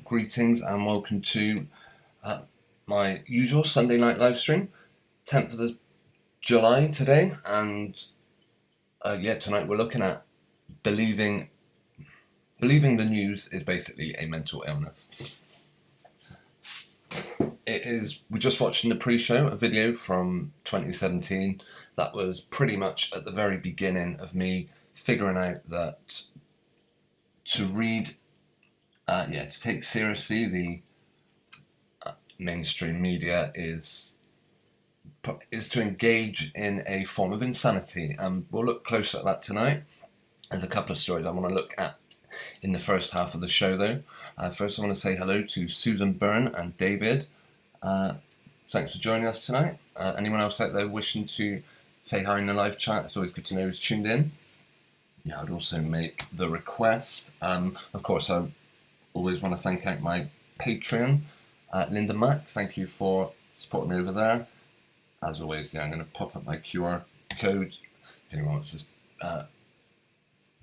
greetings and welcome to my usual Sunday night live stream, 10th of July today, and tonight we're looking at believing the news is basically a mental illness. We're just watching the pre-show, a video from 2017 that was pretty much at the very beginning of me figuring out that to take seriously the mainstream media is to engage in a form of insanity, and we'll look closer at that tonight. There's a couple of stories I want to look at in the first half of the show though. First I want to say hello to Susan Byrne and David. Thanks for joining us tonight. Anyone else out there wishing to say hi in the live chat, it's always good to know who's tuned in. Yeah, I'd also make the request. Of course, I always want to thank out my Patreon, Linda Mack. Thank you for supporting me over there. As always, I'm going to pop up my QR code if anyone wants to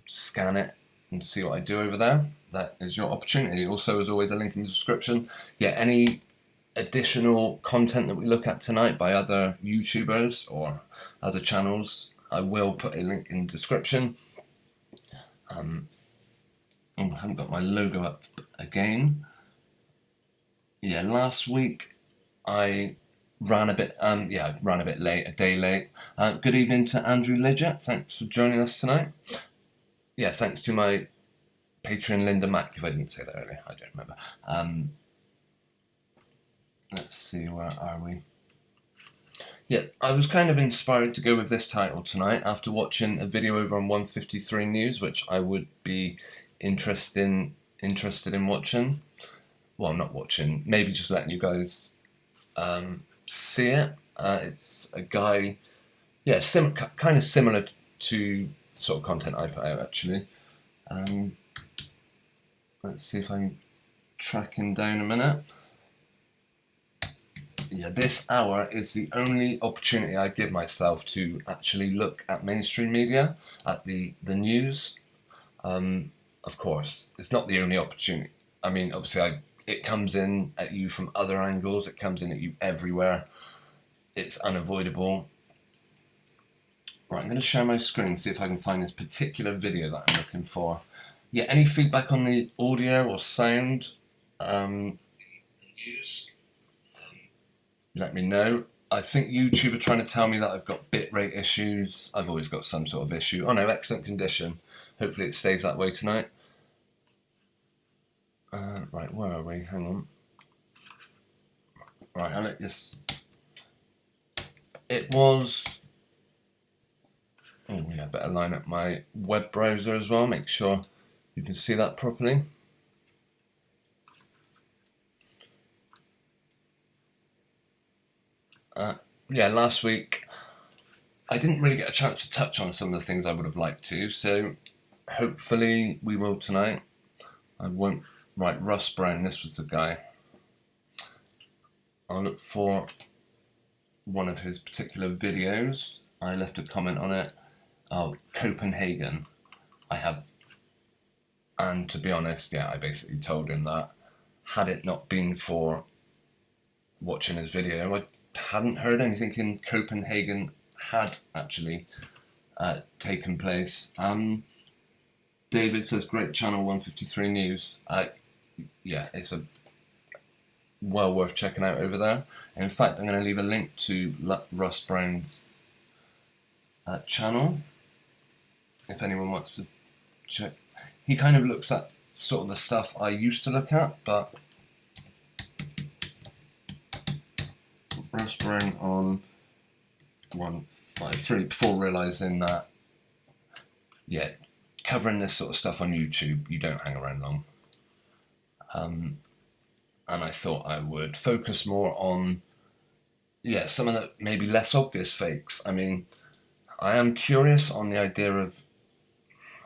scan it and see what I do over there. That is your opportunity. Also, as always, a link in the description. Yeah, any additional content that we look at tonight by other YouTubers or other channels, I will put a link in the description. I haven't got my logo up again. Yeah, last week I ran a bit late, a day late. Good evening to Andrew Lidgett. Thanks for joining us tonight. Yeah, thanks to my Patreon Linda Mack, if I didn't say that earlier, I don't remember. Let's see, where are we? Yeah, I was kind of inspired to go with this title tonight after watching a video over on 153 News, which I would be interested in watching. Well, not watching, maybe just letting you guys see it. It's a guy, kind of similar to sort of content I put out actually. Let's see if I can track him down a minute. Yeah, this hour is the only opportunity I give myself to actually look at mainstream media, at the news. Of course, it's not the only opportunity. I mean, obviously, it comes in at you from other angles. It comes in at you everywhere. It's unavoidable. Right, I'm going to share my screen, see if I can find this particular video that I'm looking for. Yeah, any feedback on the audio or sound? Let me know. I think YouTube are trying to tell me that I've got bitrate issues. I've always got some sort of issue. Oh no, excellent condition. Hopefully it stays that way tonight. Right, where are we? Hang on. Right, I'll let this... It was... Oh yeah, better line up my web browser as well, make sure you can see that properly. Last week I didn't really get a chance to touch on some of the things I would have liked to, so hopefully we will tonight. I won't... Right, Russ Brown, this was the guy. I'll look for one of his particular videos. I left a comment on it. Oh, Copenhagen. And to be honest, I basically told him that had it not been for watching his video, I hadn't heard anything in Copenhagen had actually taken place. David says, great channel, 153 News. It's well worth checking out over there. In fact, I'm going to leave a link to Russ Brown's channel if anyone wants to check. He kind of looks at sort of the stuff I used to look at, but Russ Brown on 153, before realising that, covering this sort of stuff on YouTube, you don't hang around long. And I thought I would focus more on, some of the maybe less obvious fakes. I mean, I am curious on the idea of,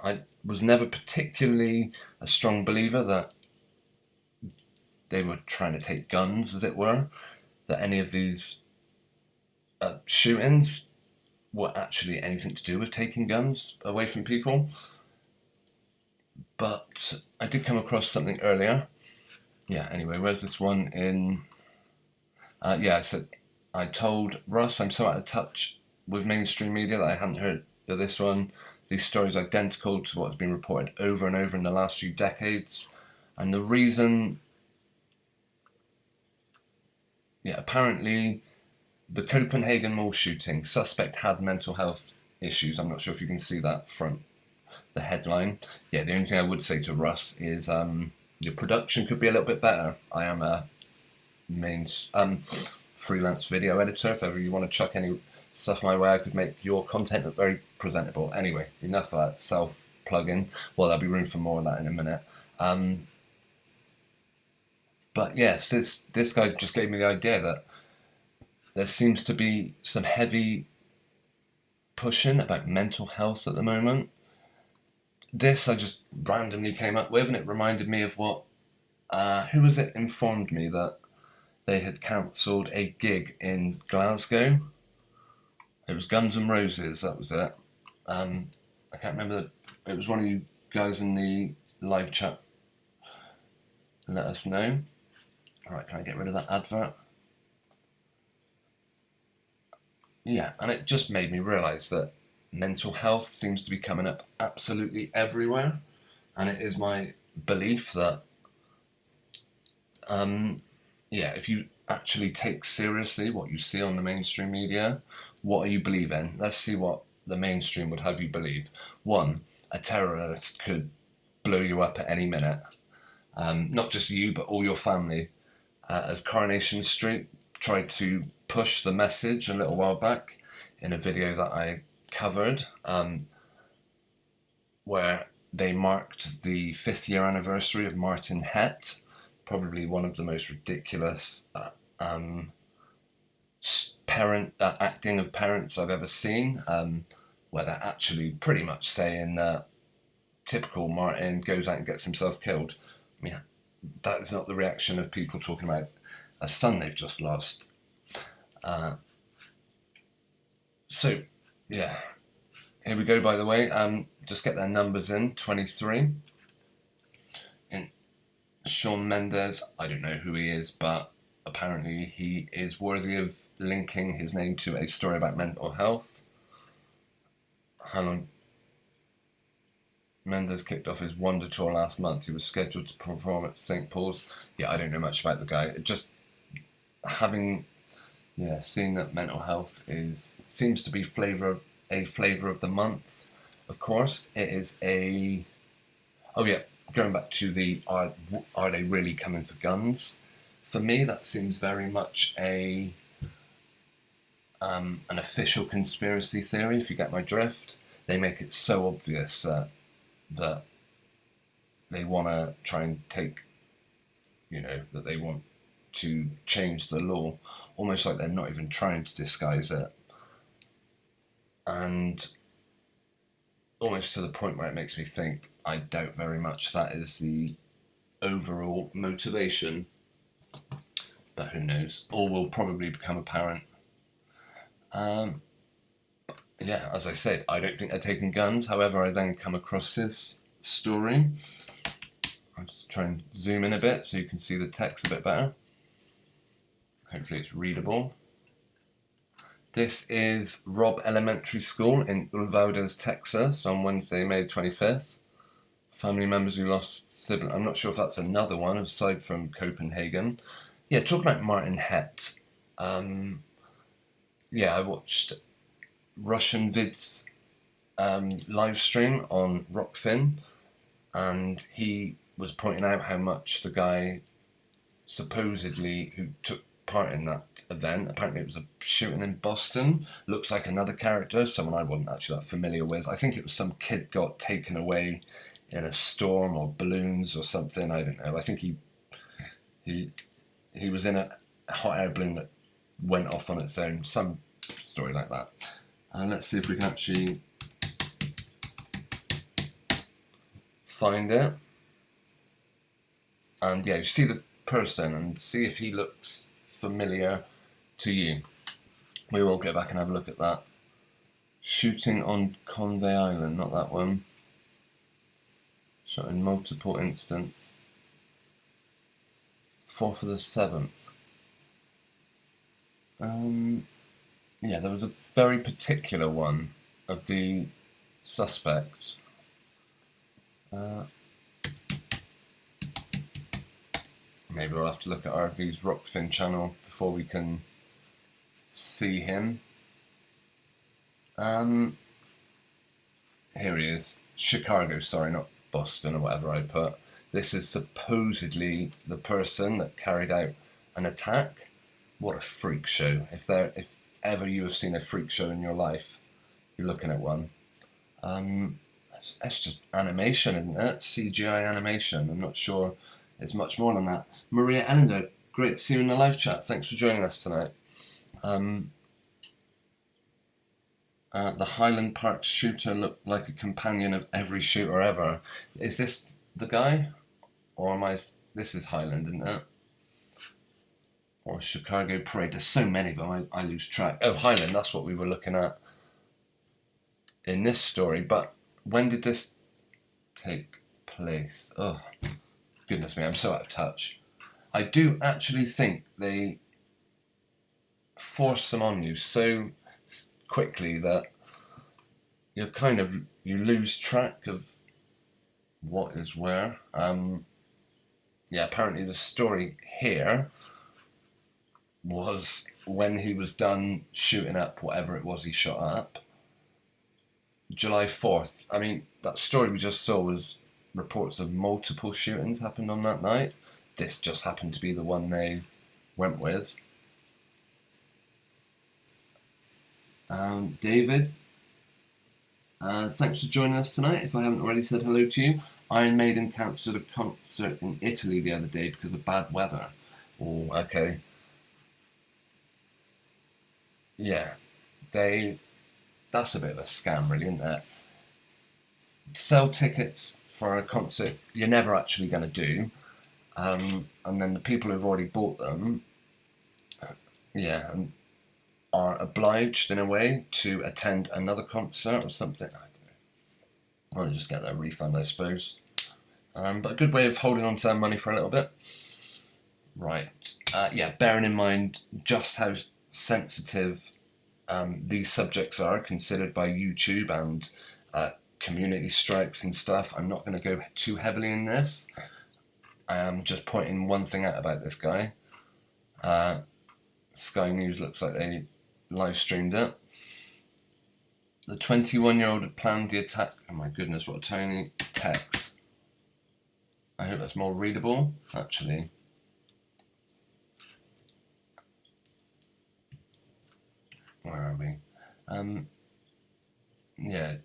I was never particularly a strong believer that they were trying to take guns, as it were, that any of these shootings were actually anything to do with taking guns away from people. But I did come across something earlier yeah, anyway, where's this one in... yeah, I said, I told Russ I'm so out of touch with mainstream media that I hadn't heard of this one. These stories are identical to what's been reported over and over in the last few decades. And the reason... Yeah, apparently the Copenhagen mall shooting, suspect had mental health issues. I'm not sure if you can see that from the headline. Yeah, the only thing I would say to Russ is your production could be a little bit better. I am a main freelance video editor. If ever you want to chuck any stuff my way, I could make your content look very presentable. Anyway, enough of that self-plugging. Well, there'll be room for more of that in a minute. But yes, this guy just gave me the idea that there seems to be some heavy pushing about mental health at the moment. This I just randomly came up with, and it reminded me of what... who was it informed me that they had cancelled a gig in Glasgow? It was Guns N' Roses, that was it. I can't remember. It was one of you guys in the live chat. Let us know. Alright, can I get rid of that advert? Yeah, and it just made me realise that mental health seems to be coming up absolutely everywhere. And it is my belief that, if you actually take seriously what you see on the mainstream media, what are you believing? Let's see what the mainstream would have you believe. One, a terrorist could blow you up at any minute. Not just you, but all your family. As Coronation Street tried to push the message a little while back in a video that I covered, where they marked the 5th year anniversary of Martin Hett, probably one of the most ridiculous acting of parents I've ever seen, where they're actually pretty much saying typical Martin goes out and gets himself killed. I mean, that is not the reaction of people talking about a son they've just lost. So, yeah. Here we go, by the way. Just get their numbers in. 23. And Shawn Mendes, I don't know who he is, but apparently he is worthy of linking his name to a story about mental health. How long? Mendes kicked off his Wonder Tour last month. He was scheduled to perform at St. Paul's. Yeah, I don't know much about the guy. Just having, seeing that mental health seems to be a flavour of the month. Of course, it is a... Oh yeah, going back to the are they really coming for guns? For me, that seems very much an official conspiracy theory, if you get my drift. They make it so obvious that they want to try and take, that they want to change the law, almost like they're not even trying to disguise it. And almost to the point where it makes me think, I doubt very much that is the overall motivation. But who knows? All will probably become apparent. Yeah, as I said, I don't think they're taking guns. However, I then come across this story. I'll just try and zoom in a bit so you can see the text a bit better. Hopefully it's readable. This is Robb Elementary School in Uvaldes, Texas on Wednesday, May 25th. Family members who lost siblings. I'm not sure if that's another one aside from Copenhagen. Yeah, talking about Martin Hett. I watched Russian Vid's live stream on Rockfin, and he was pointing out how much the guy supposedly who took part in that event, apparently it was a shooting in Boston, looks like another character, someone I wasn't actually that familiar with. I think it was some kid got taken away in a storm or balloons or something, I don't know. I think he was in a hot air balloon that went off on its own, some story like that. And let's see if we can actually find it. And yeah, you see the person and see if he looks familiar to you. We will go back and have a look at that. Shooting on Convey Island, not that one. Shot in multiple instances. 4th of the 7th. Yeah, there was a very particular one of the suspects. Maybe we'll have to look at RV's Rockfin channel before we can see him. Here he is. Chicago, sorry, not Boston or whatever I put. This is supposedly the person that carried out an attack. What a freak show. If ever you have seen a freak show in your life, you're looking at one. That's just animation, isn't it? CGI animation. I'm not sure it's much more than that. Maria Ellender, great to see you in the live chat. Thanks for joining us tonight. The Highland Park shooter looked like a companion of every shooter ever. Is this the guy? Or am I... This is Highland, isn't it? Or Chicago Parade. There's so many of them, I lose track. Oh, Highland, that's what we were looking at in this story. But when did this take place? Oh, goodness me, I'm so out of touch. I do actually think they force them on you so quickly that you lose track of what is where. Yeah, apparently the story here was when he was done shooting up whatever it was he shot up. July 4th. I mean, that story we just saw was reports of multiple shootings happened on that night. This just happened to be the one they went with. David, thanks for joining us tonight. If I haven't already said hello to you, Iron Maiden cancelled a concert in Italy the other day because of bad weather. Oh, okay. Yeah, that's a bit of a scam, really, isn't it? Sell tickets for a concert you're never actually going to do, and then the people who've already bought them, are obliged in a way to attend another concert or something. I don't know. I'll just get their refund, I suppose. But a good way of holding on to their money for a little bit. Right. Bearing in mind just how sensitive these subjects are considered by YouTube and community strikes and stuff. I'm not going to go too heavily in this. I am just pointing one thing out about this guy. Sky News looks like they live streamed it. The 21-year-old had planned the attack. Oh my goodness, what a tiny text. I hope that's more readable, actually. Where are we?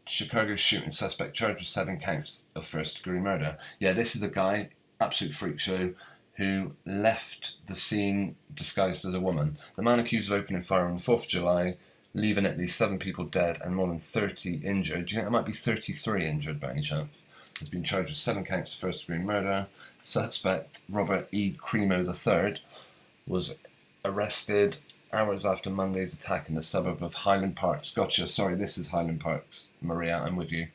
Chicago shooting suspect charged with 7 counts of first-degree murder. Yeah, this is a guy, absolute freak show, who left the scene disguised as a woman. The man accused of opening fire on the 4th of July, leaving at least 7 people dead and more than 30 injured. Do you think there might be 33 injured by any chance? Has been charged with 7 counts of first-degree murder. Suspect Robert E. Cremo III was arrested hours after Monday's attack in the suburb of Highland Parks. Gotcha, sorry, this is Highland Parks. Maria, I'm with you.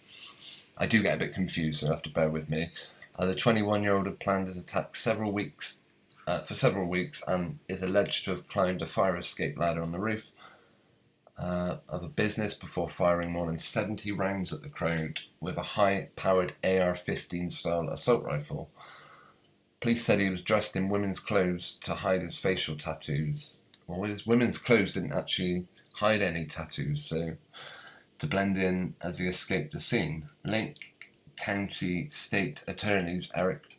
I do get a bit confused, so you have to bear with me. The 21-year-old had planned his attack for several weeks and is alleged to have climbed a fire escape ladder on the roof of a business before firing more than 70 rounds at the crowd with a high-powered AR-15 style assault rifle. Police said he was dressed in women's clothes to hide his facial tattoos. Well, his women's clothes didn't actually hide any tattoos, so to blend in as he escaped the scene. Lake County State Attorneys Eric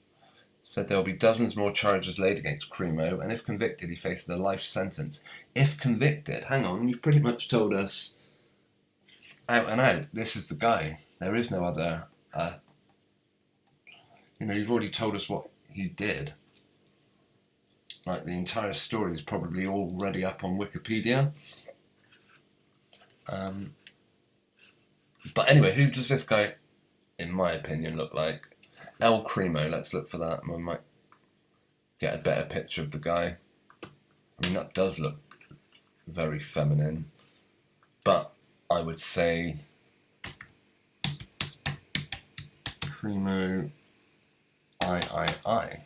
said there will be dozens more charges laid against Cremo, and if convicted, he faces a life sentence. If convicted, hang on, you've pretty much told us out and out, this is the guy. There is no other, you've already told us what he did. Like, the entire story is probably already up on Wikipedia. But anyway, who does this guy, in my opinion, look like? El Cremo, let's look for that, and we might get a better picture of the guy. I mean, that does look very feminine, but I would say Cremo I.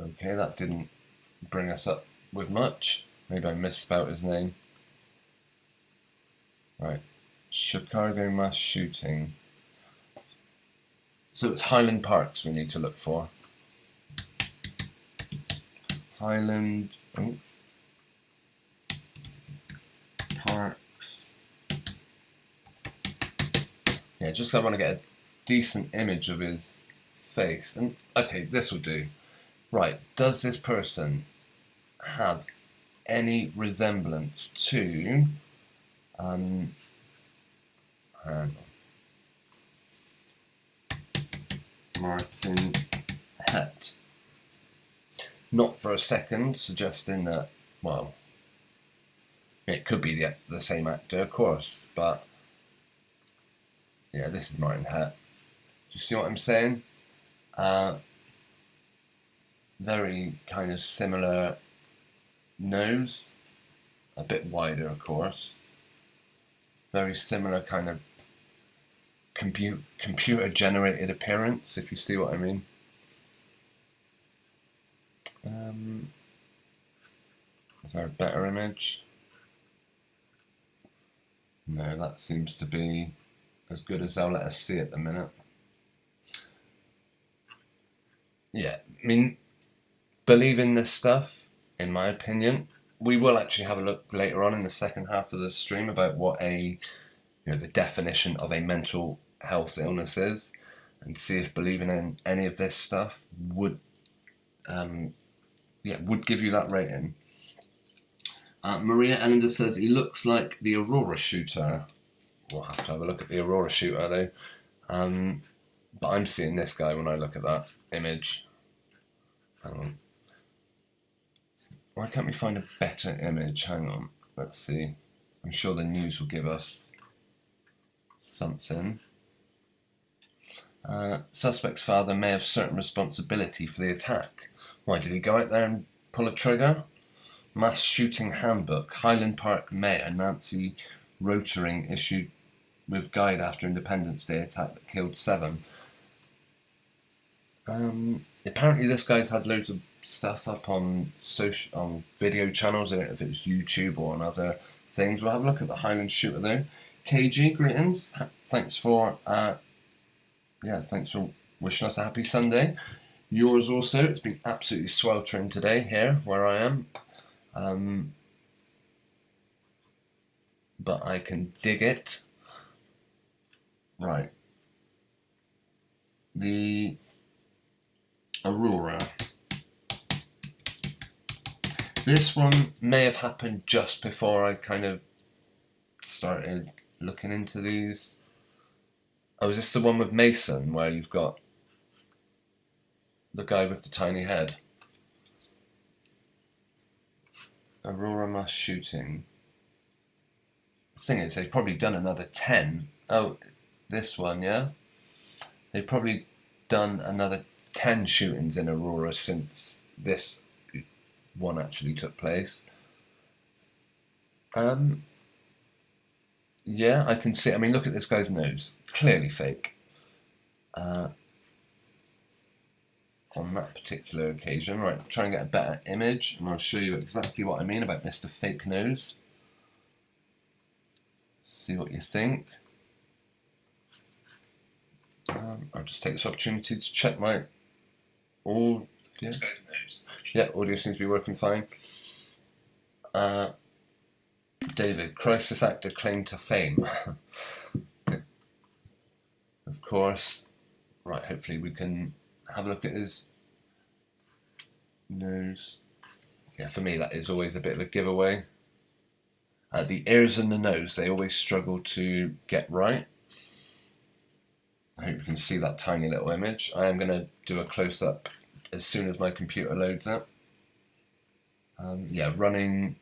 Okay, that didn't bring us up with much. Maybe I misspelt his name. Right, Chicago mass shooting. So it's Highland Parks we need to look for. Highland Parks. Yeah, just I want to get a decent image of his face. And okay, this will do. Right, does this person have any resemblance to hang on. Martin Het? Not for a second suggesting that, well, it could be the same actor, of course, but yeah, this is Martin Het. Do you see what I'm saying? Very kind of similar nose, a bit wider, of course. Very similar kind of computer generated appearance, if you see what I mean. Is there a better image? No, that seems to be as good as they'll let us see at the minute. Yeah, I mean, believe in this stuff, in my opinion. We will actually have a look later on in the second half of the stream about what the definition of a mental health illness is, and see if believing in any of this stuff would give you that rating. Maria Ellender says he looks like the Aurora shooter. We'll have to have a look at the Aurora shooter though. But I'm seeing this guy when I look at that image. Hang on. Why can't we find a better image? Hang on. Let's see. I'm sure the news will give us something. Suspect's father may have certain responsibility for the attack. Why, did he go out there and pull a trigger? Mass shooting handbook. Highland Park Mayor Nancy Rotering issued with guide after Independence Day attack that killed 7. Apparently this guy's had loads of stuff up on video channels. I don't know if it's YouTube or on other things. We'll have a look at the Highland shooter though. KG, greetings. Thanks for wishing us a happy Sunday. Yours also. It's been absolutely sweltering today here where I am. But I can dig it. Right. The Aurora. This one may have happened just before I kind of started looking into these. Oh, is this the one with Mason where you've got the guy with the tiny head? Aurora mass shooting. The thing is, they've probably done another 10. Oh, this one, yeah? They've probably done another 10 shootings in Aurora since this one actually took place. Yeah, I can see. I mean, look at this guy's nose. Clearly fake. On that particular occasion. Right, try and get a better image, and I'll show you exactly what I mean about Mr. Fake Nose. See what you think. I'll just take this opportunity to check my audio. Yeah, audio seems to be working fine. David, crisis actor claimed to fame. Of course. Right, hopefully we can have a look at his nose. Yeah, for me that is always a bit of a giveaway. The ears and the nose, they always struggle to get right. I hope you can see that tiny little image. I am going to do a close-up as soon as my computer loads up. Running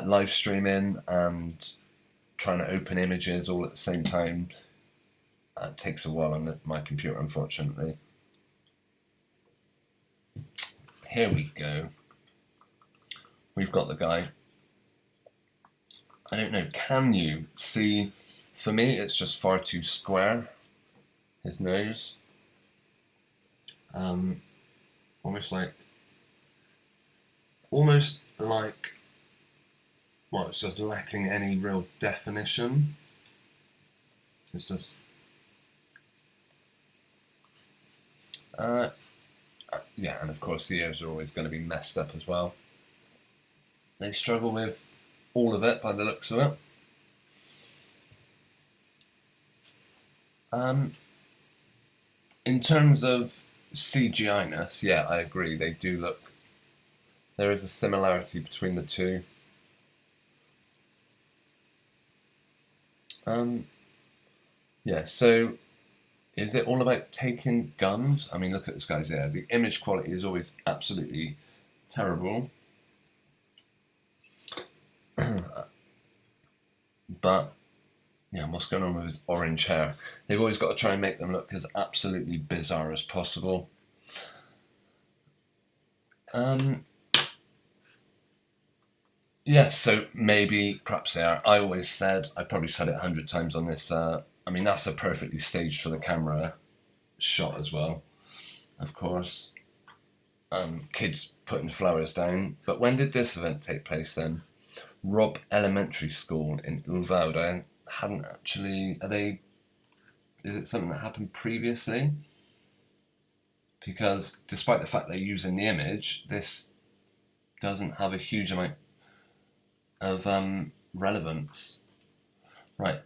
live streaming and trying to open images all at the same time takes a while on my computer, unfortunately. Here we go. We've got the guy. I don't know, can you see? For me, it's just far too square, his nose. Almost like almost like, well, it's just lacking any real definition. It's just, yeah, and of course the ears are always going to be messed up as well. They struggle with all of it by the looks of it. In terms of CGI-ness, yeah, I agree. They do look. There is a similarity between the two. Yeah, so is it all about taking guns? I mean, look at this guy's ear. The image quality is always absolutely terrible. But, yeah, what's going on with his orange hair? They've always got to try and make them look as absolutely bizarre as possible. Yeah, so maybe, perhaps they are. I always said, I probably said it 100 times on this, I mean, that's a perfectly staged for the camera shot as well, of course. Kids putting flowers down. But when did this event take place then? Robb Elementary School in Ulveld. I hadn't actually. Is it something that happened previously? Because despite the fact they're using the image, this doesn't have a huge amount of relevance. Right.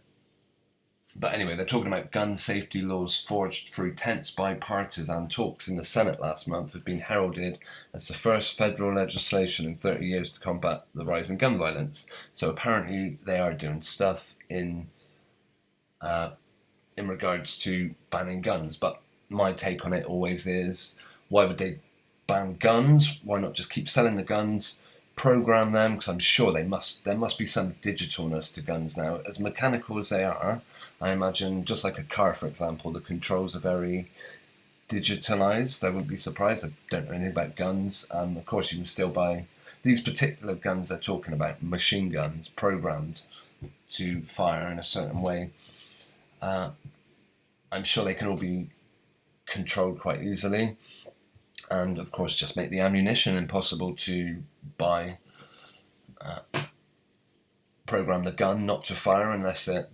But anyway, they're talking about gun safety laws forged through tense bipartisan talks in the Senate last month have been heralded as the first federal legislation in 30 years to combat the rise in gun violence. So apparently they are doing stuff in regards to banning guns. But my take on it always is, why would they ban guns? Why not just keep selling the guns? Program them, because I'm sure there must be some digitalness to guns now. As mechanical as they are, I imagine, just like a car, for example, the controls are very digitalized. I wouldn't be surprised. I don't know anything about guns. Of course, you can still buy these particular guns they're talking about, machine guns, programmed to fire in a certain way. I'm sure they can all be controlled quite easily. And of course, just make the ammunition impossible to buy. Program the gun not to fire unless it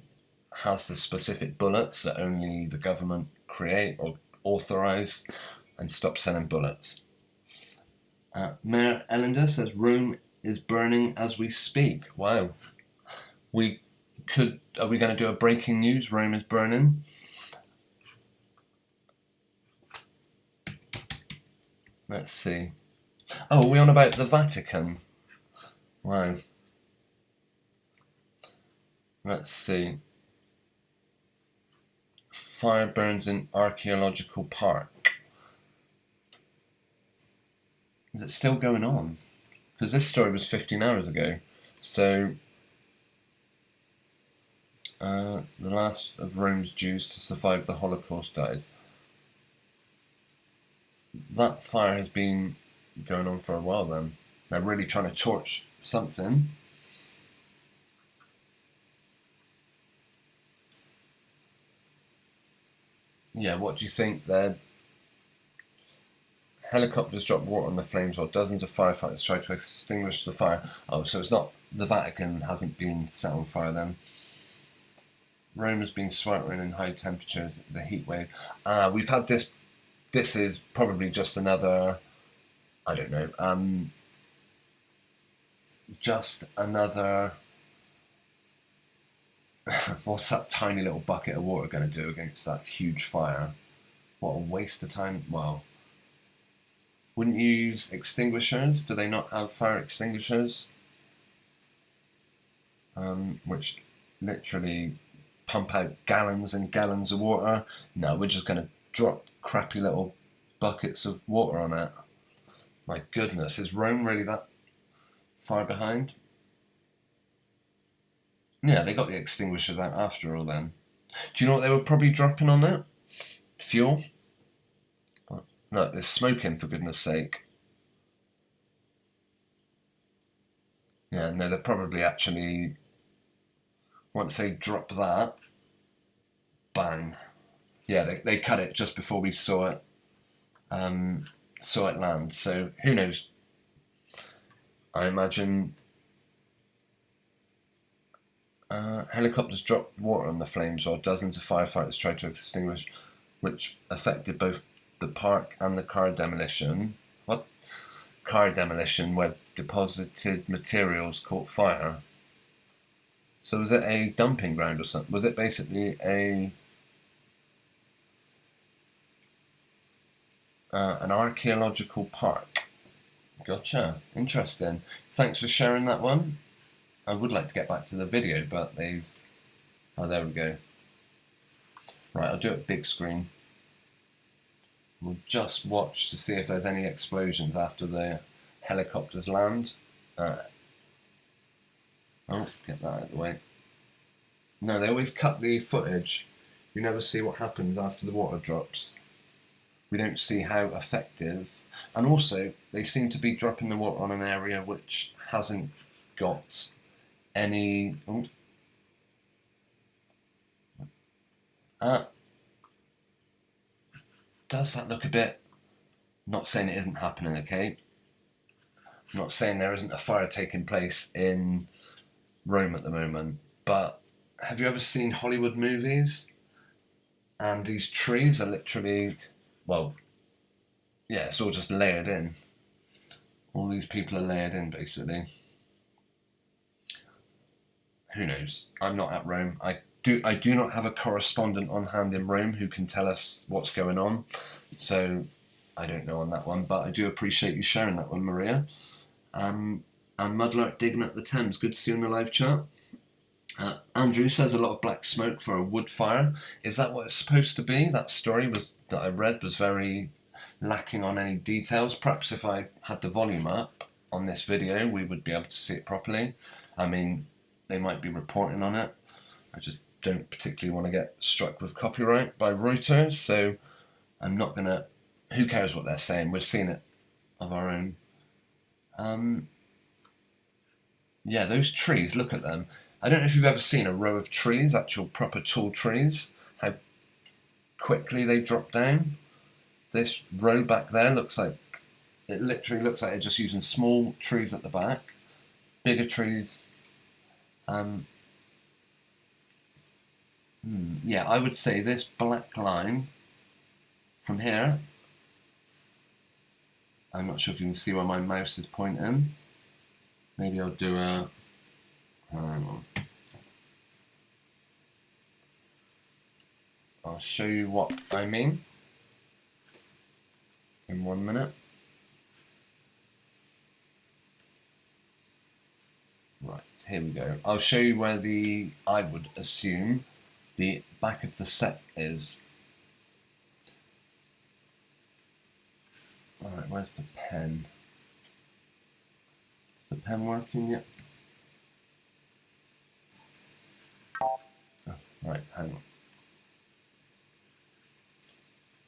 has the specific bullets that only the government create or authorize, and stop selling bullets. Mayor Ellender says Rome is burning as we speak. Wow. Are we going to do a breaking news? Rome is burning. Let's see. Oh, are we on about the Vatican? Wow. Let's see. Fire burns in archaeological park. Is it still going on? Because this story was 15 hours ago. So, the last of Rome's Jews to survive the Holocaust died. That fire has been going on for a while then. They're really trying to torch something. Yeah, what do you think there? Helicopters dropped water on the flames while dozens of firefighters tried to extinguish the fire. Oh, so it's not, the Vatican hasn't been set on fire then. Rome has been sweltering in high temperatures, the heat wave. We've had this. This is probably just another, I don't know, just another, what's that tiny little bucket of water going to do against that huge fire? What a waste of time. Well, wouldn't you use extinguishers? Do they not have fire extinguishers? Which literally pump out gallons and gallons of water. No, we're just going to drop crappy little buckets of water on it. My goodness, is Rome really that far behind? Yeah, they got the extinguishers out after all then. Do you know what they were probably dropping on that? Fuel? No, they're smoking, for goodness sake. Yeah, no, they're probably actually, once they drop that, bang. Yeah, they cut it just before we saw it land. So who knows? I imagine helicopters dropped water on the flames while dozens of firefighters tried to extinguish, which affected both the park and the car demolition. What? Car demolition where deposited materials caught fire. So was it a dumping ground or something? Was it basically an archaeological park? Gotcha. Interesting. Thanks for sharing that one. I would like to get back to the video, but they've... Oh, there we go. Right, I'll do it big screen. We'll just watch to see if there's any explosions after the helicopters land. Oh, get that out of the way. No, they always cut the footage. You never see what happens after the water drops. We don't see how effective. And also, they seem to be dropping the water on an area which hasn't got any... does that look a bit... Not saying it isn't happening, okay? I'm not saying there isn't a fire taking place in Rome at the moment, but have you ever seen Hollywood movies? And these trees are literally, well, yeah, it's all just layered in. All these people are layered in, basically. Who knows? I'm not at Rome. I do not have a correspondent on hand in Rome who can tell us what's going on, so I don't know on that one, but I do appreciate you sharing that one, Maria. And Mudlark digging up the Thames. Good to see you in the live chat. Andrew says a lot of black smoke for a wood fire. Is that what it's supposed to be? That story that I read was very lacking on any details. Perhaps if I had the volume up on this video, we would be able to see it properly. I mean, they might be reporting on it. I just don't particularly want to get struck with copyright by Reuters, so I'm not going to... Who cares what they're saying? We're seeing it of our own. Yeah, those trees, look at them. I don't know if you've ever seen a row of trees, actual proper tall trees, how quickly they drop down. This row back there looks like, it literally looks like they're just using small trees at the back, bigger trees. Yeah, I would say this black line from here, I'm not sure if you can see where my mouse is pointing. Maybe I'll do a... Hang on. I'll show you what I mean in 1 minute. Right, here we go. I'll show you where I would assume the back of the set is. Alright, where's the pen? Is the pen working yet? Oh, right, hang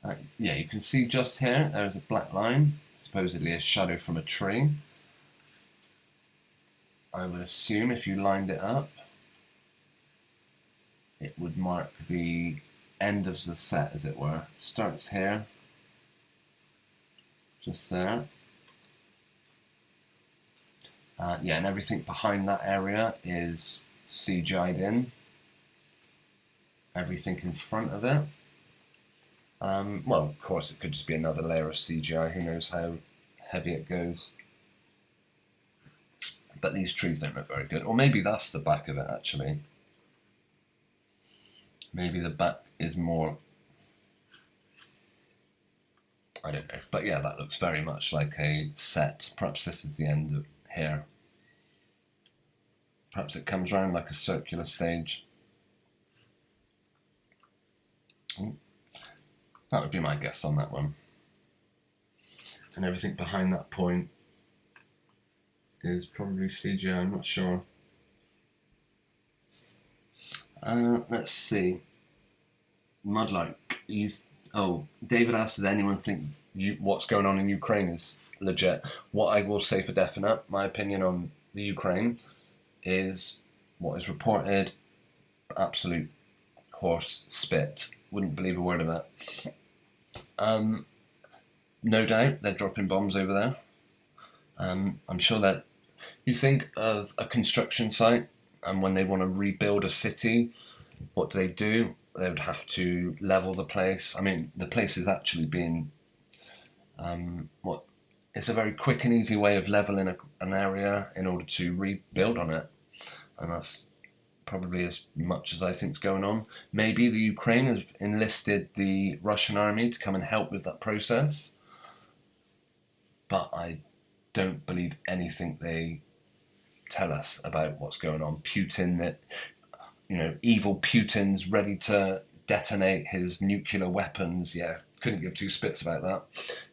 on. Yeah, you can see just here, there's a black line, supposedly a shadow from a tree. I would assume if you lined it up, it would mark the end of the set, as it were. Starts here, just there. Yeah, and everything behind that area is CGI'd in. Everything in front of it. Well, of course, it could just be another layer of CGI. Who knows how heavy it goes. But these trees don't look very good. Or maybe that's the back of it, actually. Maybe the back is more... I don't know. But yeah, that looks very much like a set. Perhaps this is the end of here. Perhaps it comes around like a circular stage. That would be my guess on that one. And everything behind that point is probably CGI, I'm not sure. Let's see. Mudlark, David asked, does anyone think what's going on in Ukraine is legit? What I will say for definite, my opinion on the Ukraine is what is reported, absolute horse spit. Wouldn't believe a word of it. No doubt they're dropping bombs over there. I'm sure that You think of a construction site, and when they want to rebuild a city, what do? They would have to level the place. I mean, the place is actually being what? It's a very quick and easy way of leveling an area in order to rebuild on it, and that's probably as much as I think is going on. Maybe the Ukraine has enlisted the Russian army to come and help with that process, but I don't believe anything they tell us about what's going on. Putin, that evil Putin's ready to detonate his nuclear weapons. Yeah, couldn't give two spits about that.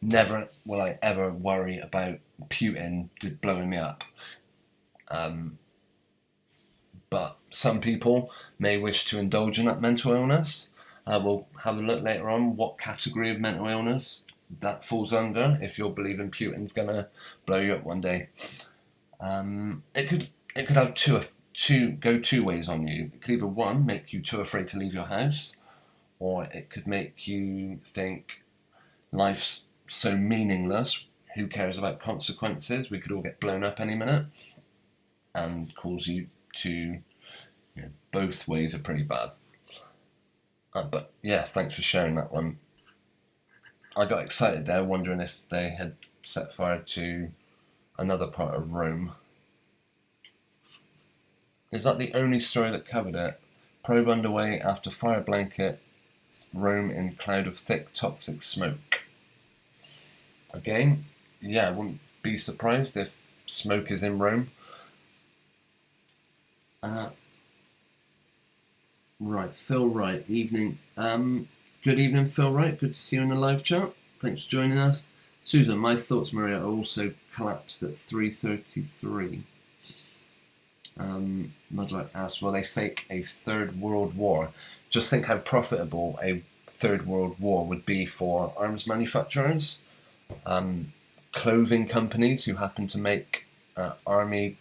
Never will I ever worry about Putin blowing me up. But some people may wish to indulge in that mental illness. We'll have a look later on what category of mental illness that falls under if you're believing Putin's gonna blow you up one day. It could have two ways on you. It could either, one, make you too afraid to leave your house, or it could make you think life's so meaningless, who cares about consequences, we could all get blown up any minute, and cause you to, both ways are pretty bad. But yeah, thanks for sharing that one. I got excited there, wondering if they had set fire to another part of Rome. Is that the only story that covered it? Probe underway after fire blanket Rome in cloud of thick toxic smoke. Again, yeah, I wouldn't be surprised if smoke is in Rome. Right, Phil Wright, evening. Good evening, Phil Wright. Good to see you in the live chat. Thanks for joining us. Susan, my thoughts, Maria, are also collapsed at 3:33. Mudlight asks, will they fake a third world war? Just think how profitable a third world war would be for arms manufacturers, clothing companies who happen to make army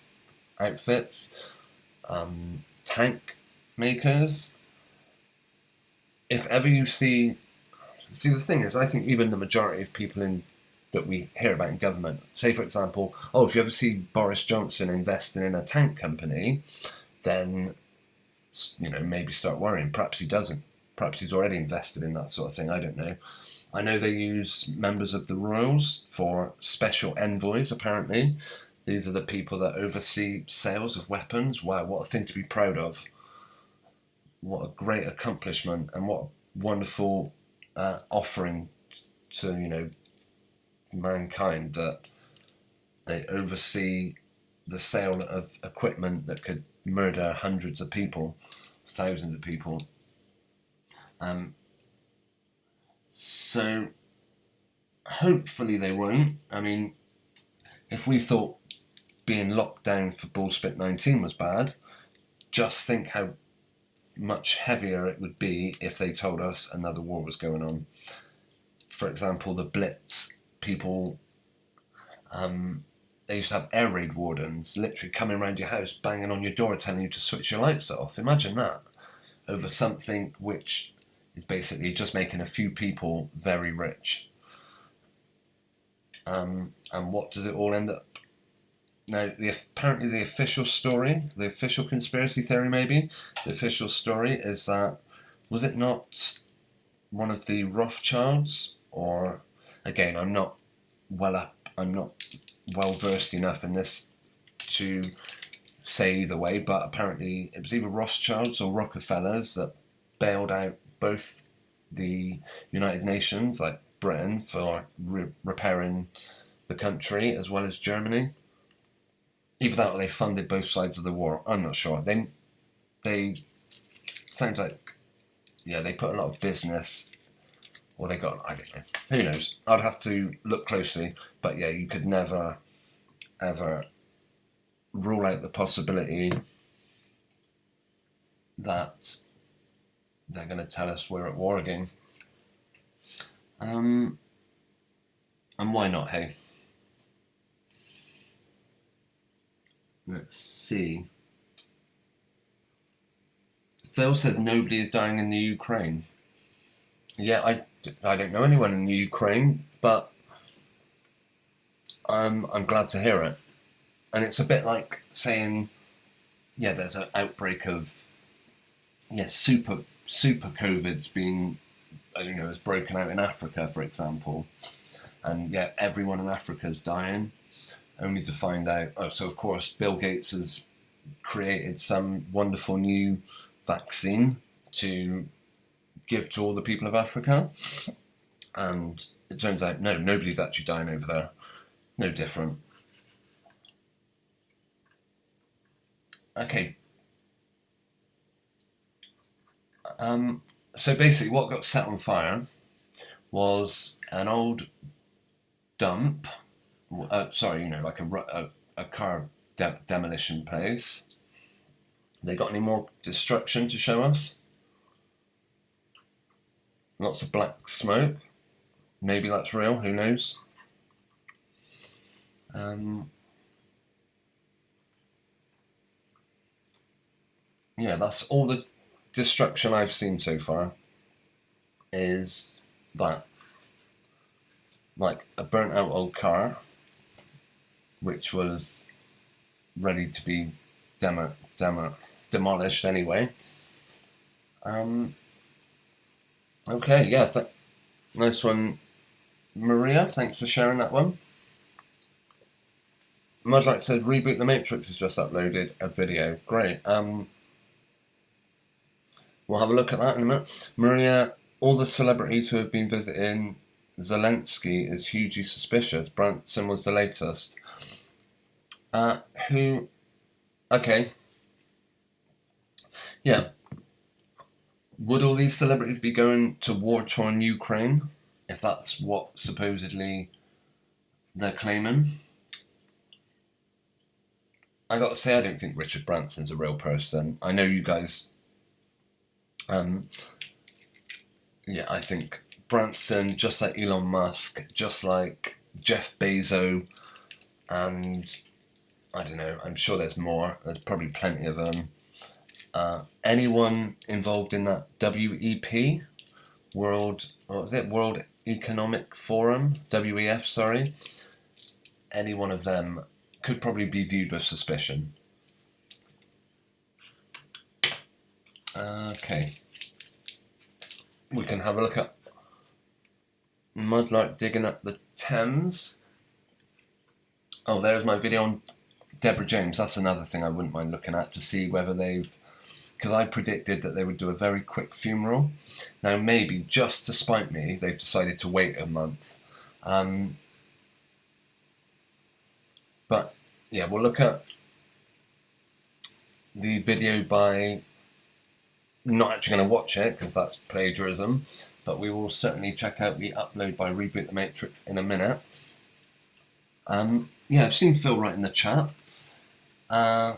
outfits, tank makers. If ever you see the thing is, I think even the majority of people that we hear about in government, say for example, if you ever see Boris Johnson investing in a tank company, then maybe start worrying. Perhaps he doesn't. Perhaps he's already invested in that sort of thing. I don't know. I know they use members of the royals for special envoys, apparently. These are the people that oversee sales of weapons. Wow, what a thing to be proud of. What a great accomplishment, and what a wonderful offering to mankind, that they oversee the sale of equipment that could murder hundreds of people, thousands of people. So hopefully they won't. I mean, if we thought being locked down for Bullspit 19 was bad, just think how much heavier it would be if they told us another war was going on. For example, the Blitz people, they used to have air raid wardens literally coming around your house, banging on your door, telling you to switch your lights off. Imagine that, over something which is basically just making a few people very rich. And what does it all end up? Now, apparently the official story, the official conspiracy theory maybe, the official story is that, was it not one of the Rothschilds? Or, again, I'm not well versed enough in this to say either way, but apparently it was either Rothschilds or Rockefellers that bailed out both the United Nations, like Britain, for repairing the country, as well as Germany. Either that or they funded both sides of the war. I'm not sure. They sounds like, yeah, they put a lot of business, or they got, I don't know. Who knows? I'd have to look closely. But yeah, you could never, ever rule out the possibility that they're going to tell us we're at war again. And why not, hey? Let's see. Phil says nobody is dying in the Ukraine. Yeah, I don't know anyone in the Ukraine, but I'm glad to hear it. and it's a bit like saying, yeah, there's an outbreak of, super COVID's been, has broken out in Africa, for example, and yet everyone in Africa is dying, only to find out, so of course Bill Gates has created some wonderful new vaccine to give to all the people of Africa, and it turns out nobody's actually dying over there, no different. Okay. So basically what got set on fire was an old dump, like a car demolition place. They got any more destruction to show us? Lots of black smoke. Maybe that's real, who knows? Yeah, that's all the destruction I've seen so far, is that. Like a burnt out old car, which was ready to be demolished anyway. Okay, yeah, nice one, Maria. Thanks for sharing that one. Mudlight says Reboot the Matrix has just uploaded a video. Great. We'll have a look at that in a minute. Maria, all the celebrities who have been visiting Zelensky is hugely suspicious. Branson was the latest. Who? Okay. Yeah. Would all these celebrities be going to war-torn Ukraine, if that's what supposedly they're claiming? I got to say, I don't think Richard Branson's a real person. I know you guys. I think Branson, just like Elon Musk, just like Jeff Bezos, and I don't know, I'm sure there's more. There's probably plenty of them. Anyone involved in that WEP, World Economic Forum, WEF, sorry, any one of them could probably be viewed with suspicion. Okay. We can have a look at Mudlight digging up the Thames. Oh, there's my video on Deborah James. That's another thing I wouldn't mind looking at to see whether because I predicted that they would do a very quick funeral. Now maybe, just to spite me, they've decided to wait a month. But yeah, we'll look at the video by... not actually going to watch it because that's plagiarism, but we will certainly check out the upload by Reboot the Matrix in a minute. I've seen Phil write in the chat. I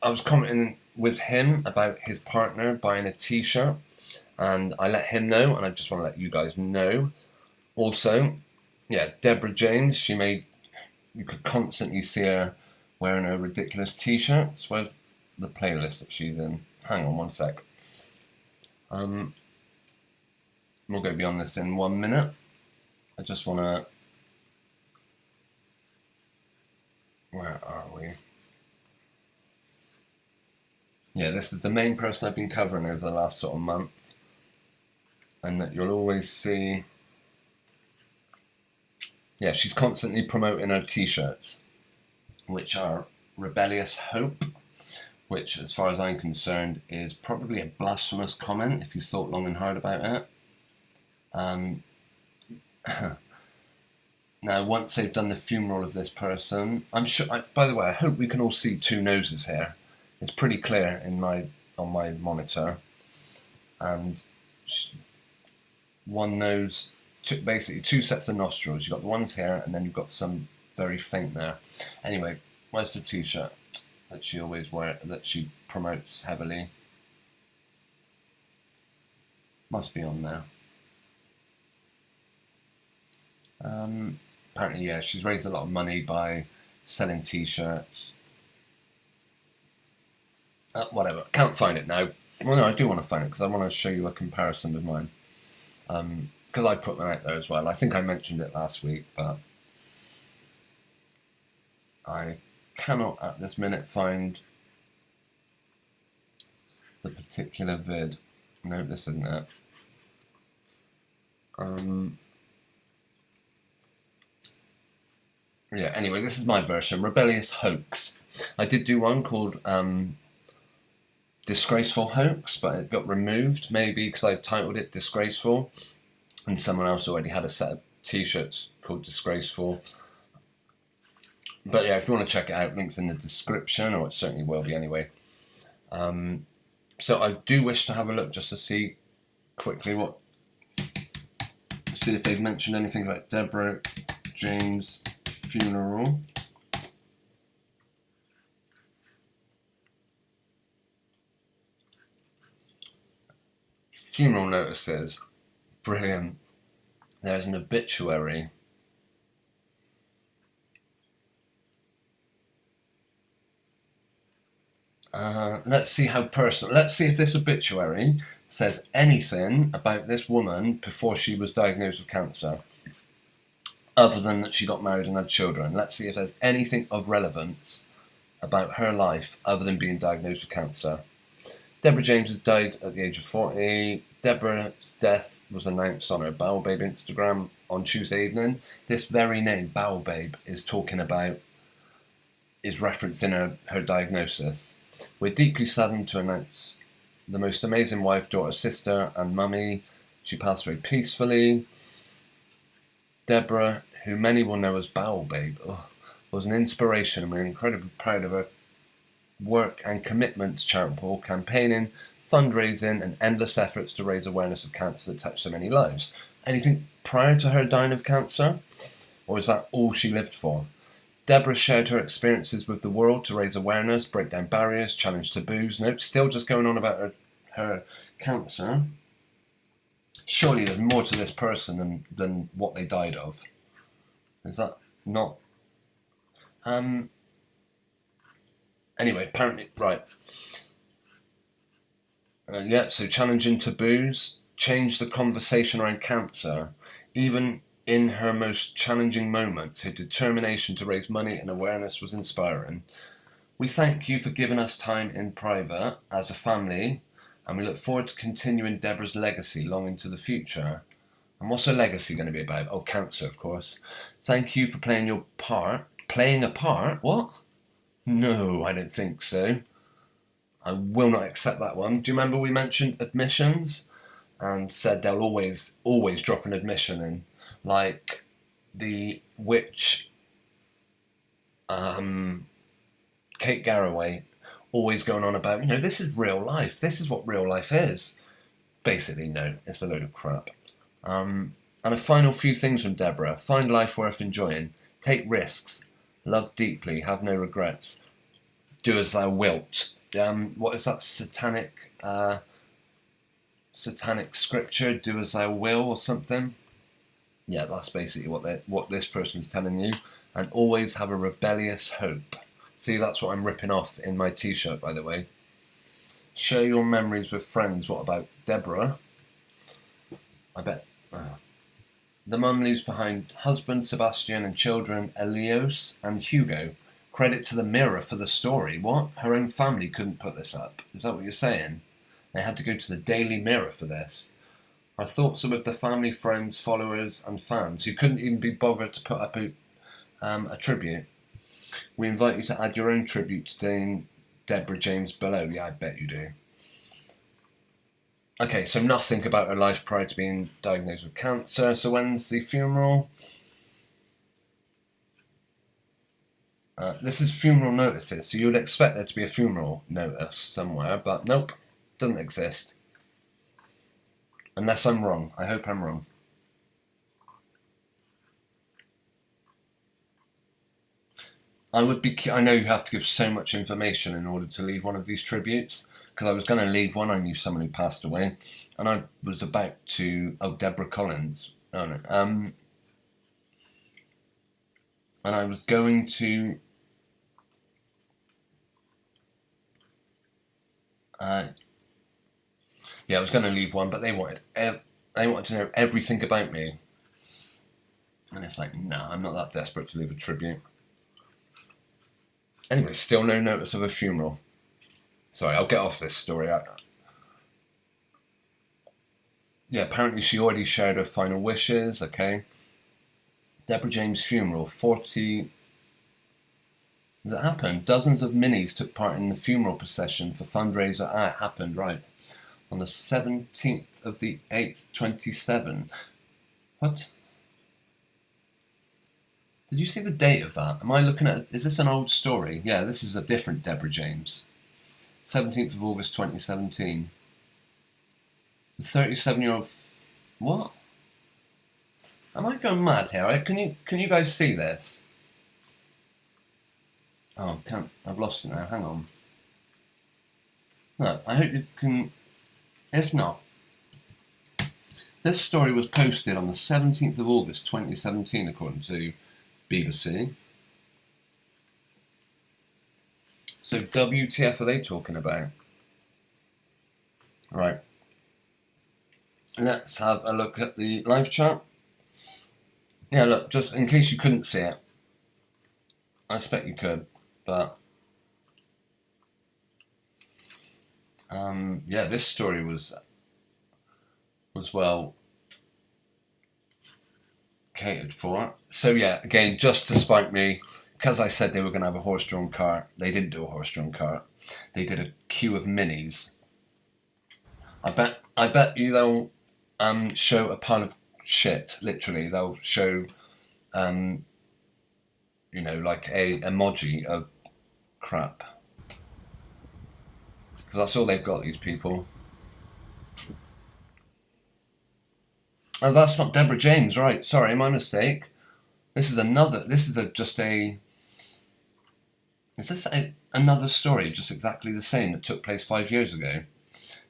was commenting with him about his partner buying a t-shirt, and I let him know, and I just want to let you guys know. Also, Deborah James, you could constantly see her wearing her ridiculous t-shirts. Where's the playlist that she's in? Hang on one sec. We'll go beyond this in 1 minute. I just want to... Where are we? Yeah, this is the main person I've been covering over the last sort of month. And that you'll always see... Yeah, she's constantly promoting her t-shirts, which are Rebellious Hope, which, as far as I'm concerned, is probably a blasphemous comment if you thought long and hard about it. Now, once they've done the funeral of this person, I'm sure... by the way, I hope we can all see two noses here. It's pretty clear on my monitor. And one nose... basically two sets of nostrils. You've got the ones here, and then you've got some very faint there. Anyway, where's the t-shirt that she always wears, that she promotes heavily? Must be on there. Apparently, she's raised a lot of money by selling t-shirts. Whatever, can't find it now. Well, no, I do want to find it because I want to show you a comparison with mine. Because I put one out there as well. I think I mentioned it last week, but I cannot at this minute find the particular vid. No, this isn't it. Yeah, anyway, this is my version. Rebellious Hoax. I did do one called Disgraceful Hoax, but it got removed, maybe because I titled it Disgraceful, and someone else already had a set of t-shirts called Disgraceful. But yeah, if you want to check it out, links in the description, or it certainly will be anyway. So I do wish to have a look just to see quickly see if they've mentioned anything about Deborah James' funeral. Funeral notices. Brilliant. There's an obituary. Let's see how personal. Let's see if this obituary says anything about this woman before she was diagnosed with cancer, other than that she got married and had children. Let's see if there's anything of relevance about her life other than being diagnosed with cancer. Deborah James has died at the age of 40. Deborah's death was announced on her Bowel Babe Instagram on Tuesday evening. This very name, Bowel Babe, is referenced in her diagnosis. We're deeply saddened to announce the most amazing wife, daughter, sister, and mummy. She passed away peacefully. Deborah, who many will know as Bowel Babe, was an inspiration, and we're incredibly proud of her work and commitment to charitable campaigning, fundraising, and endless efforts to raise awareness of cancer that touched so many lives. Anything prior to her dying of cancer? Or is that all she lived for? Deborah shared her experiences with the world to raise awareness, break down barriers, challenge taboos. Nope, still just going on about her cancer. Surely there's more to this person than what they died of. Is that not? Anyway, apparently, right. So challenging taboos, change the conversation around cancer. Even in her most challenging moments, her determination to raise money and awareness was inspiring. We thank you for giving us time in private as a family, and we look forward to continuing Deborah's legacy long into the future. And what's her legacy going to be about? Oh, cancer, of course. Thank you for playing your part. Playing a part? What? No, I don't think so. I will not accept that one. Do you remember we mentioned admissions and said they'll always drop an admission in, like the witch, Kate Garraway, always going on about, this is real life. This is what real life is. Basically, no, it's a load of crap. And a final few things from Deborah. Find life worth enjoying. Take risks. Love deeply. Have no regrets. Do as thou wilt. What is that satanic scripture? Do as thou will or something? Yeah, that's basically what this person's telling you. And always have a rebellious hope. See, that's what I'm ripping off in my t-shirt, by the way. Share your memories with friends. What about Deborah? I bet. The mum leaves behind husband Sebastian and children Elios and Hugo. Credit to the Mirror for the story. What? Her own family couldn't put this up. Is that what you're saying? They had to go to the Daily Mirror for this. Our thoughts are with the family, friends, followers and fans who couldn't even be bothered to put up a tribute. We invite you to add your own tribute to Dame Deborah James below. Yeah, I bet you do. Okay, so nothing about her life prior to being diagnosed with cancer. So when's the funeral? This is funeral notices, so you would expect there to be a funeral notice somewhere, but nope, doesn't exist. Unless I'm wrong. I hope I'm wrong. I know you have to give so much information in order to leave one of these tributes, because I was going to leave one. I knew someone who passed away, and I was about to. Oh, Deborah Collins. Oh no. And I was going to. Yeah, I was going to leave one, but they wanted to know everything about me, and it's like, no, I'm not that desperate to leave a tribute. Anyway, still no notice of a funeral. Sorry, I'll get off this story. Yeah, apparently she already shared her final wishes, okay. Deborah James' funeral, 40... That happened. Dozens of minis took part in the funeral procession for fundraiser. It happened, right. On the 17th of the 8th, 27. What? Did you see the date of that? Am I looking at... Is this an old story? Yeah, this is a different Deborah James. 17th of August 2017. The 37-year-old... What? Am I going mad here? Can you guys see this? Oh, I've lost it now. Hang on. Look, I hope you can... If not... This story was posted on the 17th of August 2017, according to BBC. So WTF are they talking about? Right. Let's have a look at the live chat. Yeah, look, just in case you couldn't see it. I expect you could, but... yeah, this story was well catered for. So yeah, again, just to spite me, because I said they were going to have a horse-drawn cart, they didn't do a horse-drawn cart. They did a queue of minis. I bet you they'll show a pile of shit. Literally, they'll show, you know, like a emoji of crap. Because that's all they've got, these people. Oh, that's not Deborah James, right? Sorry, my mistake. This is another. This is just a. Is this another story, just exactly the same, that took place 5 years ago?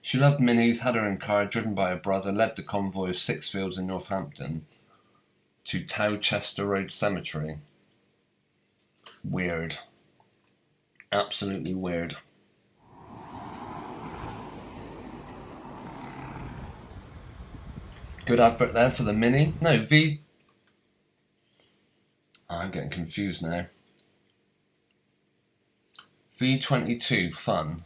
She loved minis, had her own car, driven by her brother, led the convoy of Six Fields in Northampton to Towcester Road Cemetery. Weird. Absolutely weird. Good advert there for the Mini. No, V... I'm getting confused now. V22, fun.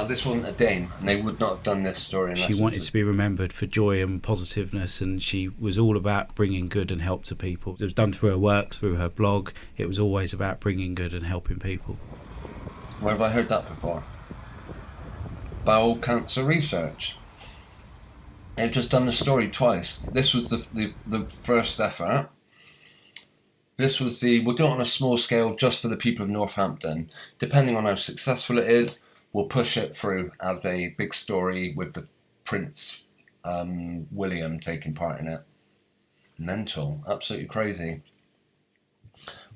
This wasn't a dame, and they would not have done this story unless... She wanted to be remembered for joy and positiveness, and she was all about bringing good and help to people. It was done through her work, through her blog. It was always about bringing good and helping people. Where have I heard that before? Bowel cancer research. They've just done the story twice. This was the first effort. This was we'll do it on a small scale just for the people of Northampton. Depending on how successful it is, we'll push it through as a big story with the Prince William taking part in it. Mental. Absolutely crazy.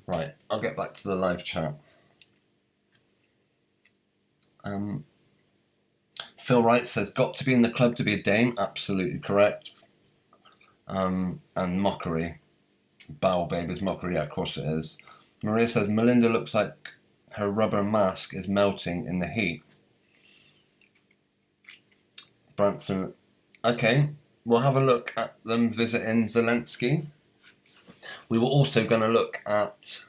Right, I'll get back to the live chat. Phil Wright says, got to be in the club to be a dame. Absolutely correct. And mockery. Bowel Baby's mockery, yeah, of course it is. Maria says, Melinda looks like her rubber mask is melting in the heat. Branson, okay, we'll have a look at them visiting Zelensky. We were also going to look at,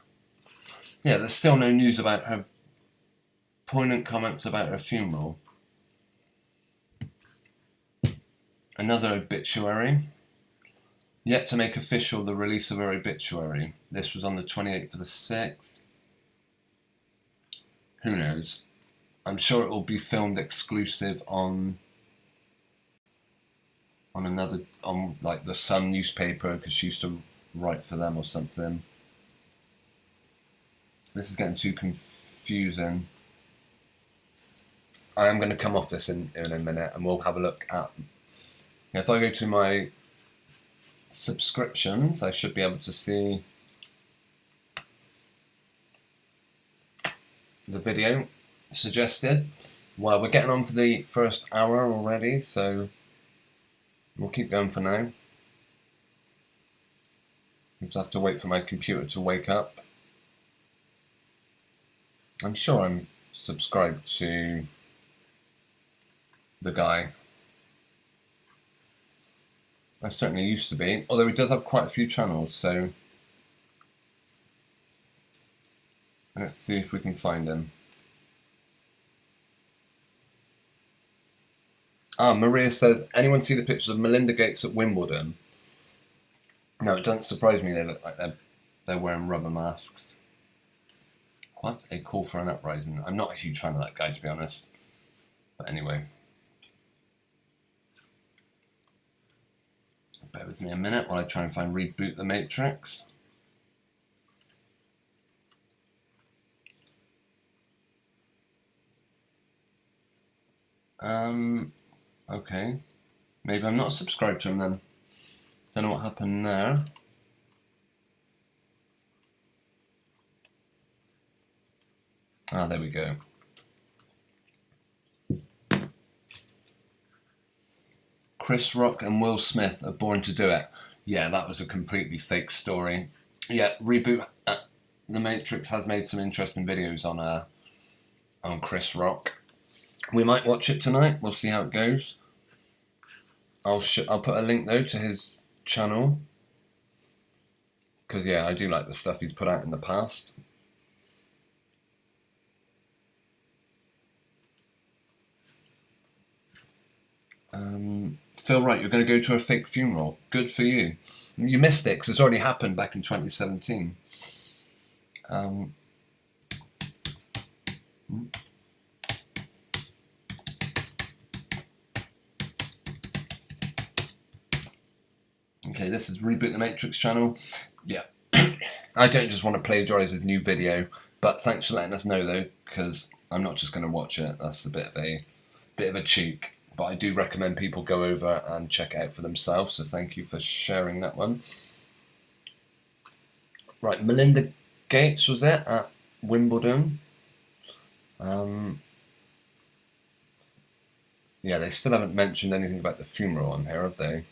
yeah, there's still no news about her poignant comments about her funeral. Another obituary. Yet to make official the release of her obituary. This was on the 28th of the 6th. Who knows? I'm sure it will be filmed exclusive on like the Sun newspaper, because she used to write for them or something. This is getting too confusing. I am going to come off this in a minute, and we'll have a look at... If I go to my subscriptions, I should be able to see the video suggested. Well, we're getting on for the first hour already, so we'll keep going for now. I just have to wait for my computer to wake up. I'm sure I'm subscribed to the guy. I certainly used to be, although he does have quite a few channels, so let's see if we can find him. Maria says, anyone see the pictures of Melinda Gates at Wimbledon? No, it doesn't surprise me they look like they're wearing rubber masks. What a call for an uprising. I'm not a huge fan of that guy, to be honest. But anyway. Bear with me a minute while I try and find Reboot the Matrix. Okay. Maybe I'm not subscribed to him then. Don't know what happened there. There we go. Chris Rock and Will Smith are born to do it. Yeah, that was a completely fake story. Yeah, Reboot the Matrix has made some interesting videos on Chris Rock. We might watch it tonight. We'll see how it goes. I'll put a link though to his channel, because yeah, I do like the stuff he's put out in the past. Phil Wright, you're going to go to a fake funeral. Good for you. You missed it because it's already happened back in 2017. Okay, this is Reboot the Matrix channel. Yeah, I don't just want to plagiarise his new video, but thanks for letting us know though, because I'm not just going to watch it. That's a bit of a cheek. But I do recommend people go over and check it out for themselves, so thank you for sharing that one. Right, Melinda Gates was it at Wimbledon. Yeah, they still haven't mentioned anything about the funeral on here, have they?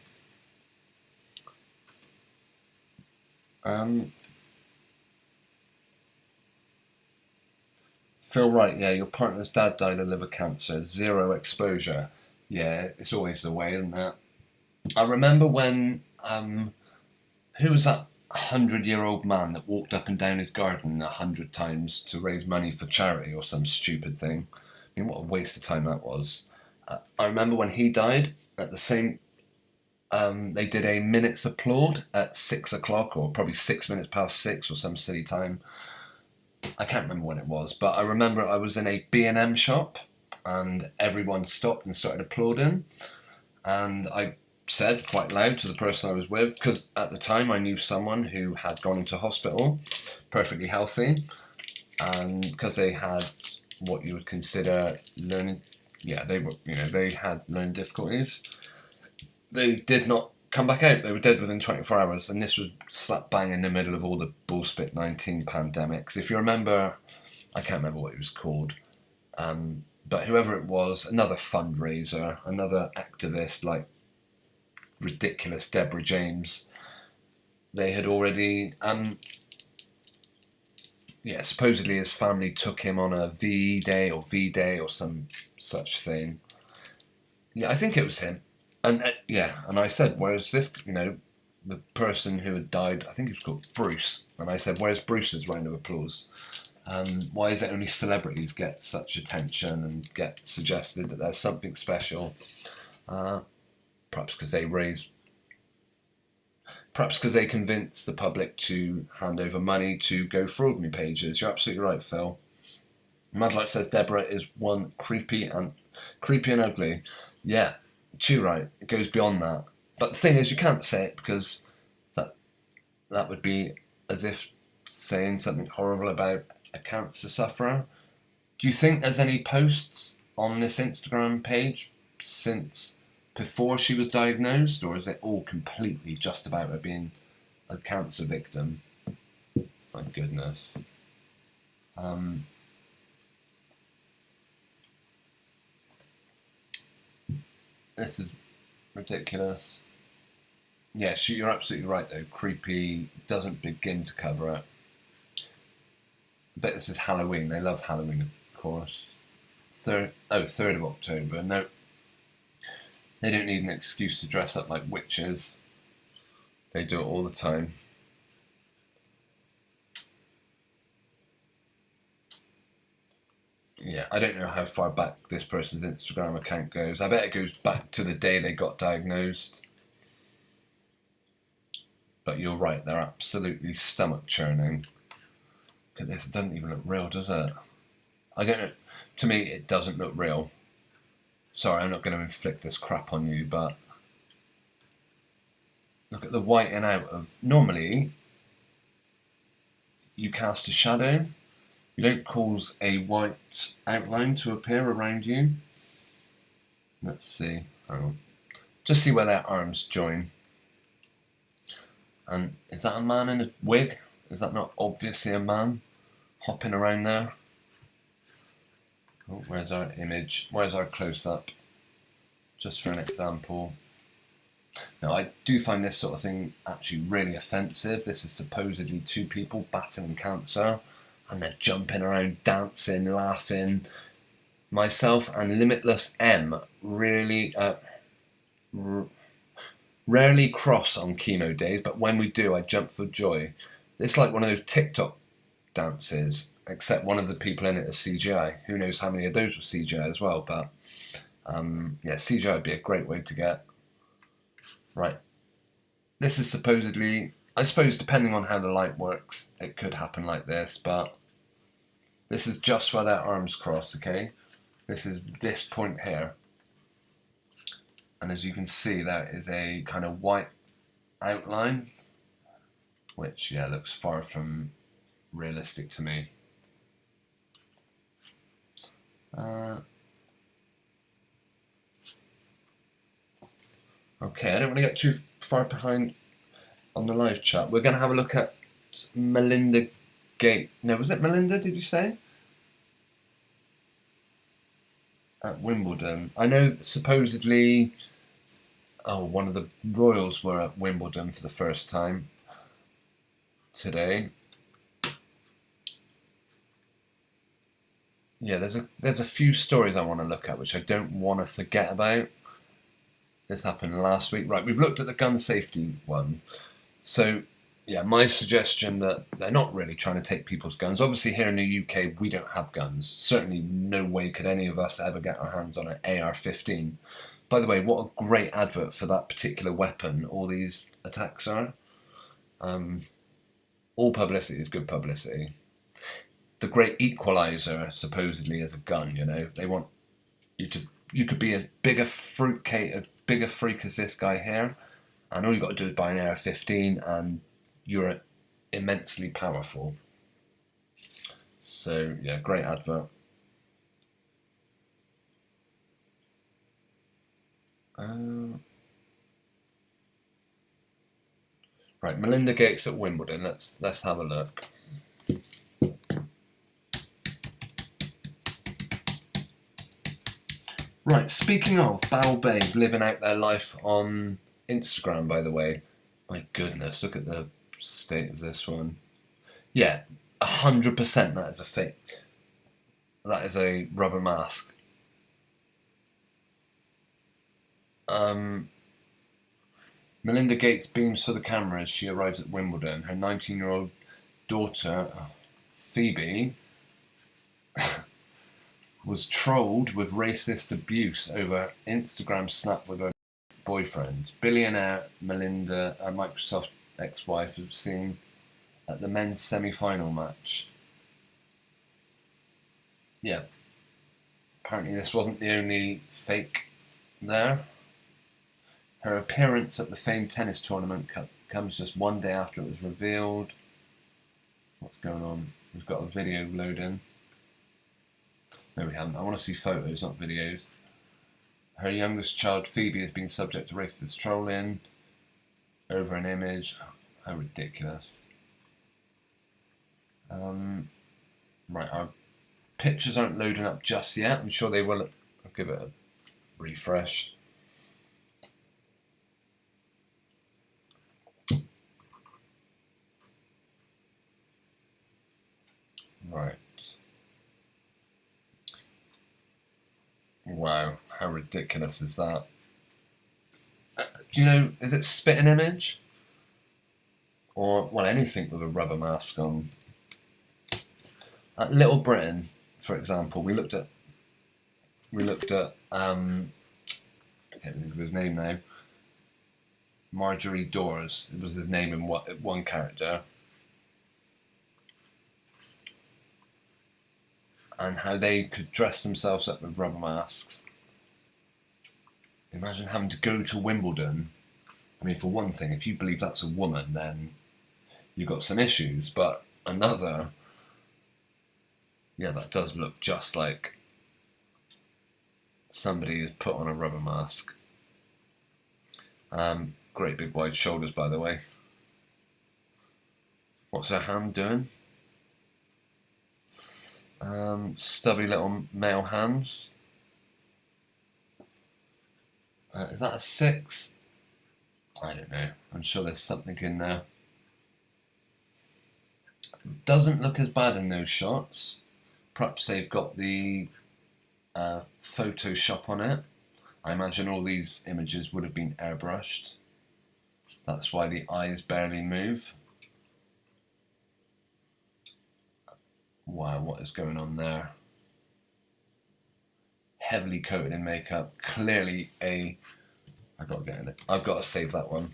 Phil Wright, yeah, your partner's dad died of liver cancer, 0 exposure. Yeah, it's always the way, isn't it? I remember when, who was that 100-year-old man that walked up and down his garden 100 times to raise money for charity or some stupid thing? I mean, what a waste of time that was. I remember when he died, at the same, they did a minute's applaud at 6 o'clock, or probably 6 minutes past 6 or some silly time. I can't remember when it was, but I remember I was in a B&M shop and everyone stopped and started applauding, and I said quite loud to the person I was with, because at the time I knew someone who had gone into hospital perfectly healthy, and because they had what you would consider learning, they had learning difficulties, they did not come back out. They were dead within 24 hours, and this was slap bang in the middle of all the bullspit 19 pandemics. If you remember, I can't remember what it was called, but whoever it was, another fundraiser, another activist like ridiculous Deborah James, they had already, supposedly his family took him on a V-Day or some such thing. Yeah, I think it was him. And and I said, where's this, the person who had died, I think he was called Bruce, and I said, where's Bruce's round of applause? Why is it only celebrities get such attention and get suggested that there's something special? Perhaps because they convince the public to hand over money to go fraud me pages. You're absolutely right, Phil. Madlight says Deborah is one creepy and ugly. Yeah, too right. It goes beyond that. But the thing is, you can't say it because that would be as if saying something horrible about a cancer sufferer. Do you think there's any posts on this Instagram page since before she was diagnosed, or is it all completely just about her being a cancer victim? My goodness. This is ridiculous. Yeah, you're absolutely right though. Creepy doesn't begin to cover it. I bet this is Halloween. They love Halloween, of course. 3rd of October. No. They don't need an excuse to dress up like witches. They do it all the time. Yeah, I don't know how far back this person's Instagram account goes. I bet it goes back to the day they got diagnosed. But you're right, they're absolutely stomach churning. This doesn't even look real, does it? I don't know. To me, it doesn't look real. Sorry, I'm not going to inflict this crap on you, but look at the whitening out of... Normally, you cast a shadow. You don't cause a white outline to appear around you. Let's see. Just see where their arms join. And is that a man in a wig? Is that not obviously a man hopping around there? Oh, where's our image? Where's our close-up? Just for an example. Now, I do find this sort of thing actually really offensive. This is supposedly two people battling cancer, and they're jumping around, dancing, laughing. Myself and Limitless M really rarely cross on chemo days, but when we do, I jump for joy. It's like one of those TikTok dances, except one of the people in it is CGI. Who knows how many of those were CGI as well, but yeah, CGI would be a great way to get. Right. This is supposedly, I suppose depending on how the light works, it could happen like this, but this is just where their arms cross, okay? This is this point here. And as you can see, there is a kind of white outline, which, yeah, looks far from realistic to me. Okay, I don't want to get too far behind on the live chat. We're going to have a look at Melinda Gates. No, was it Melinda, did you say? At Wimbledon. I know supposedly, one of the royals were at Wimbledon for the first time today. Yeah, there's a few stories I want to look at which I don't want to forget about. This happened last week. Right, we've looked at the gun safety one. So, yeah, my suggestion that they're not really trying to take people's guns. Obviously, here in the UK, we don't have guns. Certainly no way could any of us ever get our hands on an AR-15. By the way, what a great advert for that particular weapon all these attacks are. All publicity is good publicity. The great equalizer, supposedly, is a gun, you know. They want you to... You could be a bigger fruitcake, a bigger freak as this guy here, and all you got to do is buy an AR-15 and you're immensely powerful. So, yeah, great advert. Right, Melinda Gates at Wimbledon. Let's have a look. Right, speaking of Bow Babe living out their life on Instagram, by the way. My goodness, look at the state of this one. Yeah, 100% that is a fake. That is a rubber mask. Melinda Gates beams for the camera as she arrives at Wimbledon. Her 19-year-old daughter, Phoebe, was trolled with racist abuse over Instagram snap with her boyfriend. Billionaire Melinda, a Microsoft ex-wife, was seen at the men's semi-final match. Yeah, apparently this wasn't the only fake there. Her appearance at the famed tennis tournament comes just one day after it was revealed. What's going on? We've got a video loading. No, we haven't. I want to see photos, not videos. Her youngest child, Phoebe, has been subject to racist trolling over an image. How ridiculous. Right, our pictures aren't loading up just yet. I'm sure they will. I'll give it a refresh. Right. Wow, how ridiculous is that? Do you know, is it Spitting Image? Or, well, anything with a rubber mask on. At Little Britain, for example, we looked at I can't think of his name now. Marjorie Dawes. It was his name in one character. And how they could dress themselves up with rubber masks. Imagine having to go to Wimbledon. I mean, for one thing, if you believe that's a woman, then you've got some issues. But another, yeah, that does look just like somebody has put on a rubber mask. Great big wide shoulders, by the way. What's her hand doing? Stubby little male hands. Is that a 6? I don't know. I'm sure there's something in there. Doesn't look as bad in those shots. Perhaps they've got the Photoshop on it. I imagine all these images would have been airbrushed. That's why the eyes barely move. Wow, what is going on there? Heavily coated in makeup. Clearly I've got to get in it. I've got to save that one.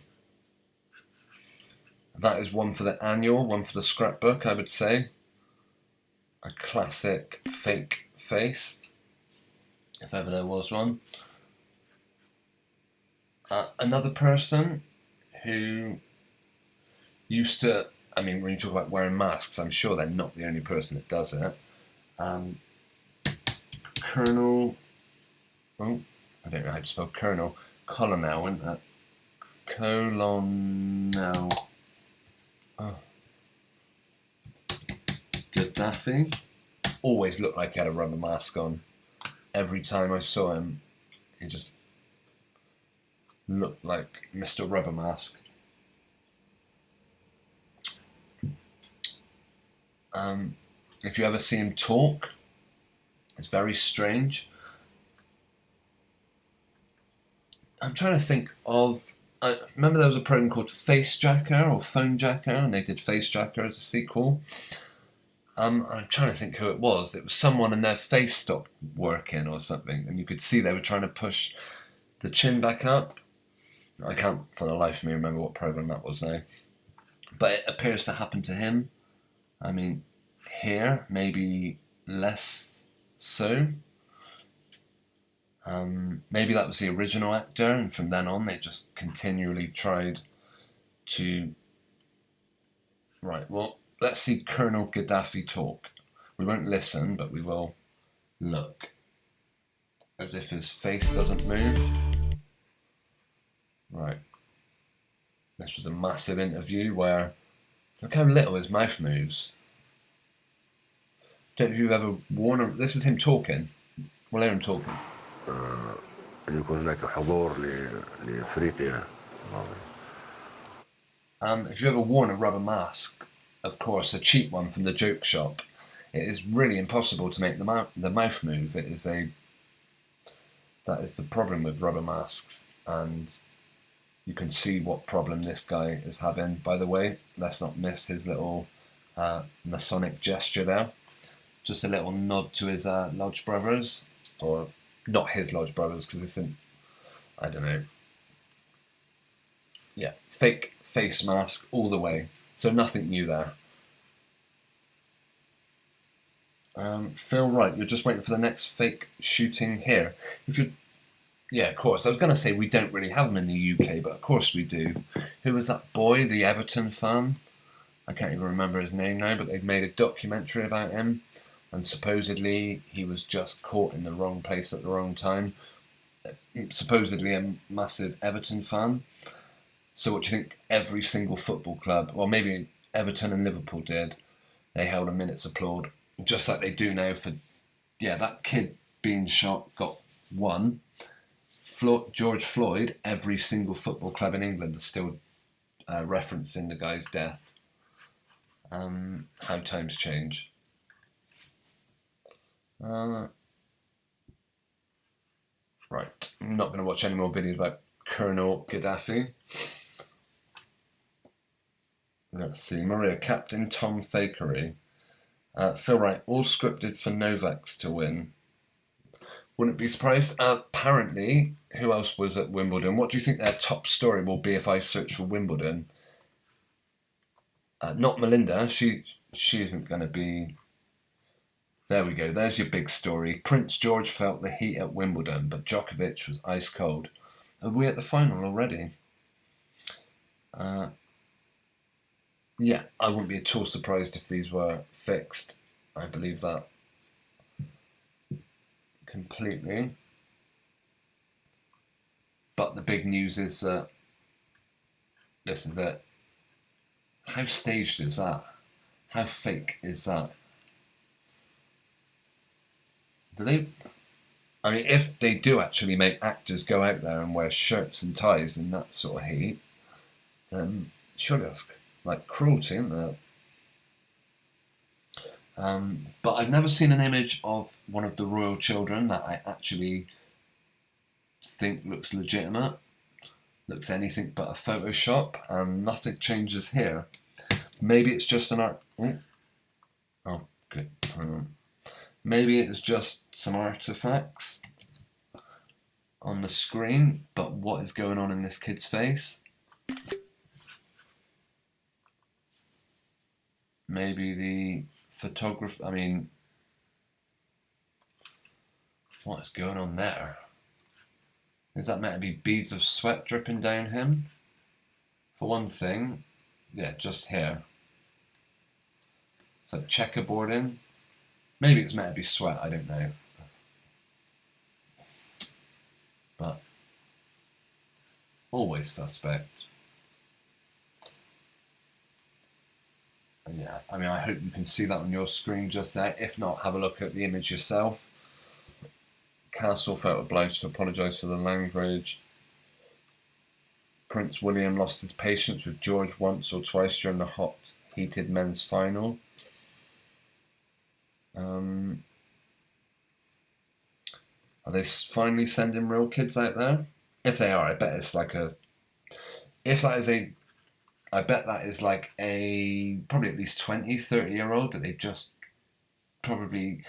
That is one for the annual, one for the scrapbook, I would say. A classic fake face, if ever there was one. Another person who used to, I mean, when you talk about wearing masks, I'm sure they're not the only person that does it. Colonel, I don't know how to spell Colonel. Colonel, isn't it? Colonel. Oh. Gaddafi. Always looked like he had a rubber mask on. Every time I saw him, he just looked like Mr. Rubber Mask. If you ever see him talk, it's very strange. I'm trying to think of... I remember there was a program called Face Jacker or Phone Jacker, and they did Face Jacker as a sequel. I'm trying to think who it was. It was someone and their face stopped working or something, and you could see they were trying to push the chin back up. I can't for the life of me remember what program that was now. But it appears to happen to him. I mean, here, maybe less so. Maybe that was the original actor, and from then on they just continually tried to... Right, well, let's see Colonel Gaddafi talk. We won't listen, but we will look. As if his face doesn't move. Right. This was a massive interview where... Look how little his mouth moves. Don't know if you've ever worn a... This is him talking. We'll hear him talking. أن يكون هناك حضور لأفريقيا. If you've ever worn a rubber mask, of course, a cheap one from the joke shop, it is really impossible to make the mouth move. That is the problem with rubber masks, and you can see what problem this guy is having. By the way, let's not miss his little Masonic gesture there. Just a little nod to his lodge brothers, or not his lodge brothers, because it's in, I don't know. Yeah, fake face mask all the way. So nothing new there. Phil Wright, you're just waiting for the next fake shooting here. Yeah, of course. I was going to say we don't really have them in the UK, but of course we do. Who was that boy, the Everton fan? I can't even remember his name now, but they've made a documentary about him. And supposedly he was just caught in the wrong place at the wrong time. Supposedly a massive Everton fan. So what do you think every single football club, well maybe Everton and Liverpool did, they held a minute's applaud, just like they do now for, that kid being shot got one. George Floyd, every single football club in England is still referencing the guy's death. How times change. Right, I'm not going to watch any more videos about Colonel Gaddafi. Let's see, Maria, Captain Tom Fakery. Phil Wright, all scripted for Novaks to win. Wouldn't be surprised. Apparently, who else was at Wimbledon? What do you think their top story will be if I search for Wimbledon? Not Melinda. She isn't going to be... There we go. There's your big story. Prince George felt the heat at Wimbledon, but Djokovic was ice cold. Are we at the final already? Yeah, I wouldn't be at all surprised if these were fixed. I believe that completely. But the big news is that this is it. How staged is that? How fake is that? Do they... I mean, if they do actually make actors go out there and wear shirts and ties in that sort of heat, then surely that's like cruelty, isn't it? But I've never seen an image of one of the royal children that I actually think looks legitimate. Looks anything but a Photoshop, and nothing changes here. Maybe it's just an art... Oh, good. Hang on. Maybe it's just some artifacts on the screen, but what is going on in this kid's face? Maybe the photographer... I mean... What is going on there? Is that meant to be beads of sweat dripping down him? For one thing, yeah, just hair. It's like checkerboarding. Maybe it's meant to be sweat, I don't know. But always suspect. Yeah, I mean, I hope you can see that on your screen just there. If not, have a look at the image yourself. Castle felt obliged to apologise for the language. Prince William lost his patience with George once or twice during the hot, heated men's final. Are they finally sending real kids out there? If they are, I bet it's like a... If that is a... I bet that is like a... Probably at least 20, 30-year-old that they've just probably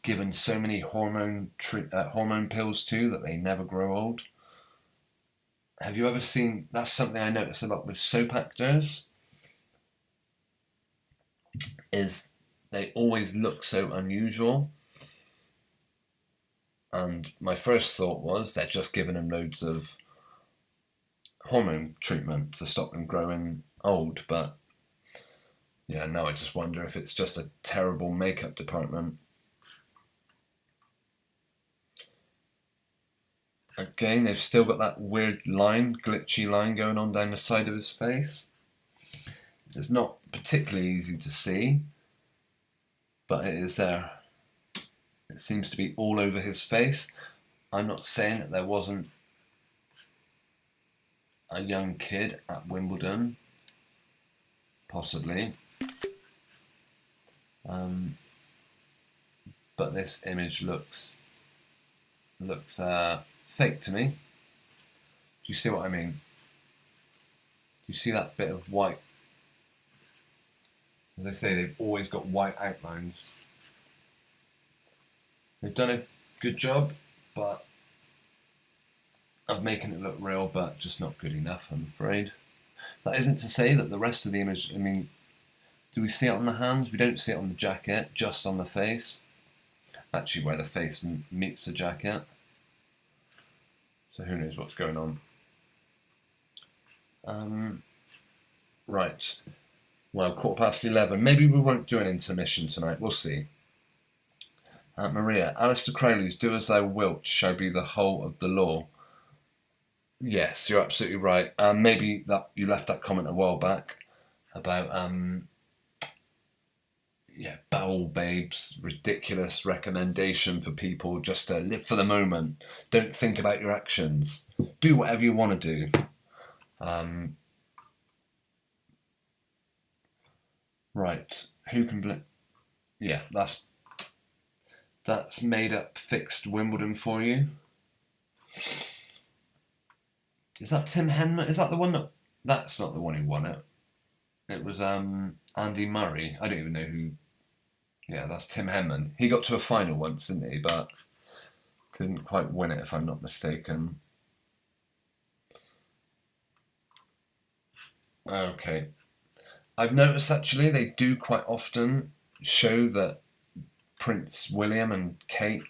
given so many hormone pills to that they never grow old. Have you ever seen... That's something I notice a lot with soap actors. Is they always look so unusual. And my first thought was they're just giving them loads of hormone treatment to stop them growing old. But yeah, now I just wonder if it's just a terrible makeup department. Again, they've still got that weird line, glitchy line going on down the side of his face. It's not particularly easy to see, but it is there. It seems to be all over his face. I'm not saying that there wasn't a young kid at Wimbledon, possibly. But this image looks fake to me. Do you see what I mean? Do you see that bit of white? As I say, they've always got white outlines. They've done a good job, but of making it look real, but just not good enough, I'm afraid. That isn't to say that the rest of the image, I mean, do we see it on the hands? We don't see it on the jacket, just on the face. Actually, where the face meets the jacket. So who knows what's going on. Right. Well, 11:15. Maybe we won't do an intermission tonight. We'll see. Maria, Alistair Crowley's "Do as thou wilt" shall be the whole of the law. Yes, you're absolutely right. Maybe that you left that comment a while back about Bowel Babe's ridiculous recommendation for people just to live for the moment. Don't think about your actions. Do whatever you want to do. Right. Who can Yeah, that's made up fixed Wimbledon for you. Is that Tim Henman? Is that the one that? That's not the one who won it. It was Andy Murray. I don't even know who. Yeah, that's Tim Henman. He got to a final once, didn't he? But didn't quite win it, if I'm not mistaken. Okay. I've noticed actually they do quite often show that Prince William and Kate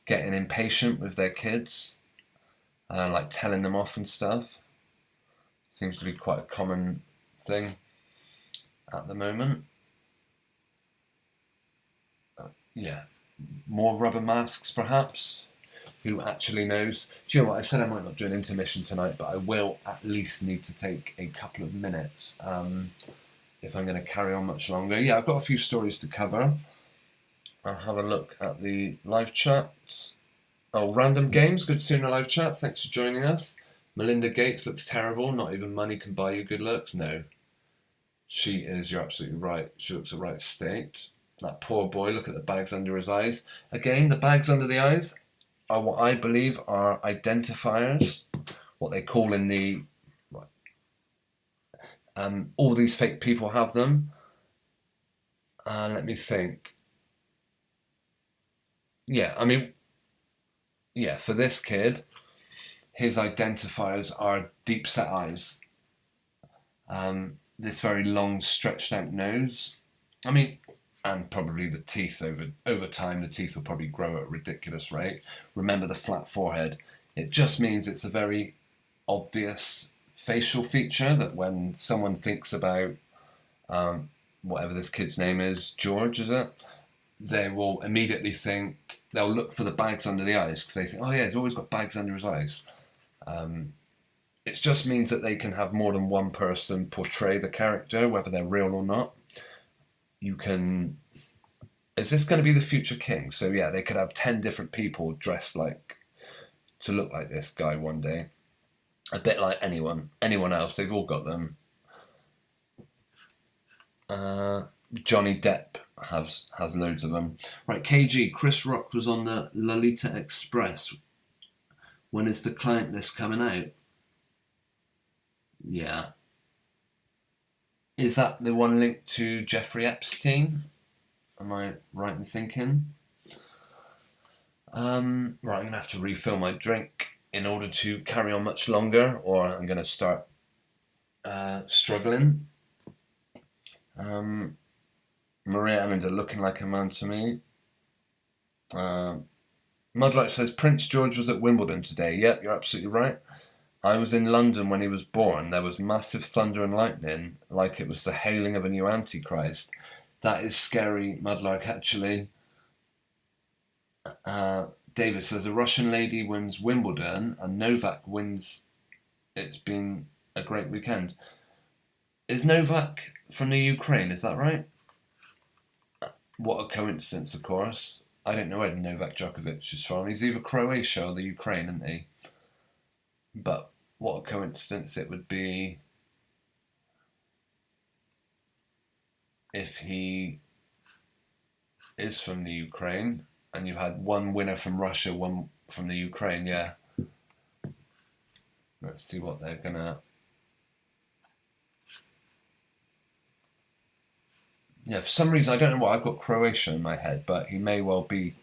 getting impatient with their kids, like telling them off and stuff. Seems to be quite a common thing at the moment. Yeah, more rubber masks perhaps. Who actually knows? Do you know what? I said I might not do an intermission tonight, but I will at least need to take a couple of minutes if I'm going to carry on much longer. Yeah, I've got a few stories to cover. I'll have a look at the live chat. Oh, Random Games, good to see you in the live chat. Thanks for joining us. Melinda Gates looks terrible. Not even money can buy you good looks. No, she is. You're absolutely right. She looks the right state. That poor boy, look at the bags under his eyes. Again, the bags under the eyes are what I believe are identifiers, what they call in the... all these fake people have them. Let me think. Yeah, I mean, yeah, for this kid, his identifiers are deep set eyes. This very long stretched out nose. I mean, and probably the teeth over time, the teeth will probably grow at a ridiculous rate. Remember the flat forehead. It just means it's a very obvious facial feature that when someone thinks about whatever this kid's name is, George, is it? They will immediately think, they'll look for the bags under the eyes because they think, oh yeah, he's always got bags under his eyes. It just means that they can have more than one person portray the character, whether they're real or not. You can... Is this going to be the future king? So yeah, they could have 10 different people dressed like... to look like this guy one day. A bit like anyone else. They've all got them. Johnny Depp has loads of them. Right, KG, Chris Rock was on the Lolita Express. When is the client list coming out? Yeah. Is that the one linked to Jeffrey Epstein? Am I right in thinking? Right, I'm going to have to refill my drink in order to carry on much longer, or I'm going to start struggling. Maria Allender looking like a man to me. Mudlight says Prince George was at Wimbledon today. Yep, you're absolutely right. I was in London when he was born. There was massive thunder and lightning, like it was the hailing of a new Antichrist. That is scary, Mudlark, actually. David says a Russian lady wins Wimbledon and Novak wins. It's been a great weekend. Is Novak from the Ukraine, is that right? What a coincidence, of course. I don't know where Novak Djokovic is from. He's either Croatia or the Ukraine, isn't he? But what a coincidence it would be if he is from the Ukraine and you had one winner from Russia, one from the Ukraine, yeah. Let's see what they're gonna... Yeah, for some reason, I don't know why, I've got Croatia in my head, but he may well be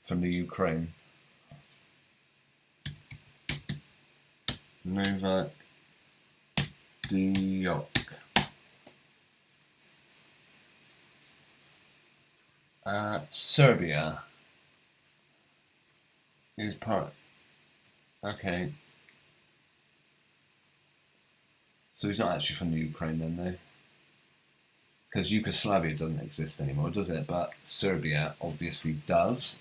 from the Ukraine. Novak Djokovic. Serbia is part... Okay. So he's not actually from the Ukraine then, though. Because Yugoslavia doesn't exist anymore, does it? But Serbia obviously does.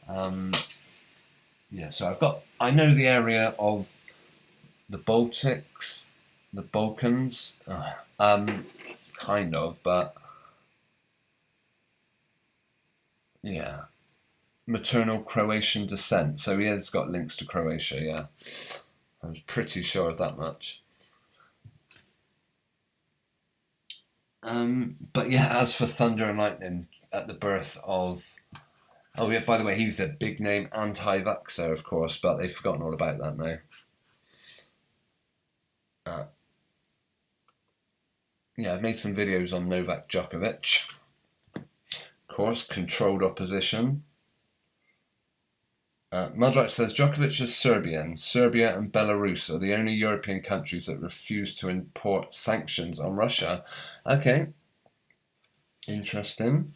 Yeah, so I know the area of the Baltics, the Balkans, kind of, but yeah. Maternal Croatian descent, so he has got links to Croatia, yeah. I was pretty sure of that much. But yeah, as for Thunder and Lightning, at the birth of... Oh yeah, by the way, he's a big name anti-vaxxer, of course, but they've forgotten all about that now. I've made some videos on Novak Djokovic. Of course, controlled opposition. Mudlark says Djokovic is Serbian. Serbia and Belarus are the only European countries that refuse to import sanctions on Russia. Okay. Interesting.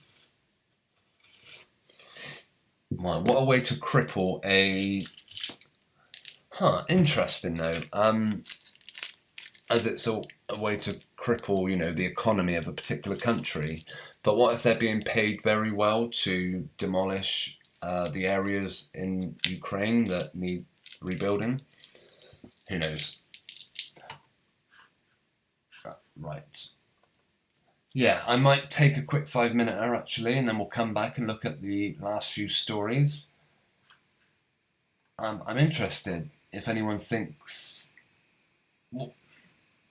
Well, what a way to cripple a... Interesting though. As it's a way to cripple, the economy of a particular country. But what if they're being paid very well to demolish the areas in Ukraine that need rebuilding? Who knows? Right. Yeah, I might take a quick 5-minute actually, and then we'll come back and look at the last few stories. I'm interested if anyone thinks...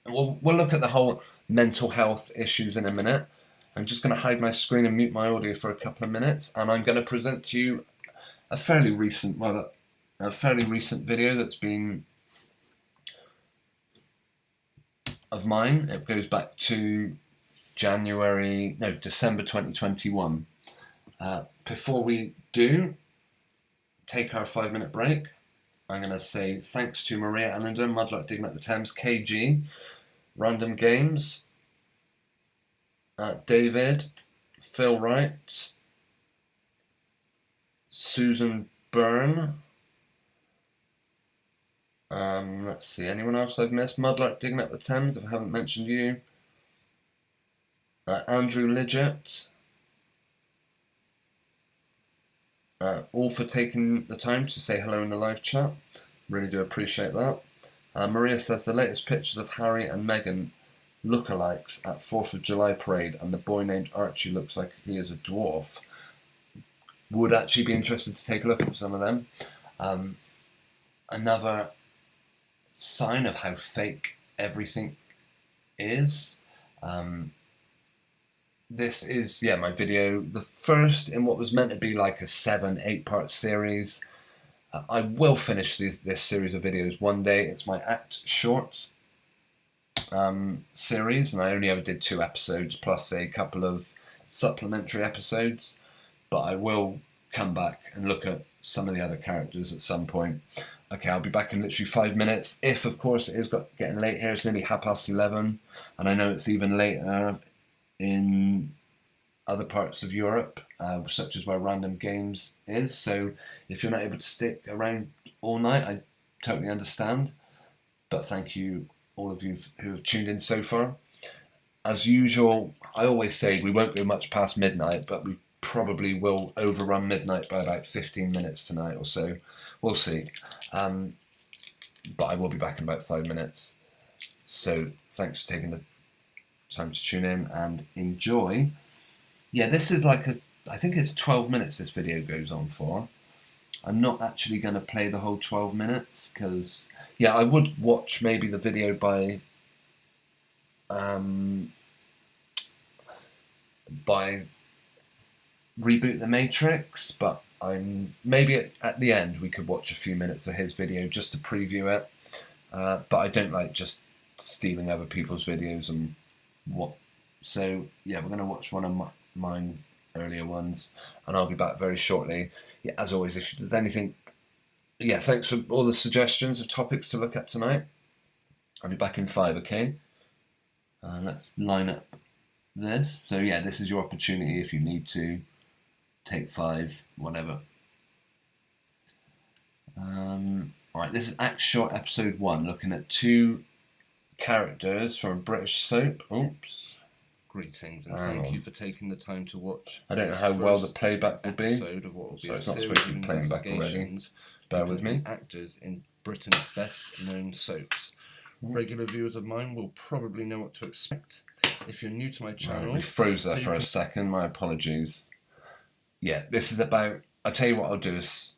We'll look at the whole mental health issues in a minute. I'm just going to hide my screen and mute my audio for a couple of minutes, and I'm going to present to you a fairly recent video that's been of mine. It goes back to December 2021. Before we do take our 5-minute break, I'm going to say thanks to Maria Allender, Mudlark Digging Up the Thames, KG, Random Games, David, Phil Wright, Susan Byrne. Let's see, anyone else I've missed? Mudlark Digging Up the Thames, if I haven't mentioned you. Andrew Lidgett. All for taking the time to say hello in the live chat. Really do appreciate that. Maria says the latest pictures of Harry and Meghan lookalikes at 4th of July parade, and the boy named Archie looks like he is a dwarf. Would actually be interested to take a look at some of them. Another sign of how fake everything is. This is, my video, the first in what was meant to be like a 7-8 part series. I will finish this series of videos one day. It's my Act Shorts series, and I only ever did 2 episodes plus a couple of supplementary episodes, but I will come back and look at some of the other characters at some point. Okay, I'll be back in literally 5 minutes. If, of course, it is getting late here. It's nearly 11:30, and I know it's even later in other parts of Europe, such as where Random Games is. So if you're not able to stick around all night, I totally understand. But thank you, all of you who have tuned in so far. As usual, I always say we won't go much past midnight, but we probably will overrun midnight by about 15 minutes tonight or so. We'll see. But I will be back in about 5 minutes. So thanks for taking the time to tune in and enjoy. Yeah, this is like I think it's 12 minutes this video goes on for. I'm not actually going to play the whole 12 minutes because, I would watch maybe the video by Reboot the Matrix, but maybe at the end we could watch a few minutes of his video just to preview it. But I don't like just stealing other people's videos and so we're going to watch one of mine earlier ones, and I'll be back very shortly. As always, if there's anything, thanks for all the suggestions of topics to look at tonight. I'll be back in 5, okay? Let's line up this. So this is your opportunity if you need to take 5, whatever. Alright, this is Act Short episode 1, looking at 2 characters from a British soap. Oops. Greetings and thank you for taking the time to watch. I don't know how well the playback will be. Of what will be it's not supposed to be playing back already. Bear with me. Actors in Britain's best known soaps. Regular viewers of mine will probably know what to expect. If you're new to my channel... we froze there for a second, my apologies. This is about... I'll tell you what I'll do is...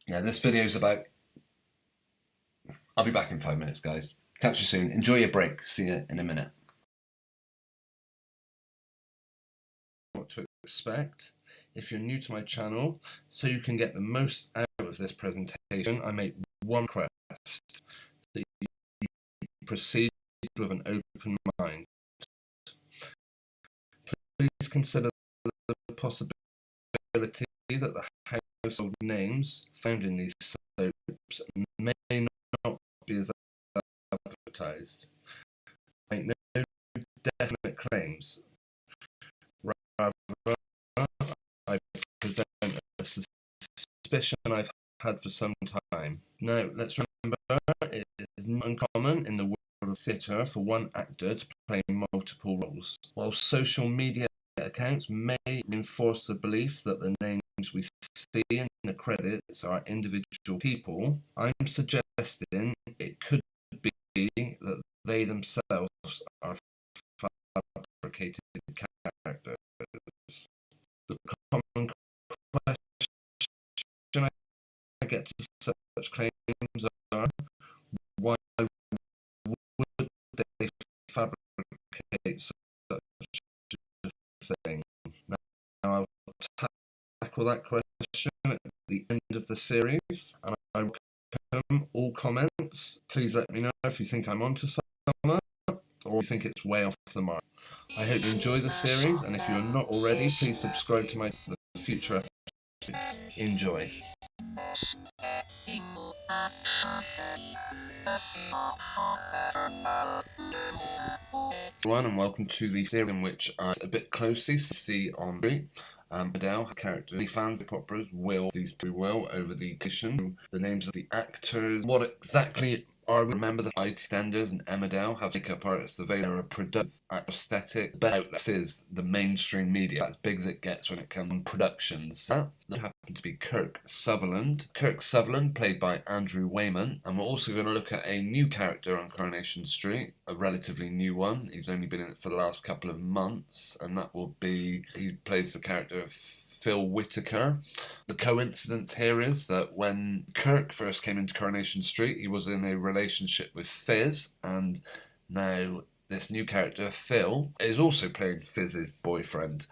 this video is about... I'll be back in 5 minutes, guys. Catch you soon. Enjoy your break. See you in a minute. What to expect. If you're new to my channel, so you can get the most out of this presentation, I make one request that you proceed with an open mind. Please consider the possibility that the household names found in these soaps may not be as advertised. Make no definite claims. Rather, I present a suspicion I've had for some time. Now, let's remember, it is not uncommon in the world of theatre for one actor to play multiple roles. While social media accounts may enforce the belief that the names we see in the credits are individual people, I'm suggesting it could be that they themselves are fabricated characters. The common question I get to such claims are, why would they fabricate such a thing? Now I'll tackle that question at the end of the series, and I welcome all comments. Please let me know if you think I'm onto something or you think it's way off the mark. I hope you enjoy the series, and if you are not already, please subscribe to my future episodes. Enjoy. Everyone, and welcome to the series in which I a bit closely see on Adele character. The fans of operas will over the edition, the names of the actors, what exactly are. Remember the IT standards and Emmerdale have makeup artists available. A productive aesthetic, but outlet is the mainstream media, as big as it gets when it comes to productions. That happened to be Kirk Sutherland. Kirk Sutherland, played by Andrew Wayman, and we're also going to look at a new character on Coronation Street, a relatively new one. He's only been in it for the last couple of months, and that will be, he plays the character of Phil Whitaker. The coincidence here is that when Kirk first came into Coronation Street, he was in a relationship with Fizz, and now this new character, Phil, is also playing Fizz's boyfriend.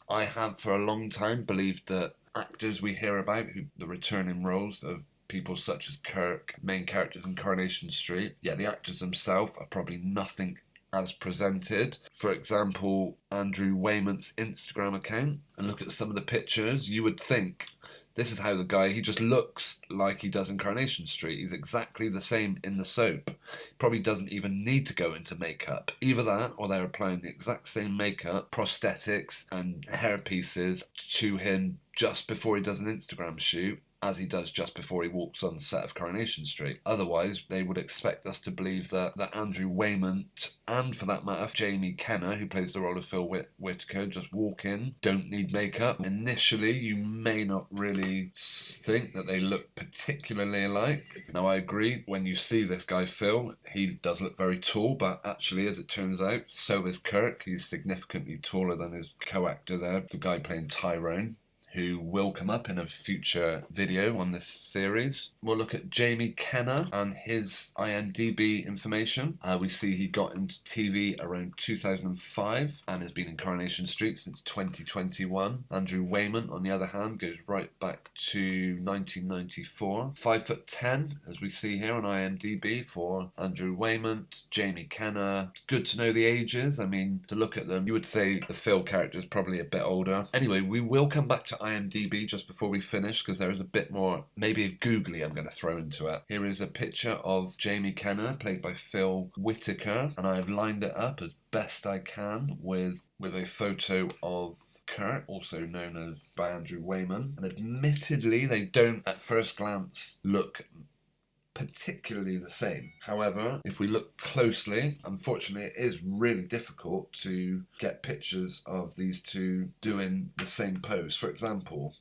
I have for a long time believed that actors we hear about, the returning roles of people such as Kirk, main characters in Coronation Street, the actors themselves are probably nothing as presented. For example, Andrew Wayman's Instagram account, and look at some of the pictures, you would think this is how the guy, he just looks like he does in Coronation Street. He's exactly the same in the soap. He probably doesn't even need to go into makeup. Either that, or they're applying the exact same makeup, prosthetics and hair pieces to him just before he does an Instagram shoot, as he does just before he walks on the set of Coronation Street. Otherwise, they would expect us to believe that Andrew Wayman, and for that matter, Jamie Kenner, who plays the role of Phil Whitaker, just walk in, don't need makeup. Initially, you may not really think that they look particularly alike. Now, I agree, when you see this guy Phil, he does look very tall, but actually, as it turns out, so is Kirk. He's significantly taller than his co-actor there, the guy playing Tyrone, who will come up in a future video on this series. We'll look at Jamie Kenner and his IMDb information. We see he got into TV around 2005 and has been in Coronation Street since 2021. Andrew Wayman, on the other hand, goes right back to 1994. 5'10", as we see here on IMDb for Andrew Wayman. Jamie Kenner. It's good to know the ages. I mean, to look at them, you would say the Phil character is probably a bit older. Anyway, we will come back to IMDb just before we finish, because there is a bit more, maybe a googly I'm going to throw into it. Here is a picture of Jamie Kenner, played by Phil Whitaker, and I've lined it up as best I can with a photo of Kirk, also known as by Andrew Wayman, and admittedly they don't at first glance look particularly the same. However, if we look closely, unfortunately it is really difficult to get pictures of these two doing the same pose. For example,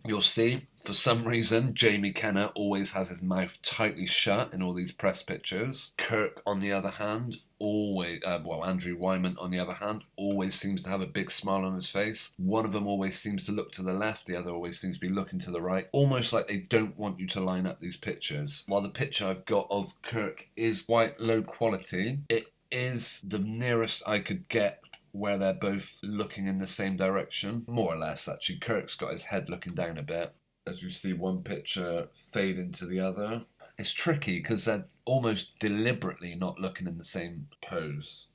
you'll see, for some reason, Jamie Kenner always has his mouth tightly shut in all these press pictures. Kirk, on the other hand, Andrew Wayman, on the other hand, always seems to have a big smile on his face. One of them always seems to look to the left, the other always seems to be looking to the right, almost like they don't want you to line up these pictures. While the picture I've got of Kirk is quite low quality, it is the nearest I could get where they're both looking in the same direction, more or less actually. Kirk's got his head looking down a bit, as you see one picture fade into the other. It's tricky because they're almost deliberately not looking in the same pose.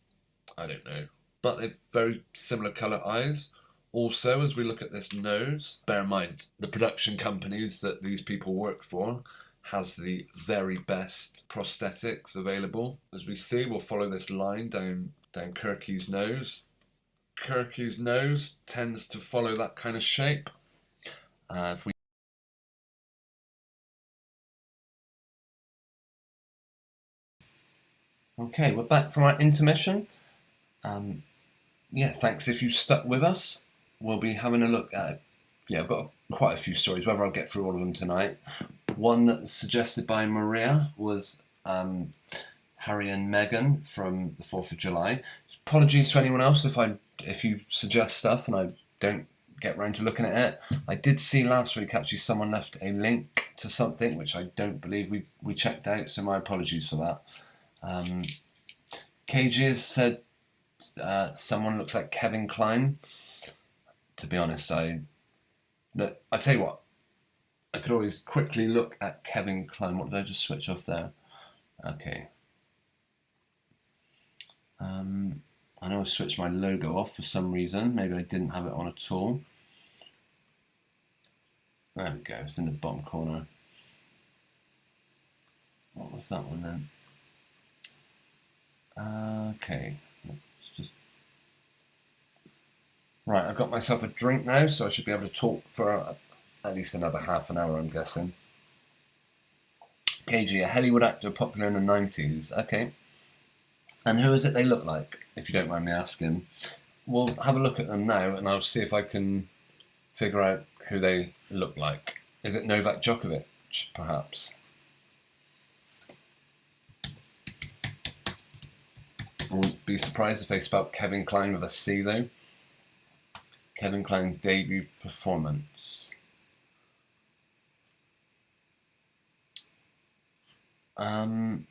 I don't know. But they've very similar colour eyes. Also, as we look at this nose, bear in mind the production companies that these people work for has the very best prosthetics available. As we see, we'll follow this line down Kirky's nose. Kirky's nose tends to follow that kind of shape. If we Okay, we're back from our intermission. Yeah, thanks if you stuck with us. We'll be having a look at, I've got quite a few stories, whether I'll get through all of them tonight. One that was suggested by Maria was Harry and Meghan from the 4th of July. Apologies to anyone else if you suggest stuff and I don't get round to looking at it. I did see last week actually someone left a link to something which I don't believe we checked out, so my apologies for that. KG has said someone looks like Kevin Kline. To be honest, I tell you what, I could always quickly look at Kevin Kline. What did I just switch off there? Okay. I know I switched my logo off for some reason. Maybe I didn't have it on at all. There we go, it's in the bottom corner. What was that one then? Okay, let's just... Right, I've got myself a drink now, so I should be able to talk for at least another half an hour, I'm guessing. KG, a Hollywood actor popular in the 90s. Okay. And who is it they look like, if you don't mind me asking? We'll have a look at them now, and I'll see if I can figure out who they look like. Is it Novak Djokovic, perhaps? I wouldn't be surprised if they spelt Kevin Kline with a C, though. Kevin Kline's debut performance. Who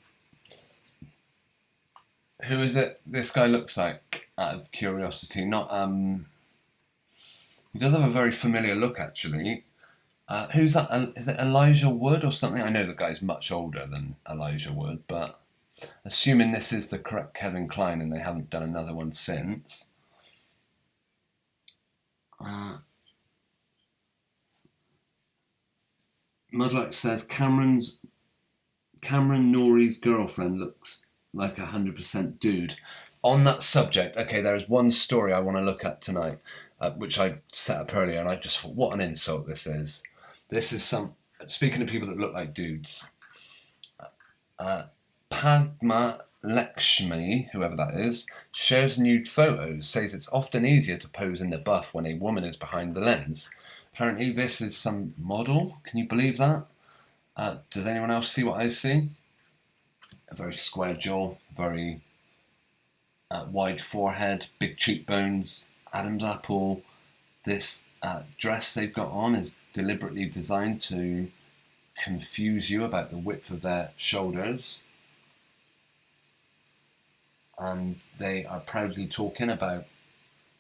is it this guy looks like, out of curiosity? Not, he does have a very familiar look, actually. Who's that? Is it Elijah Wood or something? I know the guy's much older than Elijah Wood, but assuming this is the correct Kevin Kline and they haven't done another one since. Mudluck says Cameron Norrie's girlfriend looks like 100% dude. On that subject, okay, there is one story I want to look at tonight, which I set up earlier, and I just thought, what an insult this is. This is speaking of people that look like dudes. Padma Lakshmi, whoever that is, shares nude photos, says it's often easier to pose in the buff when a woman is behind the lens. Apparently this is some model, can you believe that? Does anyone else see what I see? A very square jaw, very wide forehead, big cheekbones, Adam's apple. This dress they've got on is deliberately designed to confuse you about the width of their shoulders. And they are proudly talking about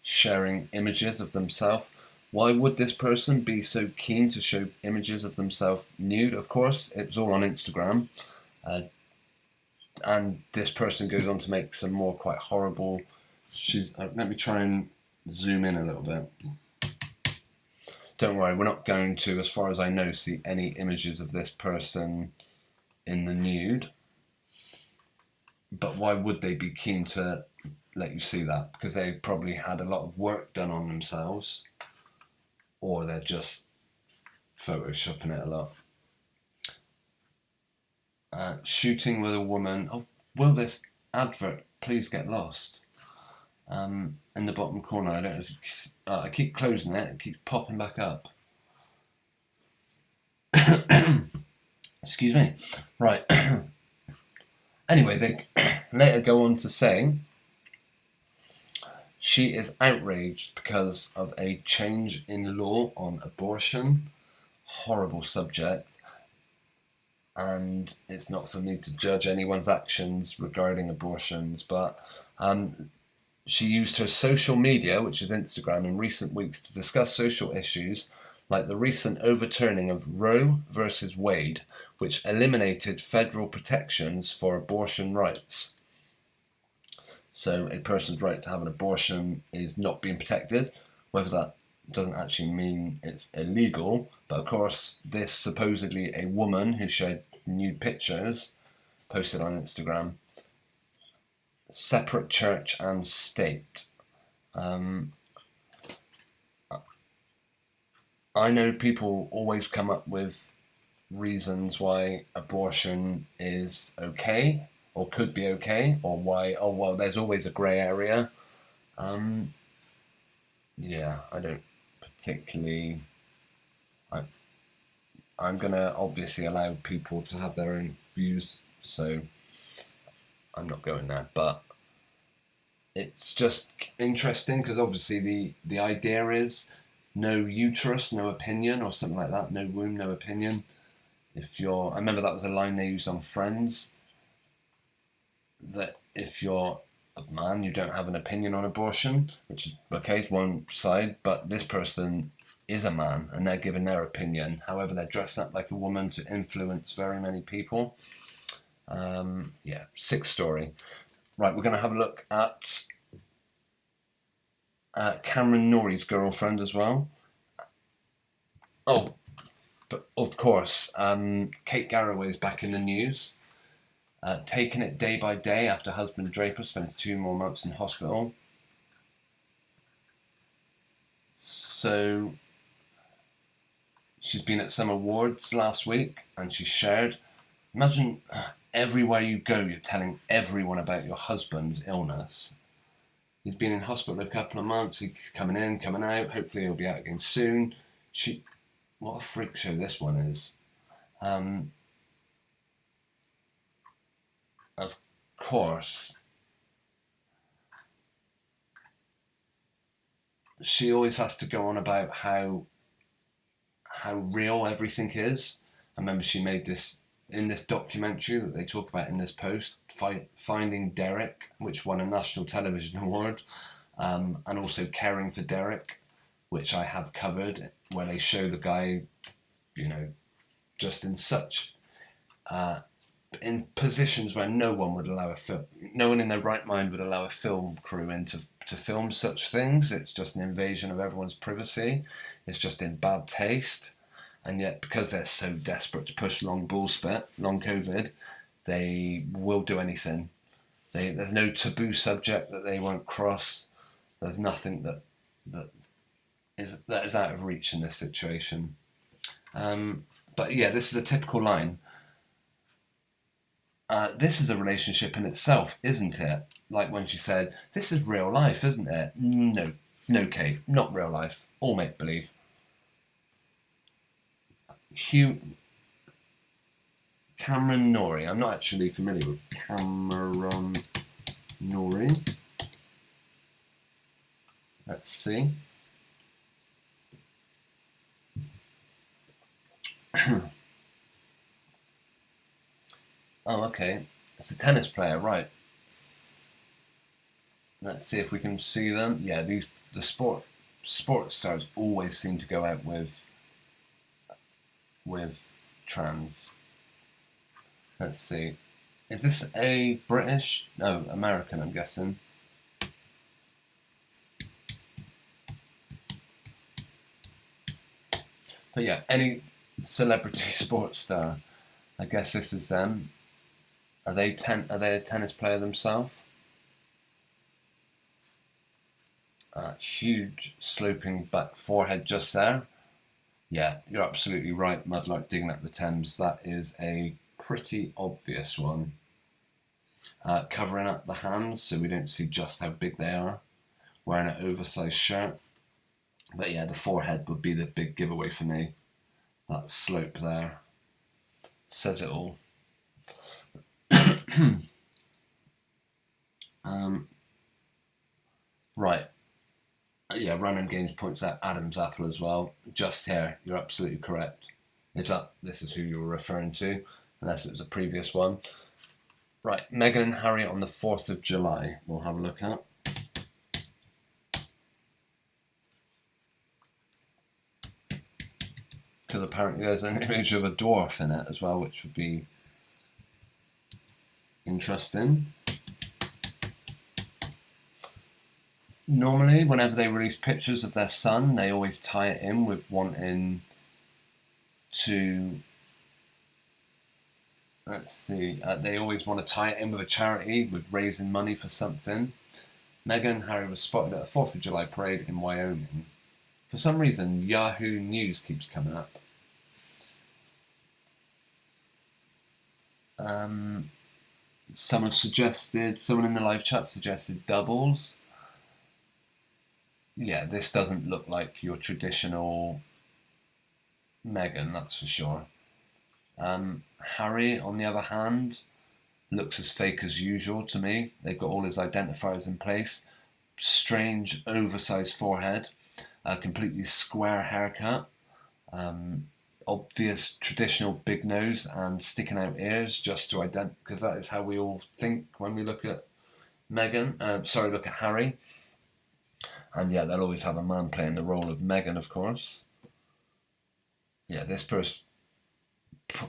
sharing images of themselves. Why would this person be so keen to show images of themselves nude? Of course, it was all on Instagram. And this person goes on to make some more quite horrible... let me try and zoom in a little bit. Don't worry, we're not going to, as far as I know, see any images of this person in the nude. But why would they be keen to let you see that? Because they probably had a lot of work done on themselves, or they're just photoshopping it a lot. Shooting with a woman. Oh, will this advert please get lost? In the bottom corner, I don't know if I keep closing it, it keeps popping back up. Excuse me. Right. Anyway, they later go on to say she is outraged because of a change in law on abortion. Horrible subject. And it's not for me to judge anyone's actions regarding abortions, but she used her social media, which is Instagram, in recent weeks to discuss social issues like the recent overturning of Roe versus Wade, which eliminated federal protections for abortion rights. So a person's right to have an abortion is not being protected, whether that doesn't actually mean it's illegal, but of course this supposedly a woman who shared nude pictures posted on Instagram. Separate church and state. I know people always come up with reasons why abortion is okay or could be okay, or why, oh well, there's always a grey area. Yeah, I don't particularly. I'm gonna obviously allow people to have their own views, so I'm not going there. But it's just interesting because obviously the idea is no uterus, no opinion, or something like that. No womb, no opinion. I remember that was a line they used on Friends. That if you're a man, you don't have an opinion on abortion, which is okay, it's one side, but this person is a man and they're giving their opinion. However, they're dressed up like a woman to influence very many people. Sick story. Right, we're going to have a look at Cameron Norrie's girlfriend as well. Oh, but of course, Kate Garraway is back in the news. Taking it day by day after husband Draper spends 2 more months in hospital. So she's been at some awards last week and she shared, imagine everywhere you go you're telling everyone about your husband's illness. He's been in hospital a couple of months, he's coming in, coming out, hopefully he'll be out again soon. What a freak show this one is. Of course, she always has to go on about how real everything is. I remember she made this in this documentary that they talk about in this post, Finding Derek, which won a National Television Award, and also Caring for Derek, which I have covered, where they show the guy, just in such in positions where no one in their right mind would allow a film crew in to film such things. It's just an invasion of everyone's privacy. It's just in bad taste. And yet, because they're so desperate to push long COVID, they will do anything. There's no taboo subject that they won't cross. There's nothing that is out of reach in this situation. But yeah, this is a typical line. This is a relationship in itself, isn't it? Like when she said, this is real life, isn't it? No, Kate, not real life. All make-believe. Cameron Norrie. I'm not actually familiar with Cameron Norrie. Let's see. Oh, okay. It's a tennis player, right. Let's see if we can see them. Yeah, the sports stars always seem to go out with trans. Let's see. Is this a British? No, American, I'm guessing. But yeah, any celebrity sports star, I guess this is them. Are they a tennis player themselves? Huge sloping back forehead just there. Yeah, you're absolutely right, Mudlark digging up the Thames. That is a pretty obvious one. Covering up the hands so we don't see just how big they are. Wearing an oversized shirt. But yeah, the forehead would be the big giveaway for me. That slope there says it all. Right. Yeah, Random Games points out Adam's apple as well. Just here, you're absolutely correct. If this is who you were referring to, unless it was a previous one. Right, Meghan and Harry on the 4th of July. We'll have a look at. apparently there's an image of a dwarf in it as well, which would be interesting. Normally, whenever they release pictures of their son, they always tie it in with wanting to... Let's see. They always want to tie it in with a charity, with raising money for something. Meghan and Harry were spotted at a 4th of July parade in Wyoming. For some reason, Yahoo News keeps coming up. Someone in the live chat suggested doubles. Yeah, this doesn't look like your traditional Meghan, that's for sure. Harry, on the other hand, looks as fake as usual to me. They've got all his identifiers in place. Strange, oversized forehead. A completely square haircut. Obvious traditional big nose and sticking out ears, just to identify, because that is how we all think when we look at look at Harry. And yeah, they'll always have a man playing the role of Meghan, of course. Yeah, this person...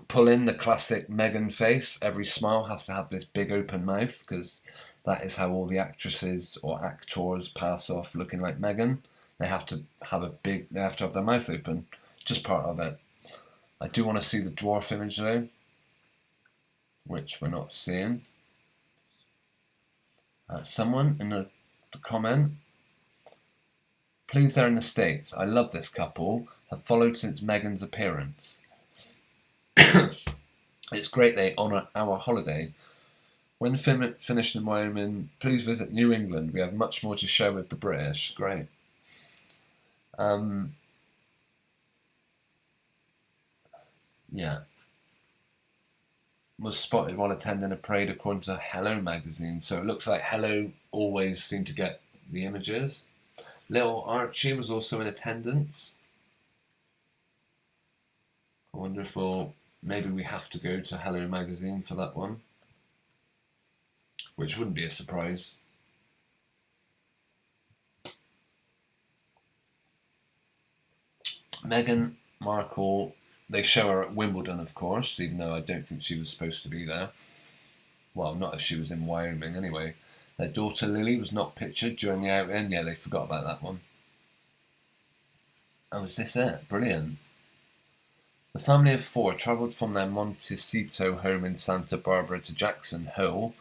Pull in the classic Meghan face. Every smile has to have this big open mouth, because that is how all the actresses or actors pass off looking like Meghan. They have to have their mouth open. Just part of it. I do want to see the dwarf image though, which we're not seeing. Someone in the comment, please, they're in the States. I love this couple. Have followed since Meghan's appearance. It's great they honour our holiday. When finished in Wyoming, please visit New England. We have much more to show with the British. Great. Yeah. Was spotted while attending a parade according to Hello magazine. So it looks like Hello always seem to get the images. Little Archie was also in attendance. I wonder if maybe we have to go to Hello magazine for that one. Which wouldn't be a surprise. Meghan Markle, they show her at Wimbledon, of course, even though I don't think she was supposed to be there. Well, not if she was in Wyoming anyway. Their daughter Lily was not pictured during the outing. Yeah, they forgot about that one. Oh, is this it? Brilliant. The family of 4 travelled from their Montecito home in Santa Barbara to Jackson Hole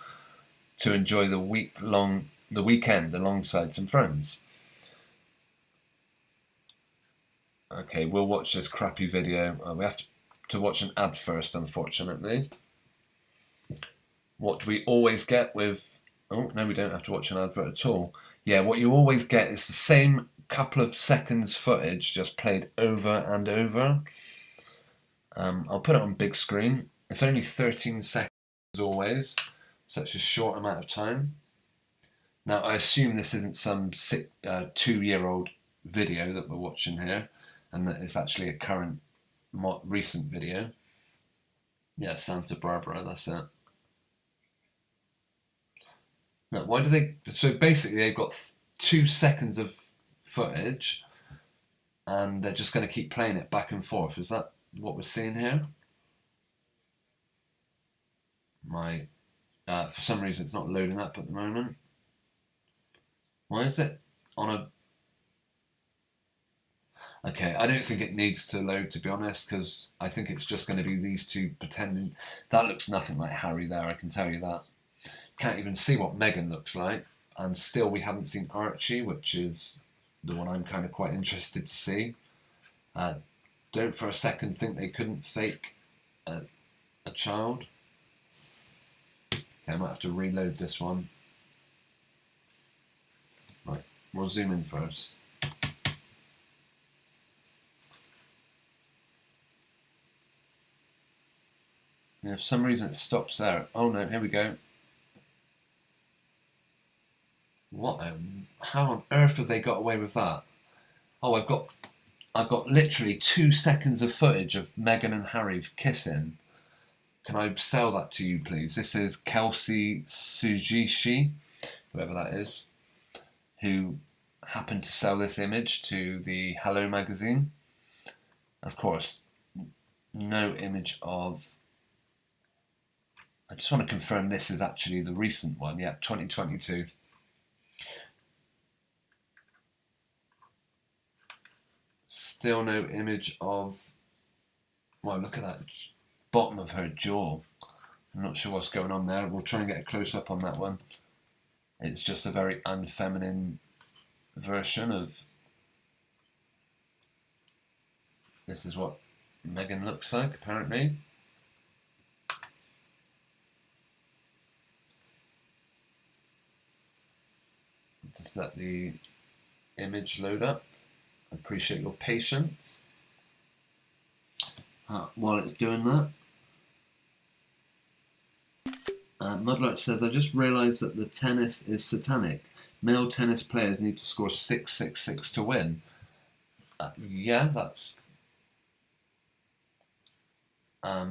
to enjoy the weekend alongside some friends. Okay, we'll watch this crappy video. We have to watch an ad first, unfortunately. What do we always get with... Oh, no, we don't have to watch an advert at all. Yeah, what you always get is the same couple of seconds footage just played over and over. I'll put it on big screen. It's only 13 seconds always. Such a short amount of time. Now, I assume this isn't some 2-year-old video that we're watching here, and that it's actually a current, recent video. Yeah, Santa Barbara, that's it. Now, why do they... So basically they've got 2 seconds of footage, and they're just going to keep playing it back and forth. Is that what we're seeing here? For some reason it's not loading up at the moment. Why is it on a... Okay, I don't think it needs to load, to be honest, because I think it's just going to be these two pretending. That looks nothing like Harry there, I can tell you that. Can't even see what Meghan looks like, and still we haven't seen Archie, which is the one I'm kind of quite interested to see. Don't for a second think they couldn't fake a child. Okay, I might have to reload this one. Right, we'll zoom in first. Yeah, for some reason it stops there. Oh no, here we go. How on earth have they got away with that? Oh, I've got literally 2 seconds of footage of Meghan and Harry kissing. Can I sell that to you, please? This is Kelsey Sujishi, whoever that is, who happened to sell this image to the Hello magazine. Of course, no image of. I just want to confirm this is actually the recent one. Yeah, 2022. Still no image of. Well, look at that bottom of her jaw. I'm not sure what's going on there. We'll try and get a close up on that one. It's just a very unfeminine version of. This is what Meghan looks like, apparently. Just let the image load up. I appreciate your patience. While it's doing that, Mudlark says, I just realised that the tennis is satanic. Male tennis players need to score 666 to win. Yeah, that's. I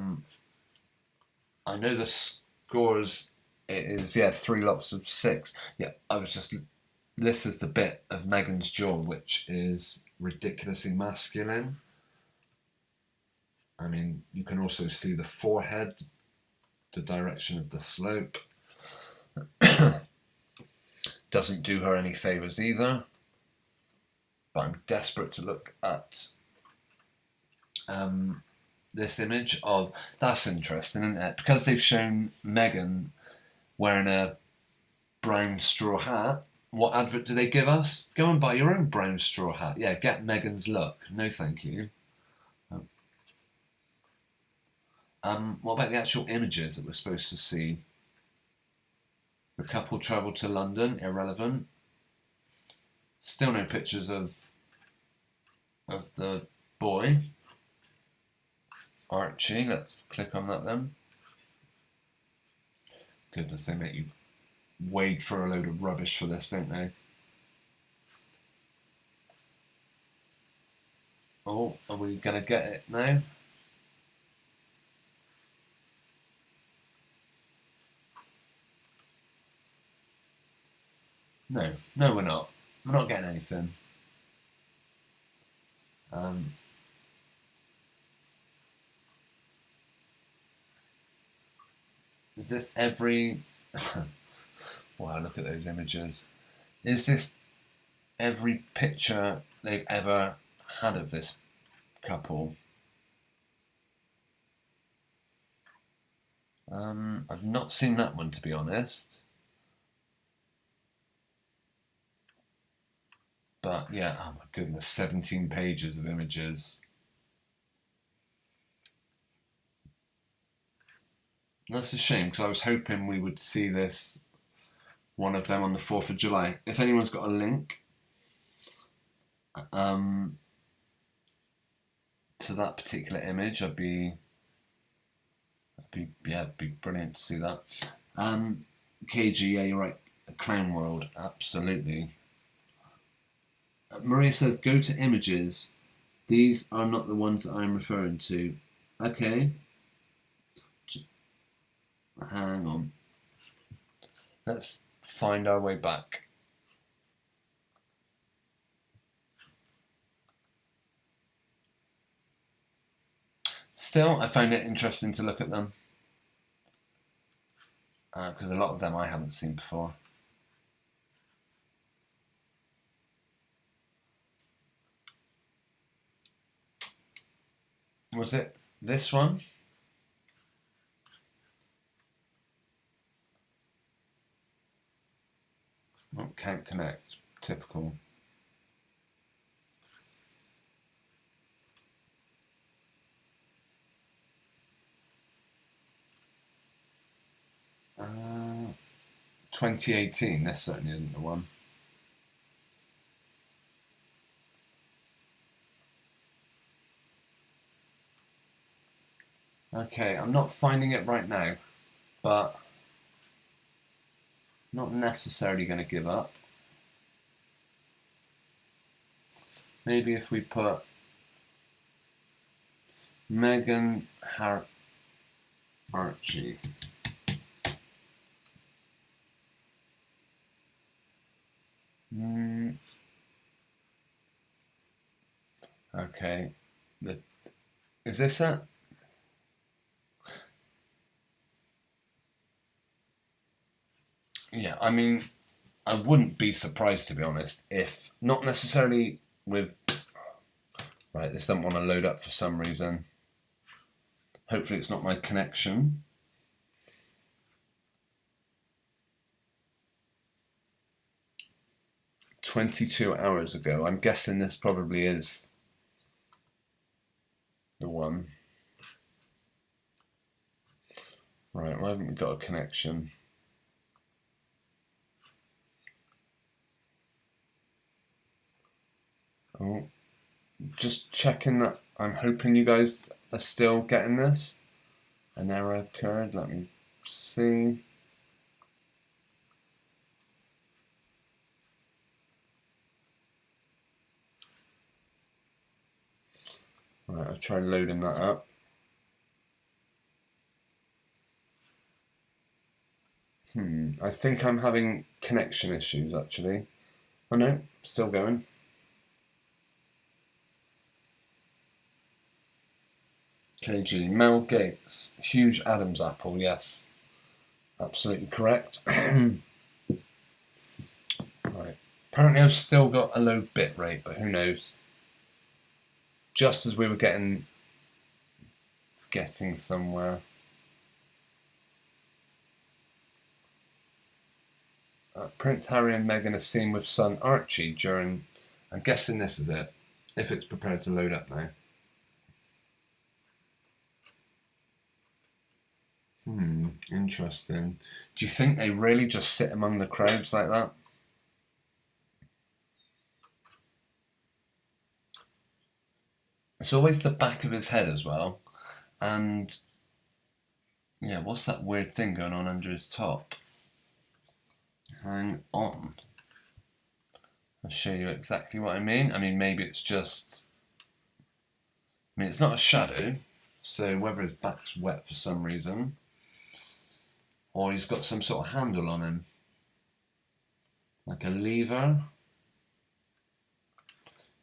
know the scores. It is 3 lots of 6. Yeah, I was just. This is the bit of Meghan's jaw which is ridiculously masculine. I mean, you can also see the forehead, the direction of the slope. Doesn't do her any favours either. But I'm desperate to look at this image of. That's interesting, isn't it? Because they've shown Meghan wearing a brown straw hat. What advert do they give us? Go and buy your own brown straw hat. Yeah, get Meghan's look. No, thank you. What about the actual images that we're supposed to see? The couple travelled to London. Irrelevant. Still no pictures of the boy. Archie. Let's click on that then. Goodness, they make you wade for a load of rubbish for this, don't they? Oh, are we going to get it now? No, we're not. We're not getting anything. Is this every... Wow, look at those images. Is this every picture they've ever had of this couple? I've not seen that one, to be honest. But yeah, oh my goodness, 17 pages of images. That's a shame, because I was hoping we would see this, one of them, on the 4th of July. If anyone's got a link to that particular image, it'd be brilliant to see that. KG, yeah, you're right. Clown World, absolutely. Maria says, go to images. These are not the ones that I'm referring to. Okay. Hang on. Let's find our way back. Still, I find it interesting to look at them. Because a lot of them I haven't seen before. Was it this one? Oh, can't connect. Typical. Uh, 2018. This certainly isn't the one. Okay, I'm not finding it right now, but not necessarily going to give up. Maybe if we put Meghan Archie. Okay. Is this it? Yeah, I mean, I wouldn't be surprised, to be honest, if not necessarily with. Right, this doesn't want to load up for some reason. Hopefully, it's not my connection. "22 hours ago." I'm guessing this probably is the one. Right, why haven't we got a connection? Oh, just checking that. I'm hoping you guys are still getting this. An error occurred. Let me see. Right, I'll try loading that up. I think I'm having connection issues actually. Oh no, still going. KG, Mel Gates, huge Adam's apple, yes. Absolutely correct. Right. Apparently I've still got a low bit rate, but who knows. Just as we were getting somewhere. Prince Harry and Meghan are seen with son Archie during. I'm guessing this is it, if it's prepared to load up now. Interesting. Do you think they really just sit among the crowds like that? It's always the back of his head as well. And yeah, what's that weird thing going on under his top? Hang on. I'll show you exactly what I mean. I mean, maybe it's just. I mean, it's not a shadow, so whether his back's wet for some reason, or he's got some sort of handle on him, like a lever.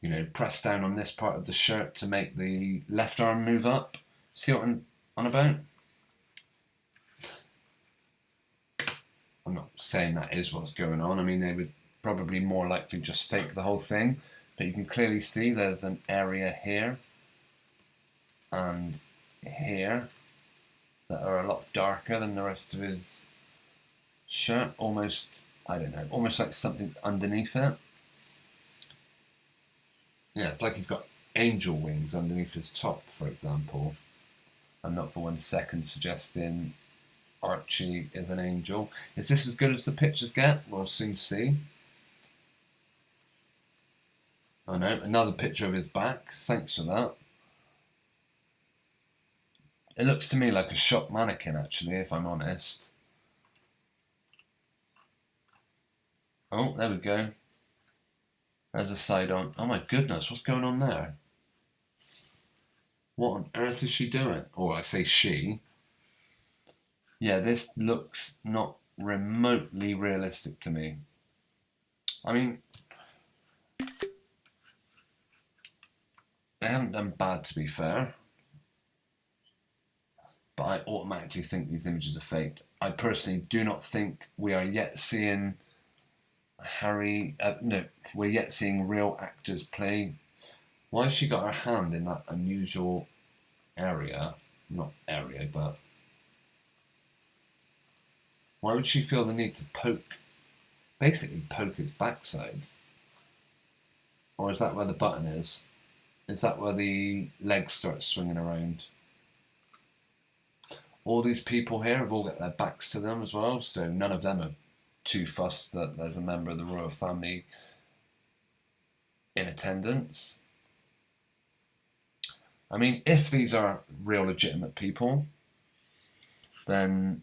You know, press down on this part of the shirt to make the left arm move up. See what I'm on about? I'm not saying that is what's going on. I mean, they would probably more likely just fake the whole thing. But you can clearly see there's an area here and here that are a lot darker than the rest of his shirt. Almost, I don't know, almost like something underneath it. Yeah, it's like he's got angel wings underneath his top, for example. I'm not for 1 second suggesting Archie is an angel. Is this as good as the pictures get? We'll soon see. Oh no, another picture of his back. Thanks for that. It looks to me like a shop mannequin, actually, if I'm honest. Oh, there we go. There's a side on. Oh my goodness, what's going on there? What on earth is she doing? Or I say she. Yeah, this looks not remotely realistic to me. I mean, they haven't done bad, to be fair. But I automatically think these images are faked. I personally do not think we are yet seeing Harry. No, we're yet seeing real actors play. Why has she got her hand in that unusual area? Not area, but why would she feel the need to basically poke its backside? Or is that where the button is? Is that where the legs start swinging around? All these people here have all got their backs to them as well, so none of them are too fussed that there's a member of the royal family in attendance. I mean, if these are real legitimate people, then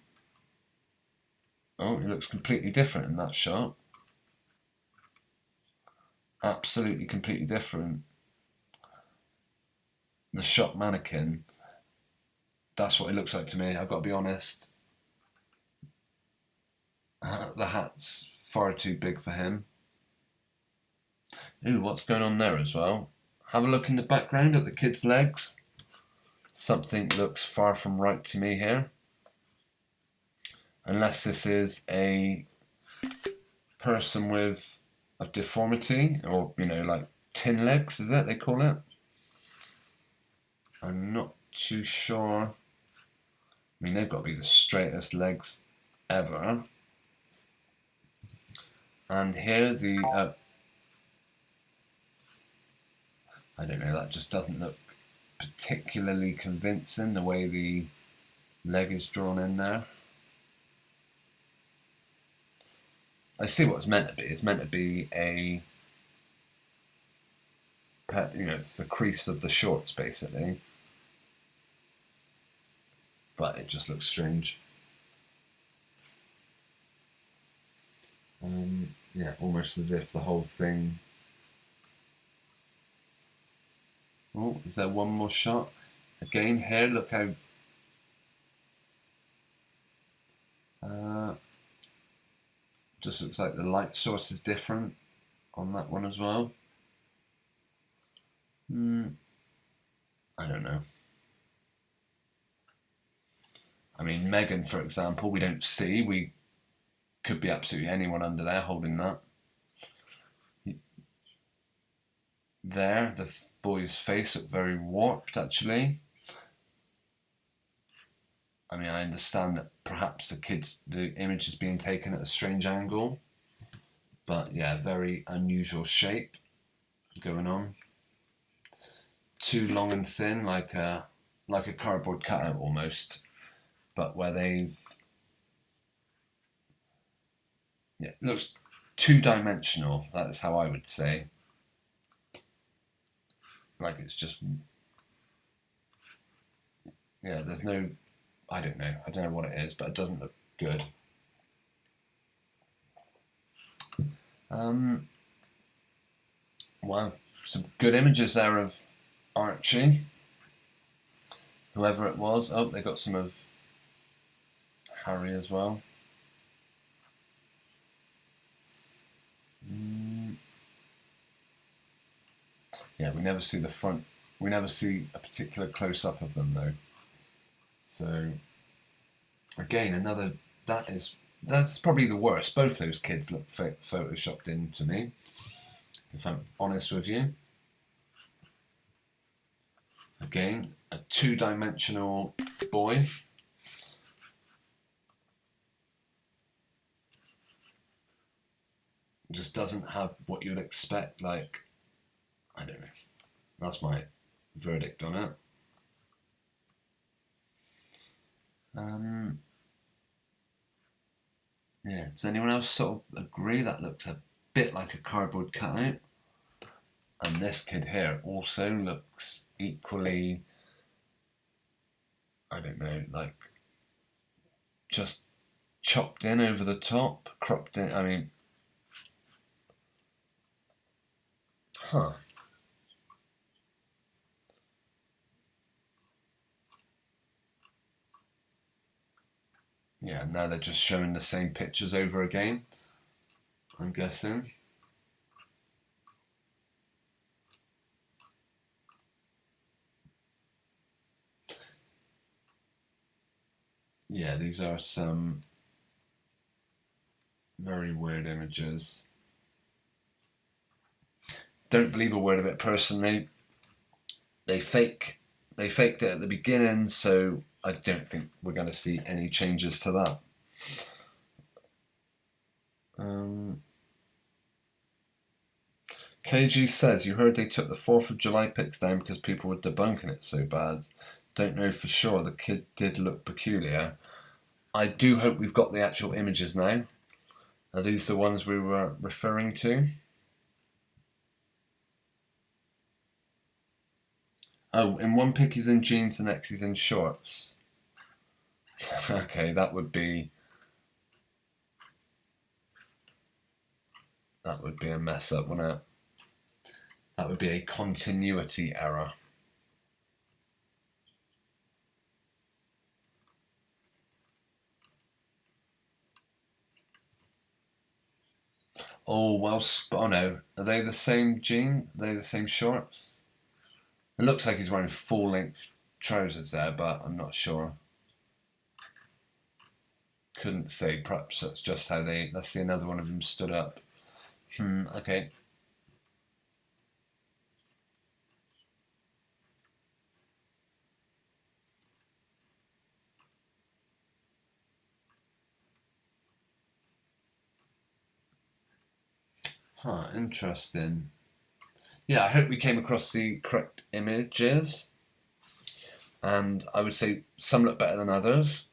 oh, it looks completely different in that shot. Absolutely completely different. The shop mannequin, that's what it looks like to me, I've got to be honest. The hat's far too big for him. Ooh, what's going on there as well? Have a look in the background at the kid's legs. Something looks far from right to me here. Unless this is a person with a deformity, or like tin legs, is that they call it? I'm not too sure. I mean, they've got to be the straightest legs ever. And here the I don't know, that just doesn't look particularly convincing, the way the leg is drawn in there. I see what it's meant to be. It's meant to be it's the crease of the shorts basically, but it just looks strange. Yeah, almost as if the whole thing. Oh, is there one more shot? Again here, look how just looks like the light source is different on that one as well. I don't know. I mean, Megan, for example, we don't see. We could be absolutely anyone under there holding that. There, the boy's face looked very warped, actually. I mean, I understand that perhaps the image is being taken at a strange angle, but yeah, very unusual shape going on. Too long and thin, like a cardboard cutout almost, but where they've, yeah, it looks two-dimensional. That is how I would say. Like it's just, yeah, there's no, I don't know what it is, but it doesn't look good. Well, some good images there of Archie, whoever it was. Oh, they got some of Harry as well. Yeah, we never see the front. We never see a particular close-up of them though. So again, that's probably the worst. Both those kids look photoshopped in to me, if I'm honest with you. Again, a two-dimensional boy. Just doesn't have what you'd expect, like, I don't know. That's my verdict on it. Yeah, does anyone else sort of agree that looks a bit like a cardboard cutout? And this kid here also looks equally, I don't know, like just chopped in over the top, cropped in. I mean, huh. Yeah, now they're just showing the same pictures over again, I'm guessing. Yeah, these are some very weird images. Don't believe a word of it personally. They faked it at the beginning, so I don't think we're going to see any changes to that. KG says, you heard they took the 4th of July pics down because people were debunking it so bad. Don't know for sure. The kid did look peculiar. I do hope we've got the actual images now. Are these the ones we were referring to? Oh, in one pic he's in jeans, the next he's in shorts. Okay, that would be a mess up, wouldn't it? That would be a continuity error. Oh, well, oh no. Are they the same jean? Are they the same shorts? It looks like he's wearing full-length trousers there, but I'm not sure. couldn't say. Perhaps that's just how they. Let's see, another one of them stood up. Okay. Interesting. Yeah, I hope we came across the correct images. And I would say some look better than others,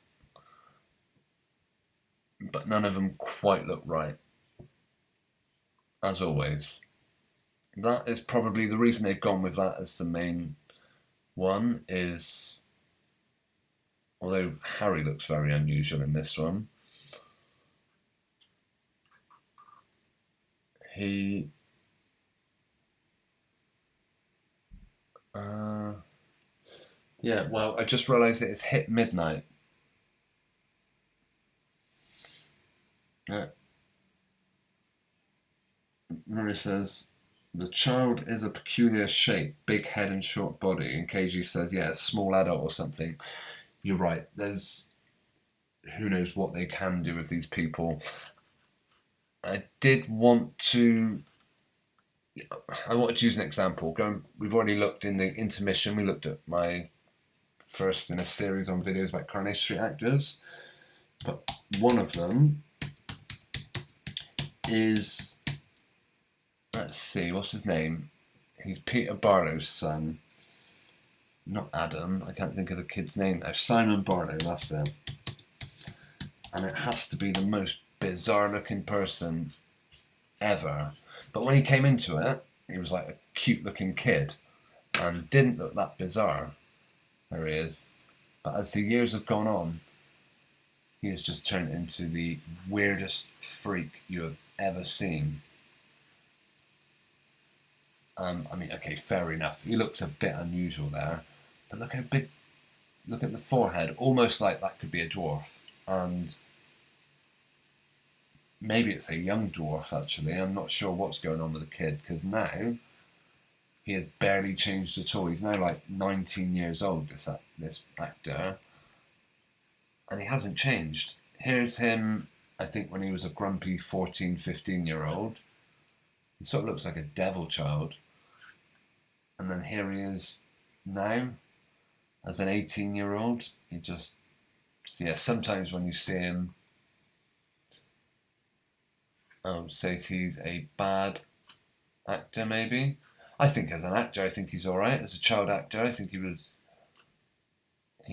but none of them quite look right, as always. That is probably the reason they've gone with that as the main one, is although Harry looks very unusual in this one, he yeah, well, I just realised that it's hit midnight. Maria says, the child is a peculiar shape, big head and short body. And KG says, yeah, a small adult or something. You're right. There's who knows what they can do with these people. I wanted to use an example. We've already looked in the intermission. We looked at my first in a series on videos about Coronation Street actors. But one of them is, let's see, what's his name? He's Peter Barlow's son. Not Adam, I can't think of the kid's name now. Simon Barlow, that's him. And it has to be the most bizarre looking person ever. But when he came into it, he was like a cute looking kid and didn't look that bizarre. There he is. But as the years have gone on, he has just turned into the weirdest freak you have ever seen. I mean, okay, fair enough. He looks a bit unusual there, but look at the forehead, almost like that could be a dwarf. And maybe it's a young dwarf, actually. I'm not sure what's going on with the kid, because now he has barely changed at all. He's now like 19 years old, this actor, and he hasn't changed. Here's him, I think, when he was a grumpy 14, 15-year-old. He sort of looks like a devil child. And then here he is now, as an 18-year-old. He just, yeah, sometimes when you see him, I would say he's a bad actor, maybe. I think as an actor, I think he's alright. As a child actor, I think he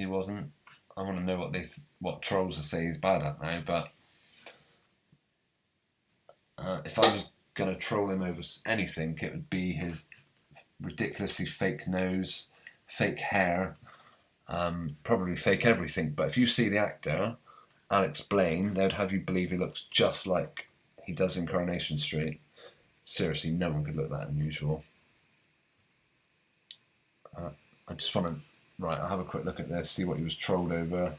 wasn't. I want to know what trolls are saying he's bad at now, but if I was going to troll him over anything, it would be his ridiculously fake nose, fake hair, probably fake everything. But if you see the actor, Alex Blaine, they'd have you believe he looks just like he does in Coronation Street. Seriously, no one could look that unusual. I just want to... Right, I'll have a quick look at this, see what he was trolled over.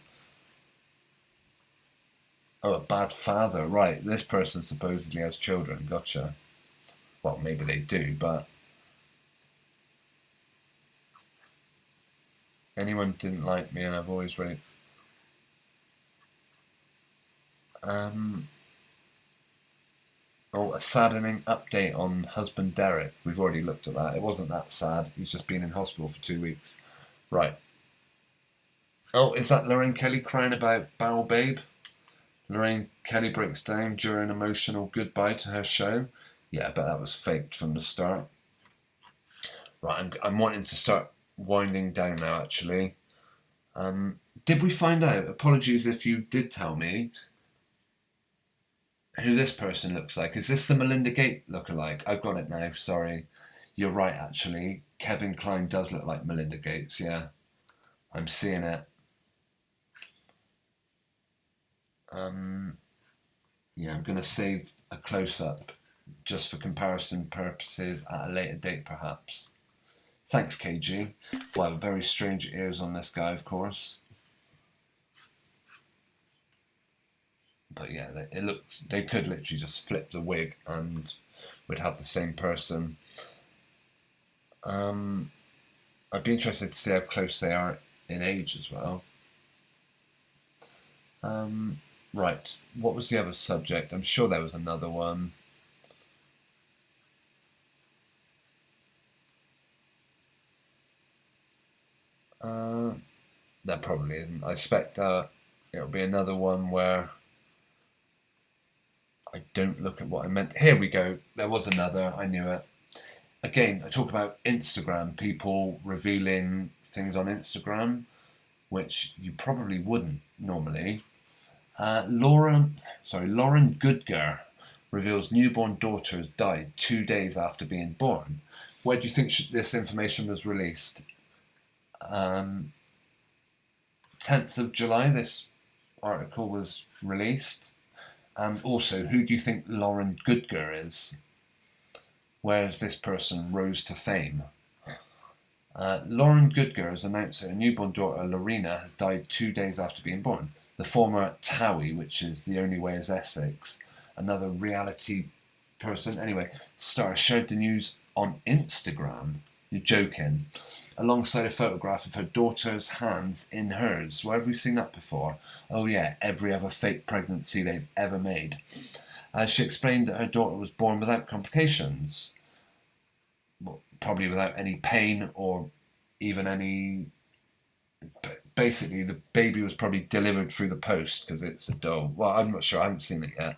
Oh, a bad father. Right, this person supposedly has children. Gotcha. Well, maybe they do, but... Anyone didn't like me and I've always really... Oh, a saddening update on husband Derek. We've already looked at that. It wasn't that sad. He's just been in hospital for 2 weeks. Right. Oh, is that Lorraine Kelly crying about Bow Babe? Lorraine Kelly breaks down during emotional goodbye to her show. Yeah, but that was faked from the start. Right, I'm wanting to start winding down now, actually. Did we find out? Apologies if you did tell me who this person looks like. Is this the Melinda Gate lookalike? I've got it now, sorry. You're right, actually. Kevin Kline does look like Melinda Gates, yeah. I'm seeing it. Yeah, I'm going to save a close-up just for comparison purposes at a later date, perhaps. Thanks, KG. Wow, very strange ears on this guy, of course. But yeah, they could literally just flip the wig and would have the same person. I'd be interested to see how close they are in age as well. Right, what was the other subject? I'm sure there was another one. There probably isn't. I expect it'll be another one where I don't look at what I meant. Here we go. There was another. I knew it. Again, I talk about Instagram, people revealing things on Instagram, which you probably wouldn't normally. Lauren Goodger reveals newborn daughter has died 2 days after being born. Where do you think this information was released? 10th of July, this article was released. And also, who do you think Lauren Goodger is? Where has this person rose to fame? Lauren Goodger has announced that her newborn daughter, Lorena, has died 2 days after being born. The former Towie, which is The Only Way is Essex, another reality person. Anyway, Star shared the news on Instagram. You're joking. Alongside a photograph of her daughter's hands in hers. Where have we seen that before? Oh yeah, every other fake pregnancy they've ever made. She explained that her daughter was born without complications. Well, probably without any pain or even any... Basically, the baby was probably delivered through the post because it's a doll. Well, I'm not sure. I haven't seen it yet.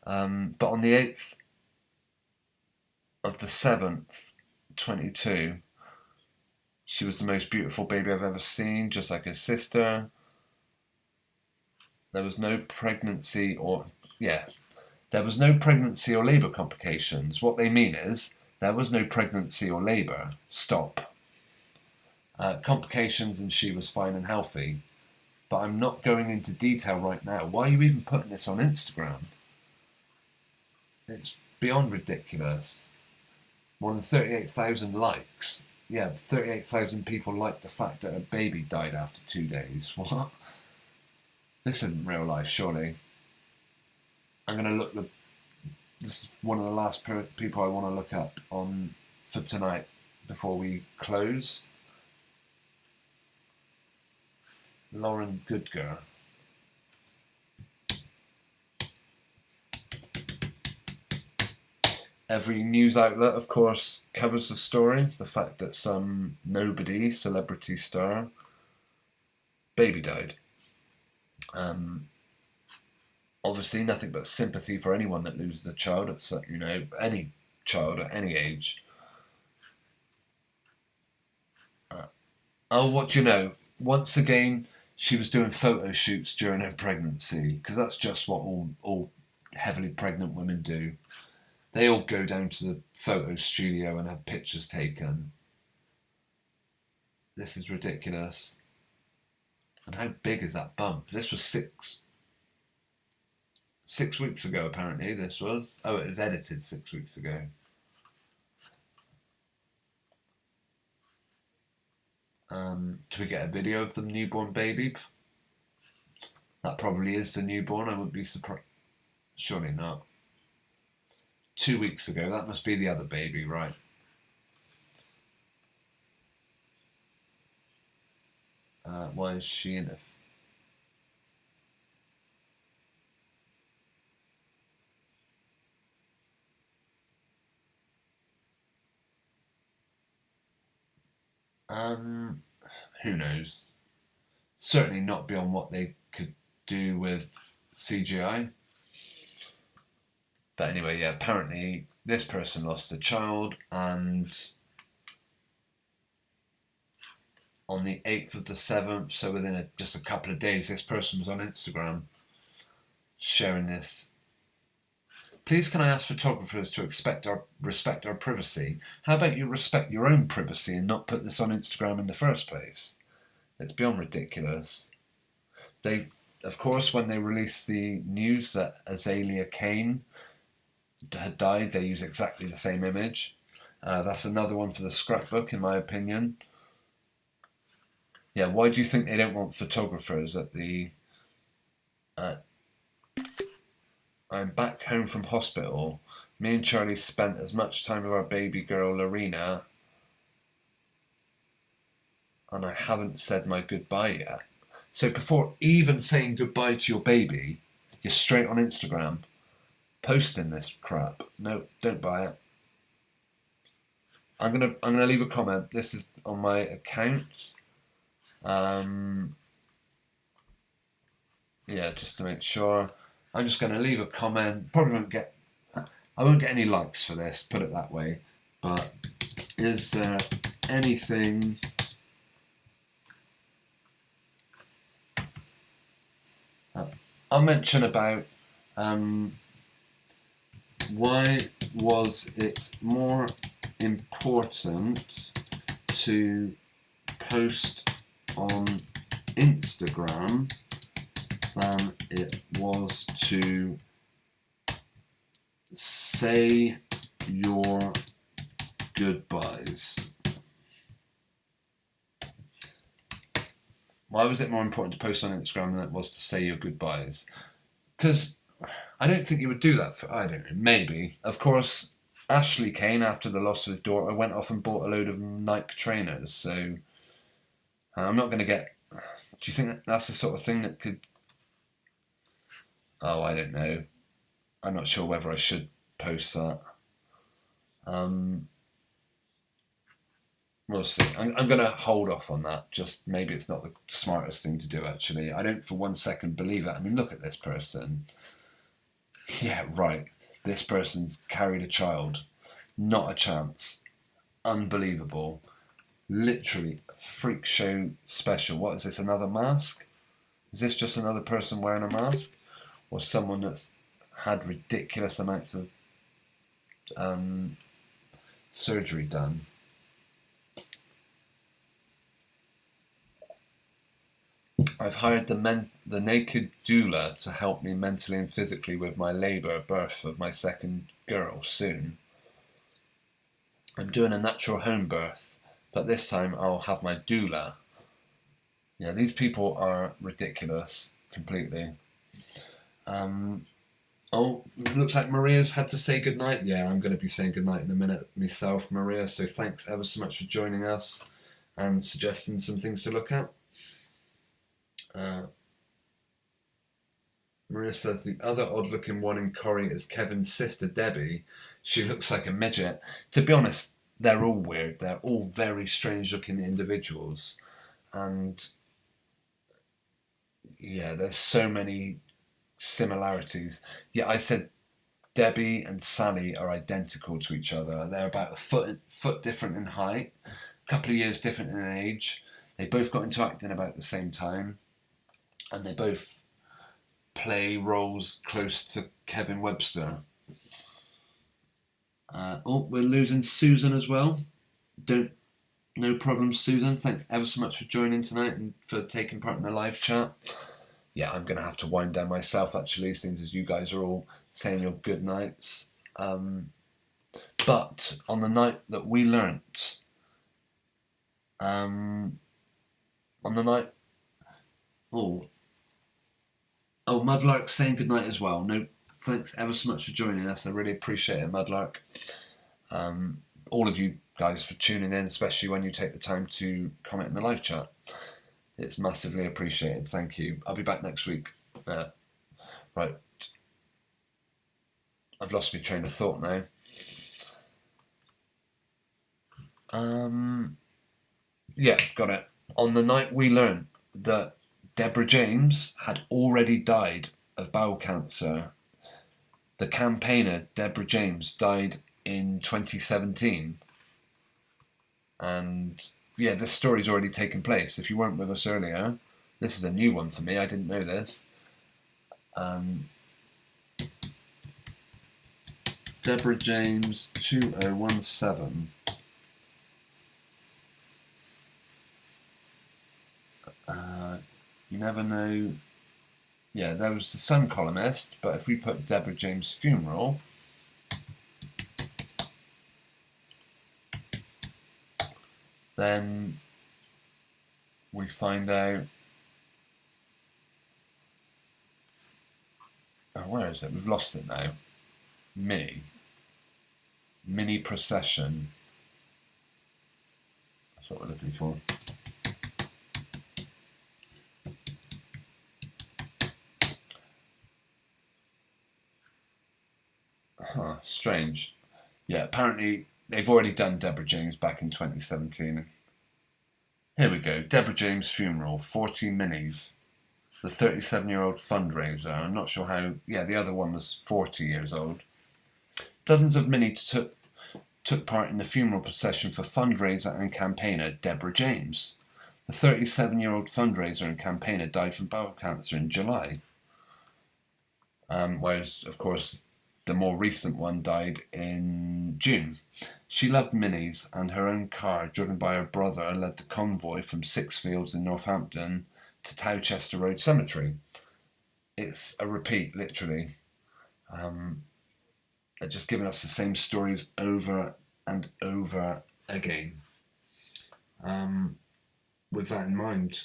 But on the 8th of the 7th, 22... she was the most beautiful baby I've ever seen, just like her sister. There was no pregnancy or labour complications. What they mean is, there was no pregnancy or labour. Stop. Complications, and she was fine and healthy. But I'm not going into detail right now. Why are you even putting this on Instagram? It's beyond ridiculous. More than 38,000 likes. Yeah, 38,000 people liked the fact that a baby died after 2 days. What? This isn't real life, surely. I'm going to look this is one of the last people I want to look up for tonight before we close. Lauren Goodger. Every news outlet, of course, covers the story. The fact that some nobody, celebrity star, baby died. Obviously, nothing but sympathy for anyone that loses a child at, any child at any age. What do you know? Once again, she was doing photo shoots during her pregnancy, because that's just what all heavily pregnant women do. They all go down to the photo studio and have pictures taken. This is ridiculous. And how big is that bump? This was 6 weeks ago, apparently, this was. Oh, it was edited 6 weeks ago. Do we get a video of the newborn baby? That probably is the newborn. I wouldn't be surprised. Surely not. 2 weeks ago. That must be the other baby, right? Why is she in it? Who knows? Certainly not beyond what they could do with CGI. But anyway, yeah, apparently this person lost a child, and on the 8th of the 7th, so within just a couple of days, this person was on Instagram sharing this. Please can I ask photographers to respect our privacy? How about you respect your own privacy and not put this on Instagram in the first place? It's beyond ridiculous. They, of course, when they released the news that Azalea Kane had died, they use exactly the same image. That's another one for the scrapbook, in my opinion. Yeah, why do you think they don't want photographers at the... I'm back home from hospital. Me and Charlie spent as much time with our baby girl, Lorena, and I haven't said my goodbye yet. So before even saying goodbye to your baby, you're straight on Instagram posting this crap. No, don't buy it. I'm gonna leave a comment. This is on my account. Yeah, just to make sure. I'm just gonna leave a comment. Probably I won't get any likes for this, put it that way. But is there anything I'll mention about why was it more important to post on Instagram than it was to say your goodbyes? Why was it more important to post on Instagram than it was to say your goodbyes? Because I don't think you would do that I don't know, maybe. Of course, Ashley Kane, after the loss of his daughter, went off and bought a load of Nike trainers, so I'm not going to get... Do you think that's the sort of thing that could... Oh, I don't know. I'm not sure whether I should post that. We'll see. I'm going to hold off on that. Just maybe it's not the smartest thing to do, actually. I don't for one second believe it. I mean, look at this person. Yeah, right. This person's carried a child. Not a chance. Unbelievable. Literally, freak show special. What is this, another mask? Is this just another person wearing a mask? Or someone that's had ridiculous amounts of surgery done? I've hired the naked doula to help me mentally and physically with my birth of my second girl soon. I'm doing a natural home birth, but this time I'll have my doula. Yeah, these people are ridiculous, completely. Oh, it looks like Maria's had to say goodnight. Yeah, I'm going to be saying goodnight in a minute myself, Maria, so thanks ever so much for joining us and suggesting some things to look at. Maria says the other odd-looking one in Corrie is Kevin's sister, Debbie. She looks like a midget. To be honest, they're all weird. They're all very strange-looking individuals. And, yeah, there's so many similarities. Yeah, I said Debbie and Sally are identical to each other. They're about a foot different in height, a couple of years different in age. They both got into acting about the same time. And they both play roles close to Kevin Webster. We're losing Susan as well. No problem, Susan. Thanks ever so much for joining tonight and for taking part in the live chat. Yeah, I'm going to have to wind down myself, actually, since as you guys are all saying your good nights. But on the night that we learnt... on the night... Oh, Mudlark's saying goodnight as well. No, thanks ever so much for joining us. I really appreciate it, Mudlark. All of you guys for tuning in, especially when you take the time to comment in the live chat. It's massively appreciated. Thank you. I'll be back next week. Right. I've lost my train of thought now. Yeah, got it. On the night we learned that Deborah James had already died of bowel cancer. The campaigner, Deborah James, died in 2017. And yeah, this story's already taken place. If you weren't with us earlier, this is a new one for me. I didn't know this. Deborah James 2017. You never know. Yeah, there was the Sun columnist, but if we put Deborah James' funeral, then we find out. Oh, where is it? We've lost it now. Mini procession. That's what we're looking for. Huh, strange. Yeah, apparently they've already done Deborah James back in 2017. Here we go. Deborah James funeral, 40 minis. The 37-year-old fundraiser. I'm not sure how. Yeah, the other one was 40 years old. Dozens of minis took part in the funeral procession for fundraiser and campaigner Deborah James. The 37-year-old fundraiser and campaigner died from bowel cancer in July. Whereas, of course, the more recent one died in June. She loved minis, and her own car, driven by her brother, led the convoy from Sixfields in Northampton to Towcester Road Cemetery. It's a repeat, literally. They're just giving us the same stories over and over again. With that in mind,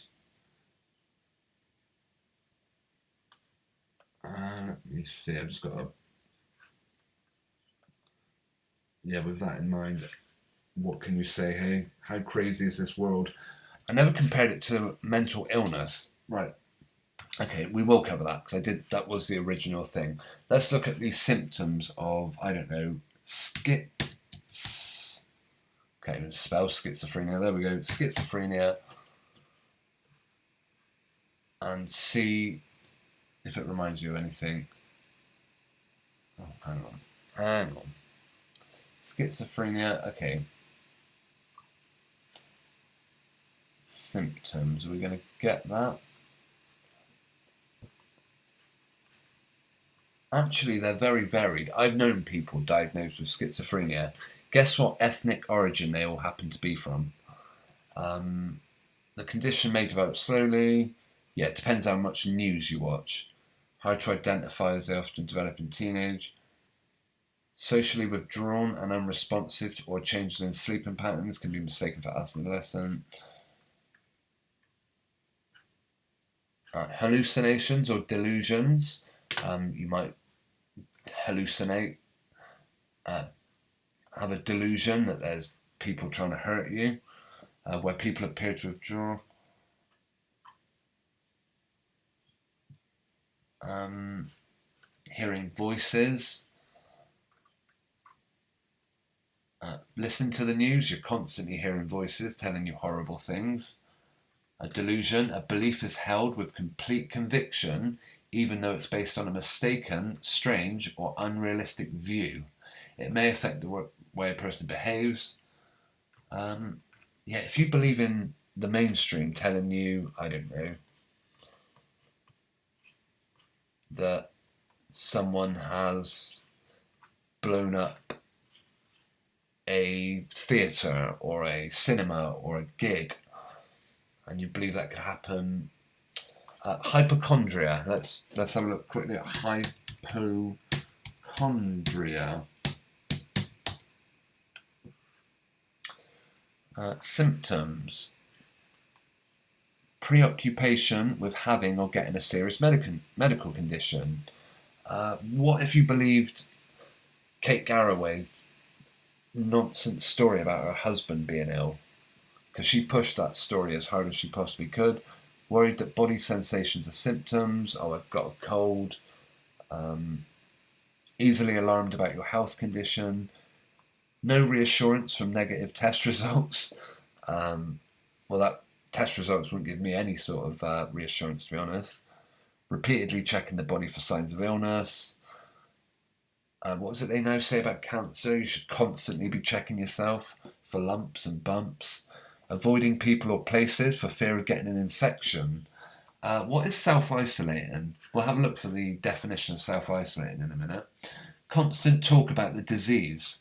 let me see, I've just got a... Yeah, with that in mind, what can you say, hey? How crazy is this world? I never compared it to mental illness. Right. Okay, we will cover that, because that was the original thing. Let's look at the symptoms of, I don't know, okay, let's spell schizophrenia. There we go. Schizophrenia. And see if it reminds you of anything. Oh, hang on. Schizophrenia, okay. Symptoms, are we going to get that? Actually, they're very varied. I've known people diagnosed with schizophrenia. Guess what ethnic origin they all happen to be from? The condition may develop slowly. Yeah, it depends how much news you watch. Hard to identify as they often develop in teenage. Socially withdrawn and unresponsive or changes in sleeping patterns can be mistaken for adolescent. Hallucinations or delusions. You might hallucinate, have a delusion that there's people trying to hurt you, where people appear to withdraw. Hearing voices. Listen to the news, you're constantly hearing voices telling you horrible things. A delusion, a belief is held with complete conviction, even though it's based on a mistaken, strange, or unrealistic view. It may affect the way a person behaves. If you believe in the mainstream telling you, I don't know, that someone has blown up a theatre or a cinema or a gig, and you believe that could happen. Hypochondria. Let's have a look quickly at hypochondria. Symptoms. Preoccupation with having or getting a serious medical condition. What if you believed Kate Garraway's nonsense story about her husband being ill? Because she pushed that story as hard as she possibly could. Worried that body sensations are symptoms. Oh, I've got a cold. Easily alarmed about your health condition. No reassurance from negative test results. That test results wouldn't give me any sort of reassurance, to be honest. Repeatedly checking the body for signs of illness. What was it they now say about cancer? You should constantly be checking yourself for lumps and bumps. Avoiding people or places for fear of getting an infection. What is self-isolating? We'll have a look for the definition of self-isolating in a minute. Constant talk about the disease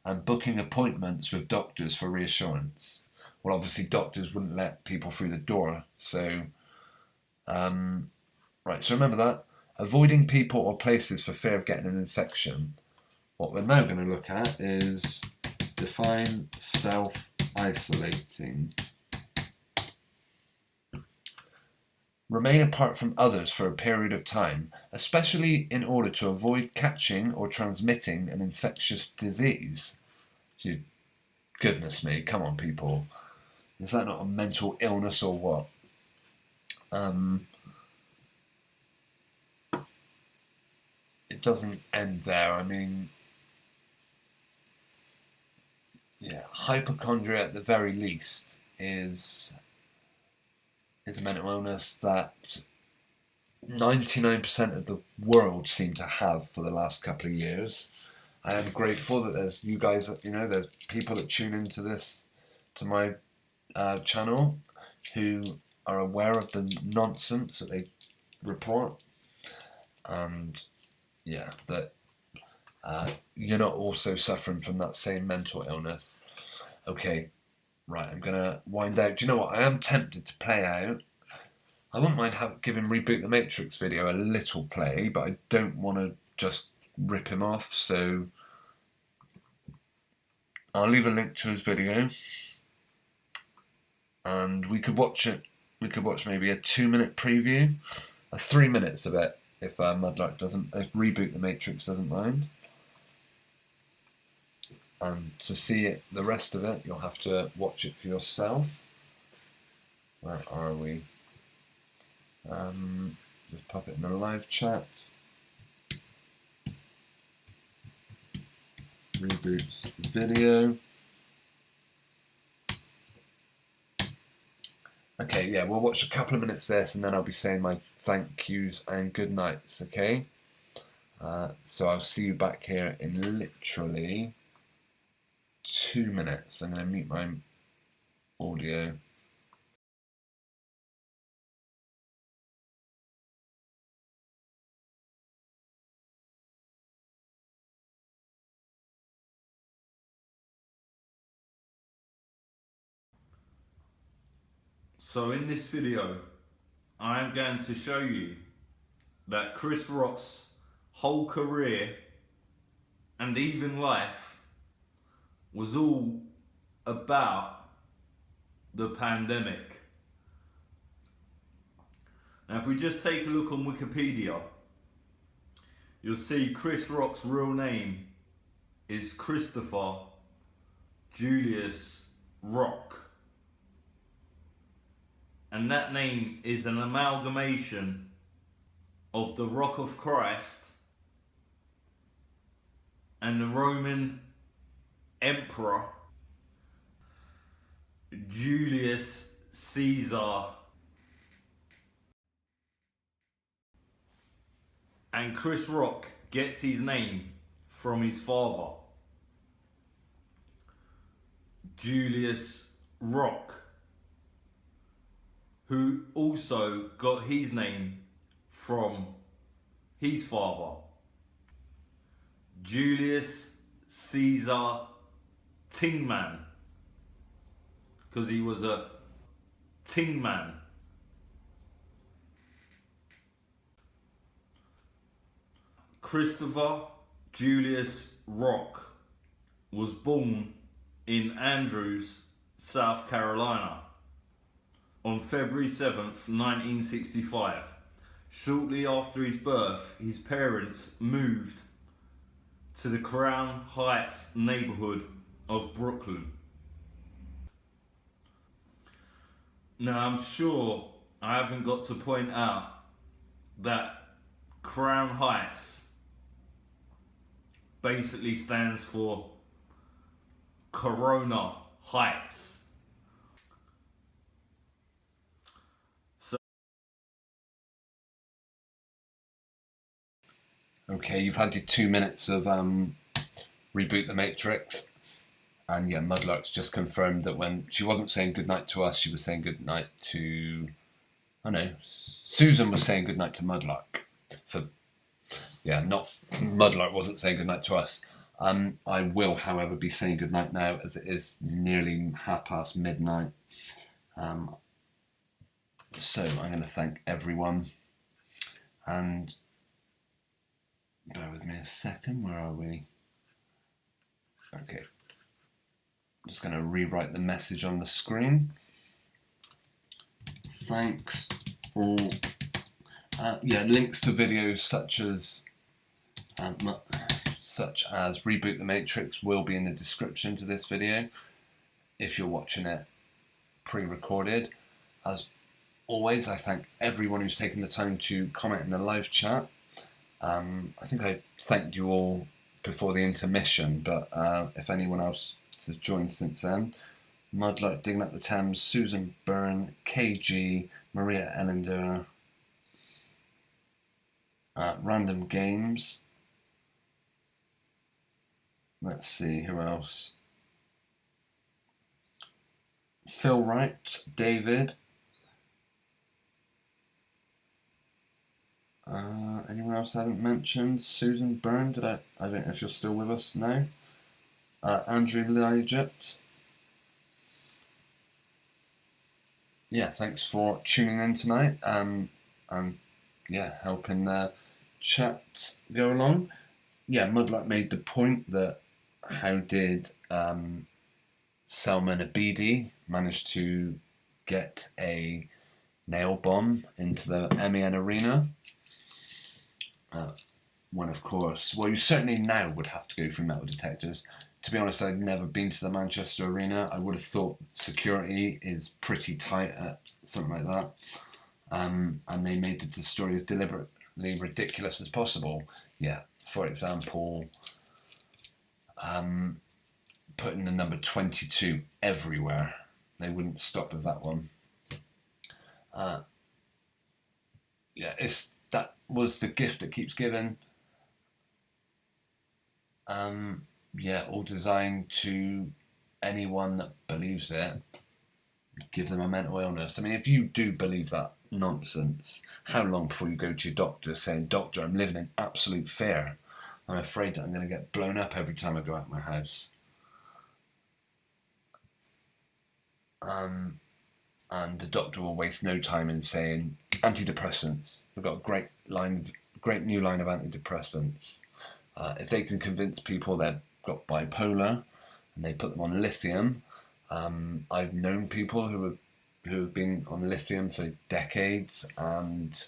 and booking appointments with doctors for reassurance. Well, obviously doctors wouldn't let people through the door. So remember that. Avoiding people or places for fear of getting an infection. What we're now going to look at is define self-isolating. Remain apart from others for a period of time, especially in order to avoid catching or transmitting an infectious disease. Goodness me, come on people. Is that not a mental illness or what? it doesn't end there. I mean, yeah, hypochondria at the very least is a mental illness that 99% of the world seem to have for the last couple of years. I am grateful that there's you guys, there's people that tune into this, to my channel, who are aware of the nonsense that they report, and yeah, that you're not also suffering from that same mental illness. Okay, right, I'm gonna wind out. Do you know what? I am tempted to play out. I wouldn't mind giving Reboot the Matrix video a little play, but I don't want to just rip him off, so I'll leave a link to his video, and we could watch it. We could watch maybe a 2-minute preview, 3 minutes of it, if Mudlark doesn't, if Reboot the Matrix doesn't mind. And to see it, the rest of it, you'll have to watch it for yourself. Where are we? Just pop it in the live chat. Reboot video. Okay, yeah, we'll watch a couple of minutes of this, and then I'll be saying my thank yous and good nights, okay? So I'll see you back here in literally 2 minutes. I'm going to mute my audio. So in this video, I am going to show you that Chris Rock's whole career and even life was all about the pandemic. Now if we just take a look on Wikipedia, you'll see Chris Rock's real name is Christopher Julius Rock. And that name is an amalgamation of the Rock of Christ and the Roman Emperor Julius Caesar. And Chris Rock gets his name from his father, Julius Rock, who also got his name from his father, Julius Caesar Tingman, because he was a Tingman. Christopher Julius Rock was born in Andrews, South Carolina, on February 7th, 1965. Shortly after his birth, his parents moved to the Crown Heights neighborhood of Brooklyn. Now, I'm sure I haven't got to point out that Crown Heights basically stands for Corona Heights. Okay, you've had your 2 minutes of Reboot the Matrix, and yeah, Mudlark's just confirmed that when she wasn't saying goodnight to us, she was saying goodnight to, Susan was saying goodnight to Mudlark. Not Mudlark wasn't saying goodnight to us. I will, however, be saying goodnight now, as it is nearly midnight. So I'm going to thank everyone, and bear with me a second, where are we? Okay. I'm just going to rewrite the message on the screen. Thanks all. Links to videos such as Reboot the Matrix will be in the description to this video if you're watching it pre-recorded. As always, I thank everyone who's taken the time to comment in the live chat. I think I thanked you all before the intermission, but if anyone else has joined since then, Mudlark, Digging Up the Thames, Susan Byrne, KG, Maria Ellender, Random Games. Let's see, who else? Phil Wright, David. Anyone else I haven't mentioned? Susan Byrne, I don't know if you're still with us now. Andrew Lyjet. Yeah, thanks for tuning in tonight and yeah, helping the chat go along. Yeah, Mudlark made the point that how did Salman Abedi manage to get a nail bomb into the MEN arena? When, of course, well, you certainly now would have to go through metal detectors. To be honest, I'd never been to the Manchester Arena. I would have thought security is pretty tight at something like that. And they made the story as deliberately ridiculous as possible. Yeah, for example, putting the number 22 everywhere. They wouldn't stop with that one. That was the gift that keeps giving. All designed to anyone that believes it, give them a mental illness. I mean, if you do believe that nonsense, how long before you go to your doctor saying, "Doctor, I'm living in absolute fear. I'm afraid that I'm going to get blown up every time I go out of my house." And the doctor will waste no time in saying, antidepressants. We've got a great new line of antidepressants. If they can convince people they've got bipolar and they put them on lithium, I've known people who have been on lithium for decades and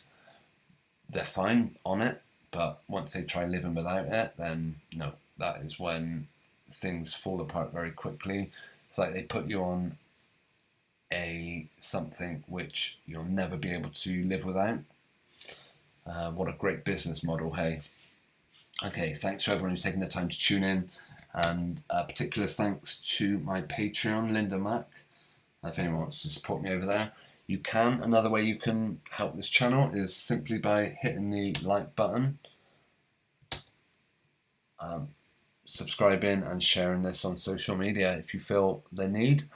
they're fine on it, but once they try living without it, then no, that is when things fall apart very quickly. It's like they put you on something which you'll never be able to live without. What a great business model, hey? Okay, thanks for everyone who's taken the time to tune in, and particular thanks to my Patreon, Linda Mack. If anyone wants to support me over there, you can. Another way you can help this channel is simply by hitting the like button, subscribing and sharing this on social media if you feel the need.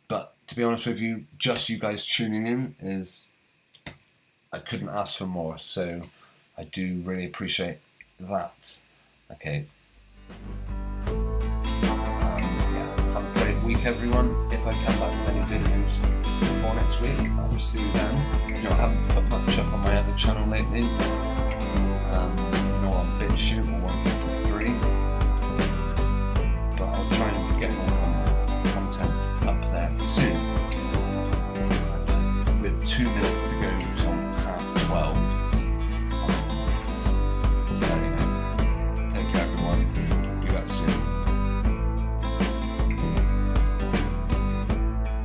But to be honest with you, just you guys tuning in I couldn't ask for more, so I do really appreciate that. Okay. Have a great week, everyone. If I come back with any videos before next week, I will see you then. I haven't put much up on my other channel lately, nor on BitChute